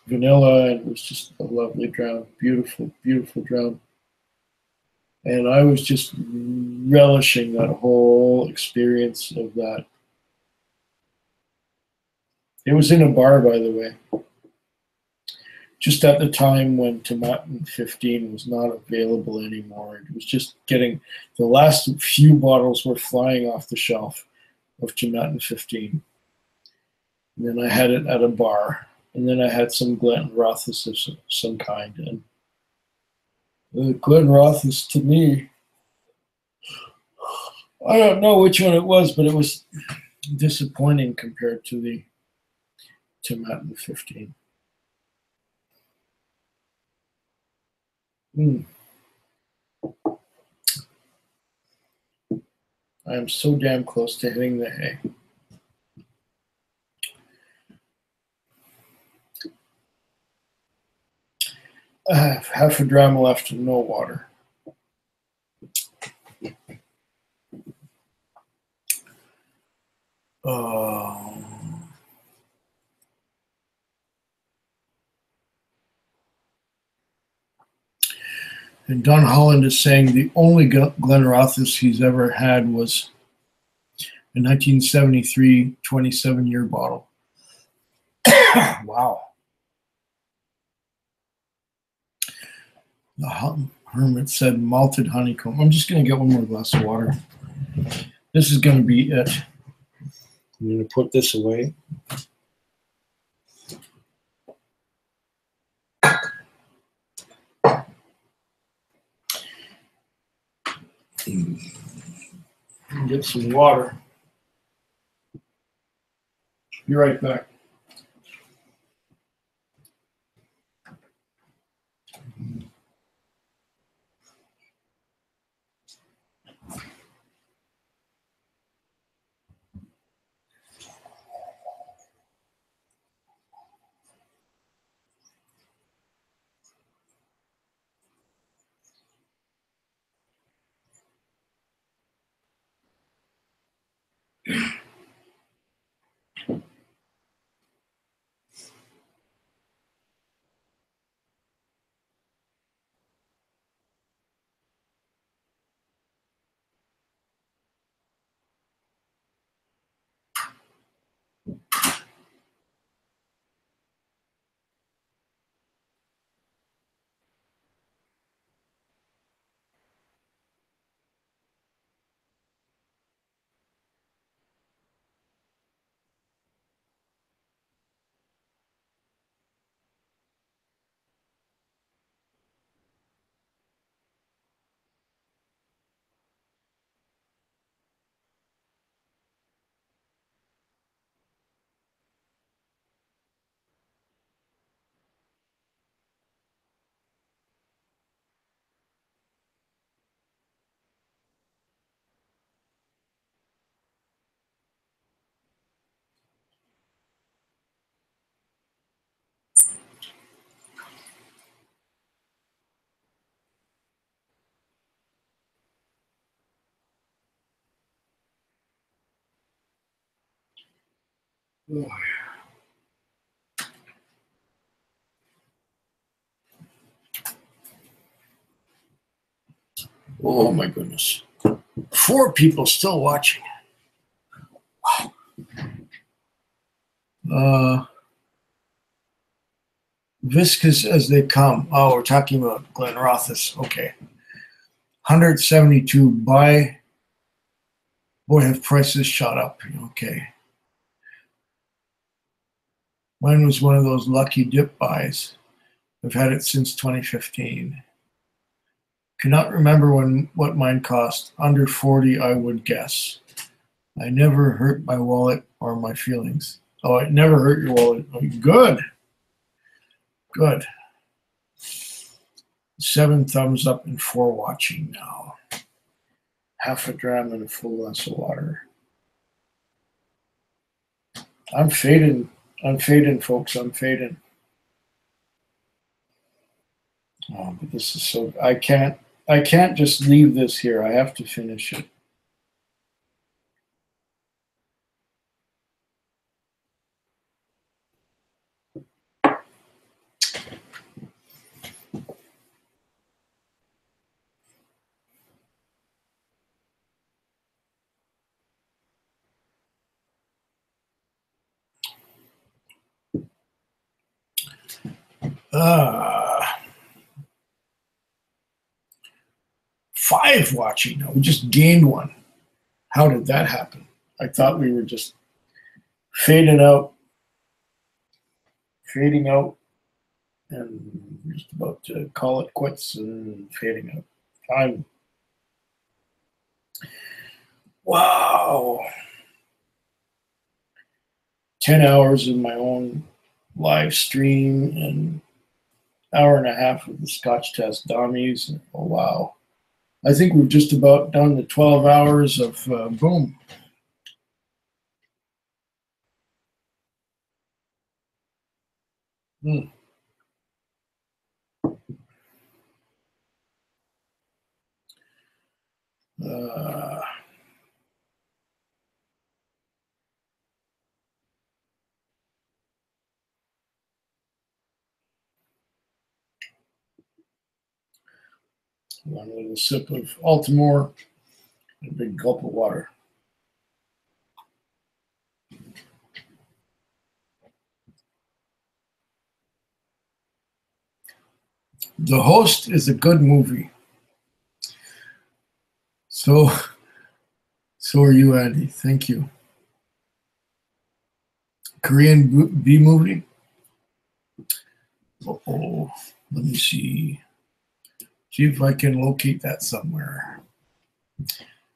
vanilla, and it was just a lovely dram. Beautiful, beautiful dram. And I was just relishing that whole experience of that. It was in a bar, by the way, just at the time when Tomatin 15 was not available anymore. It was just getting, the last few bottles were flying off the shelf of Tomatin 15. And then I had it at a bar. And then I had some Glenrothes of some kind. And the Glenrothes, to me, I don't know which one it was, but it was disappointing compared to the Tomatin 15. Mm. I am so damn close to hitting the hay. I have half a dram left and no water. And Don Holland is saying the only Glenrothes he's ever had was a 1973 27-year bottle. Wow. The hermit said malted honeycomb. I'm just going to get one more glass of water. This is going to be it. I'm going to put this away. And get some water. Be right back. Oh my goodness. 4 people still watching. Wow. Viscous as they come. Oh, we're talking about Glenrothes. Okay. 172 buy. Boy, have prices shot up. Okay. Mine was one of those lucky dip buys. I've had it since 2015. Cannot remember what mine cost. Under 40, I would guess. I never hurt my wallet are my feelings? Oh, it never hurt your wallet. Oh, good. Good. 7 thumbs up and 4 watching now. Half a dram and a full glass of water. I'm fading. I'm fading, folks. I'm fading. Oh, but this is so. I can't just leave this here. I have to finish it. Uh, 5 watching now. We just gained 1. How did that happen? I thought we were just fading out, and we're just about to call it quits and fading out. I'm wow. 10 hours in my own live stream and hour and a half of the Scotch test dummies. Oh wow. I think we've just about done the 12 hours of boom. Hmm. Uh, One little sip of Altamore, and a big gulp of water. The Host is a good movie. So are you, Andy. Thank you. Korean B movie. Oh, let me see. See if I can locate that somewhere.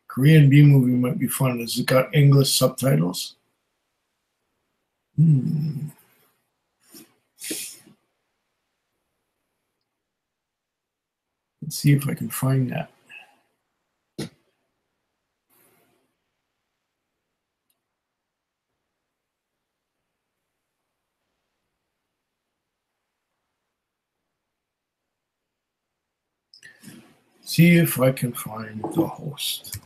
Korean B movie might be fun. Has it got English subtitles? Let's see if I can find that. See if I can find The Host.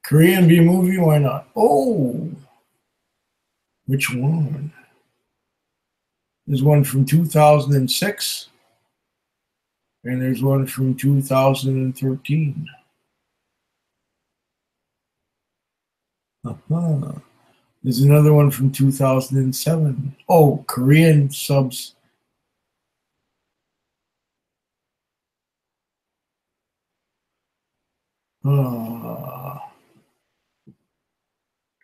Korean B movie, why not? Oh, which one? There's one from 2006, and there's one from 2013. Uh-huh. There's another one from 2007. Oh, Korean subs. Uh,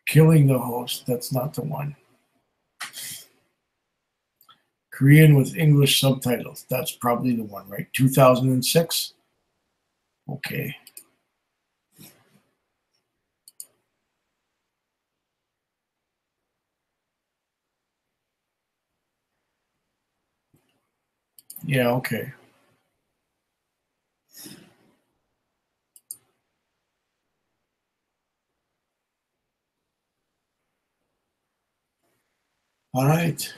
Killing the Host. That's not the one. Korean with English subtitles. That's probably the one, right? 2006. Okay. Yeah, okay. All right.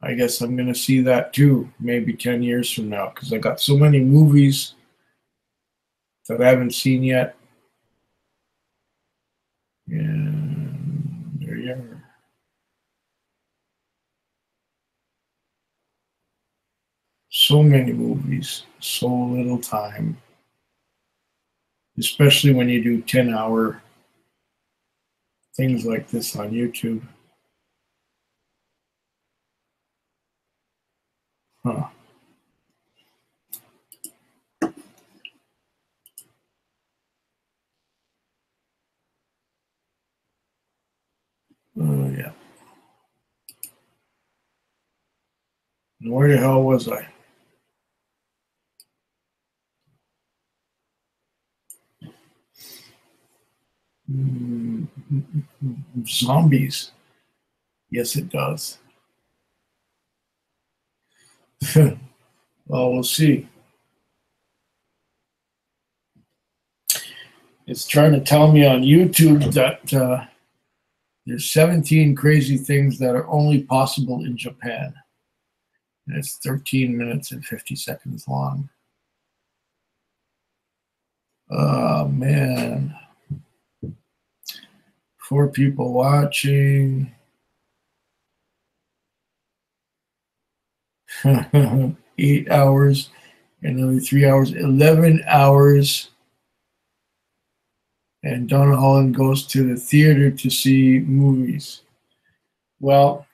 I guess I'm going to see that too, maybe 10 years from now, because I got so many movies that I haven't seen yet. And there you are. So many movies, so little time, especially when you do 10-hour things like this on YouTube. Huh. Where the hell was I? Zombies. Yes, it does. Well, we'll see. It's trying to tell me on YouTube that there's 17 crazy things that are only possible in Japan. And it's 13 minutes and 50 seconds long. Oh, man. 4 people watching. 8 hours. Another 3 hours. 11 hours. And Donna Holland goes to the theater to see movies. Well,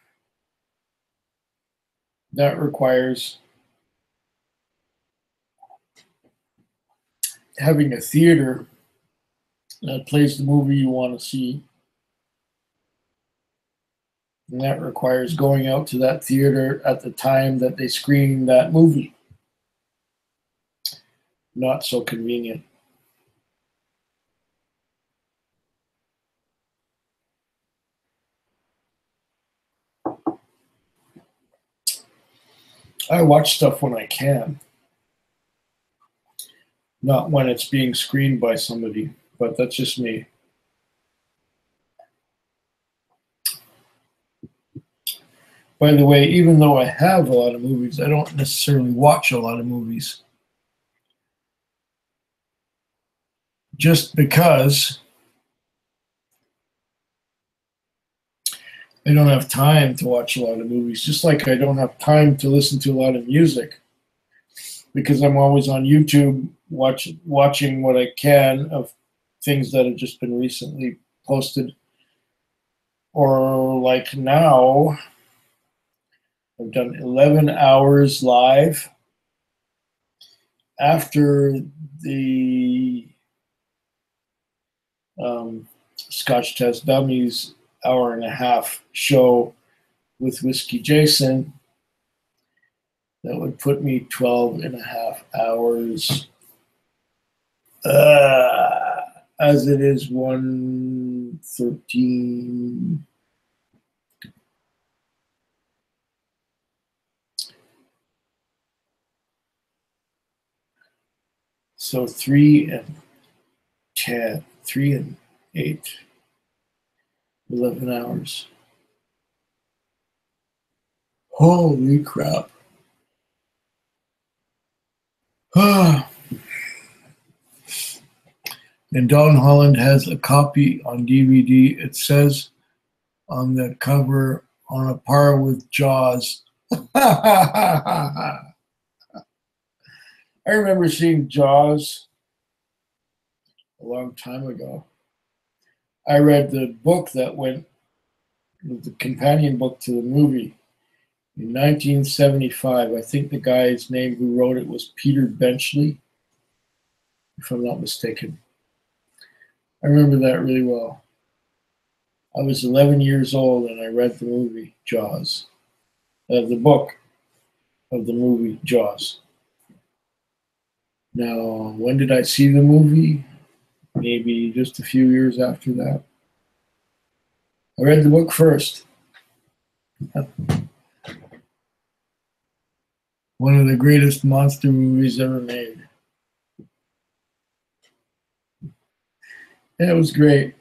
that requires having a theater that plays the movie you want to see. And that requires going out to that theater at the time that they screen that movie. Not so convenient. I watch stuff when I can, not when it's being screened by somebody, but that's just me. By the way, even though I have a lot of movies, I don't necessarily watch a lot of movies. Just because I don't have time to watch a lot of movies, just like I don't have time to listen to a lot of music, because I'm always on YouTube watching what I can of things that have just been recently posted. Or like now, I've done 11 hours live after the Scotch Test Dummies hour-and-a-half show with Whiskey Jason. That would put me 12 and a half hours. As it is 1:13. So 3 and 10, 3 and 8, 11 hours. Holy crap. And Don Holland has a copy on DVD. It says on the cover, on a par with Jaws. I remember seeing Jaws a long time ago. I read the book that went, the companion book to the movie in 1975. I think the guy's name who wrote it was Peter Benchley, if I'm not mistaken. I remember that really well. I was 11 years old and I read the movie Jaws, the book of the movie Jaws. Now, when did I see the movie? Maybe just a few years after that. I read the book first. One of the greatest monster movies ever made. And it was great.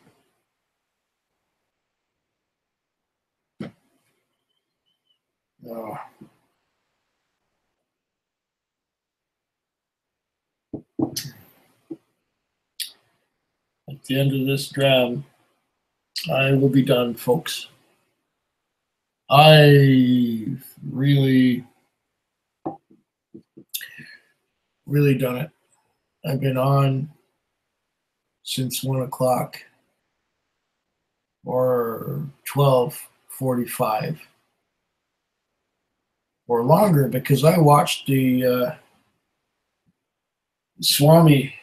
Oh. At the end of this dram, I will be done, folks. I've really done it. I've been on since 1 o'clock or 12:45 or longer, because I watched the Swami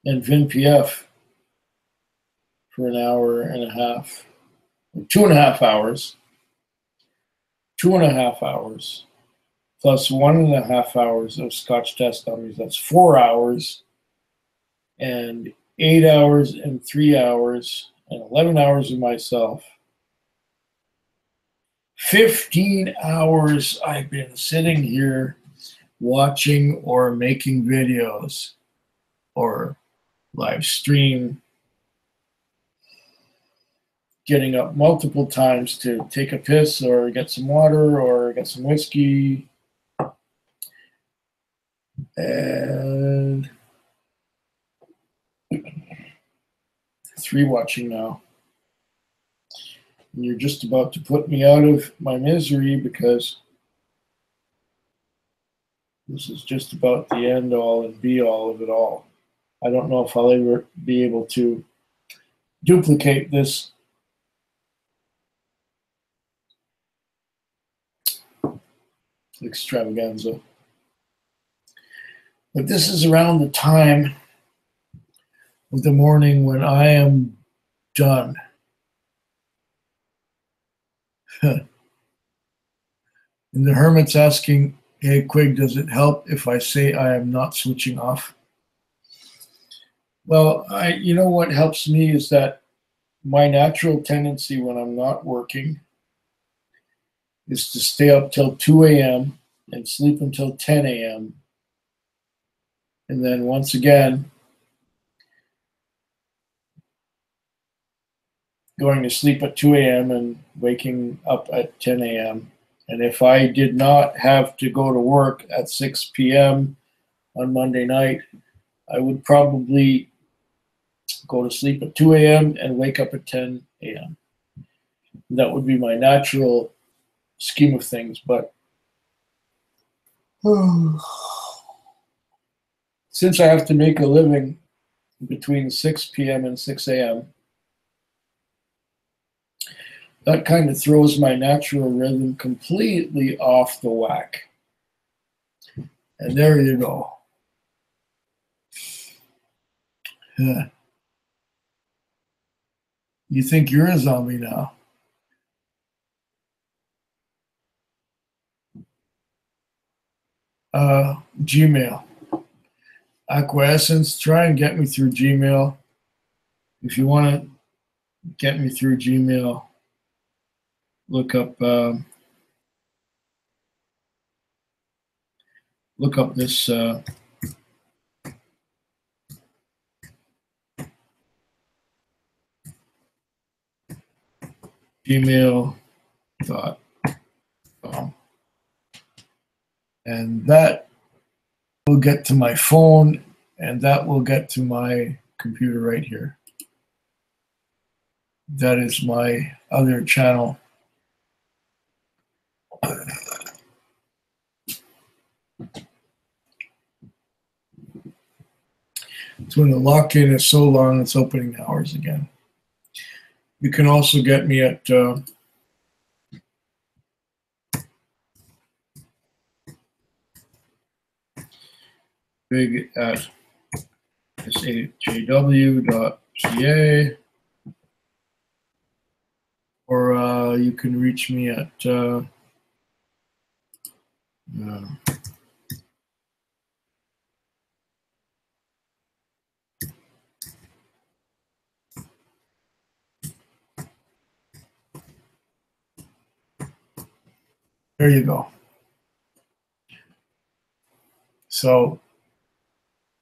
and Vin PF for an hour and a half, 2.5 hours, 2.5 hours, plus 1.5 hours of Scotch test dummies. That's 4 hours, and 8 hours and 3 hours, and 11 hours of myself. 15 hours I've been sitting here watching or making videos or live stream, getting up multiple times to take a piss or get some water or get some whiskey. And 3 watching now. And you're just about to put me out of my misery because this is just about the end all and be all of it all. I don't know if I'll ever be able to duplicate this extravaganza. But this is around the time of the morning when I am done. And the hermit's asking, hey, Quig, does it help if I say I am not switching off? Well, you know what helps me is that my natural tendency when I'm not working is to stay up till 2 a.m. and sleep until 10 a.m. And then once again, going to sleep at 2 a.m. and waking up at 10 a.m. And if I did not have to go to work at 6 p.m. on Monday night, I would probably go to sleep at 2 a.m. and wake up at 10 a.m. That would be my natural scheme of things. But since I have to make a living between 6 p.m. and 6 a.m., that kind of throws my natural rhythm completely off the whack. And there you go. Yeah. You think you're a zombie now? Gmail. Acquiescence, try and get me through Gmail. If you want to get me through Gmail, look up this gmail.com, and that will get to my phone, and that will get to my computer right here. That is my other channel. It's when the lock-in is so long, it's opening hours again. You can also get me at big at sjw.ca, or you can reach me at there you go. So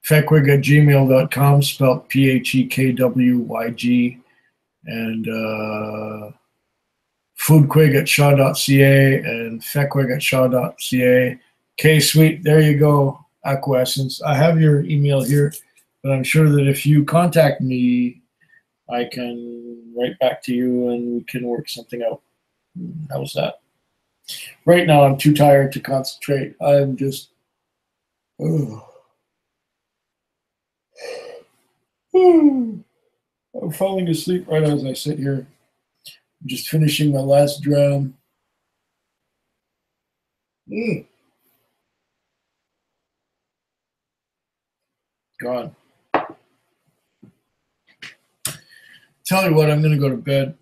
fekwig@gmail.com, spelled PHEKWYG, and foodquig@shaw.ca and fekwig@shaw.ca. Okay, sweet. There you go. Acquiescence. I have your email here, but I'm sure that if you contact me, I can write back to you and we can work something out. How's that? Right now, I'm too tired to concentrate. I'm just. I'm falling asleep right as I sit here. I'm just finishing my last dram. Gone. Tell you what, I'm going to go to bed.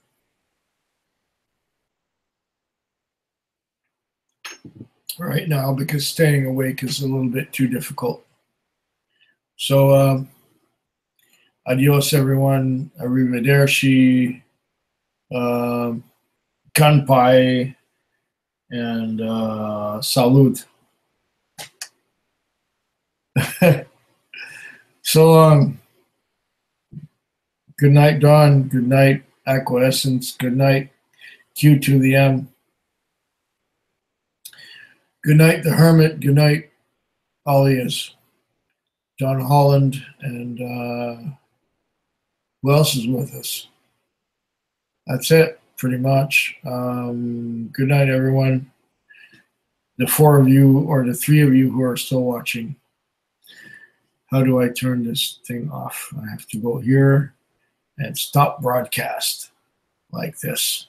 right now because staying awake is a little bit too difficult. So, adios, everyone. Arrivederci. Kanpai. And salud. So long. Good night, Dawn. Good night, Aquaessence. Good night, Q to the M. Good night, the Hermit. Good night, Alias. John Holland. And who else is with us? That's it, pretty much. Good night, everyone. The 4 of you, or the 3 of you who are still watching. How do I turn this thing off? I have to go here and stop broadcast like this.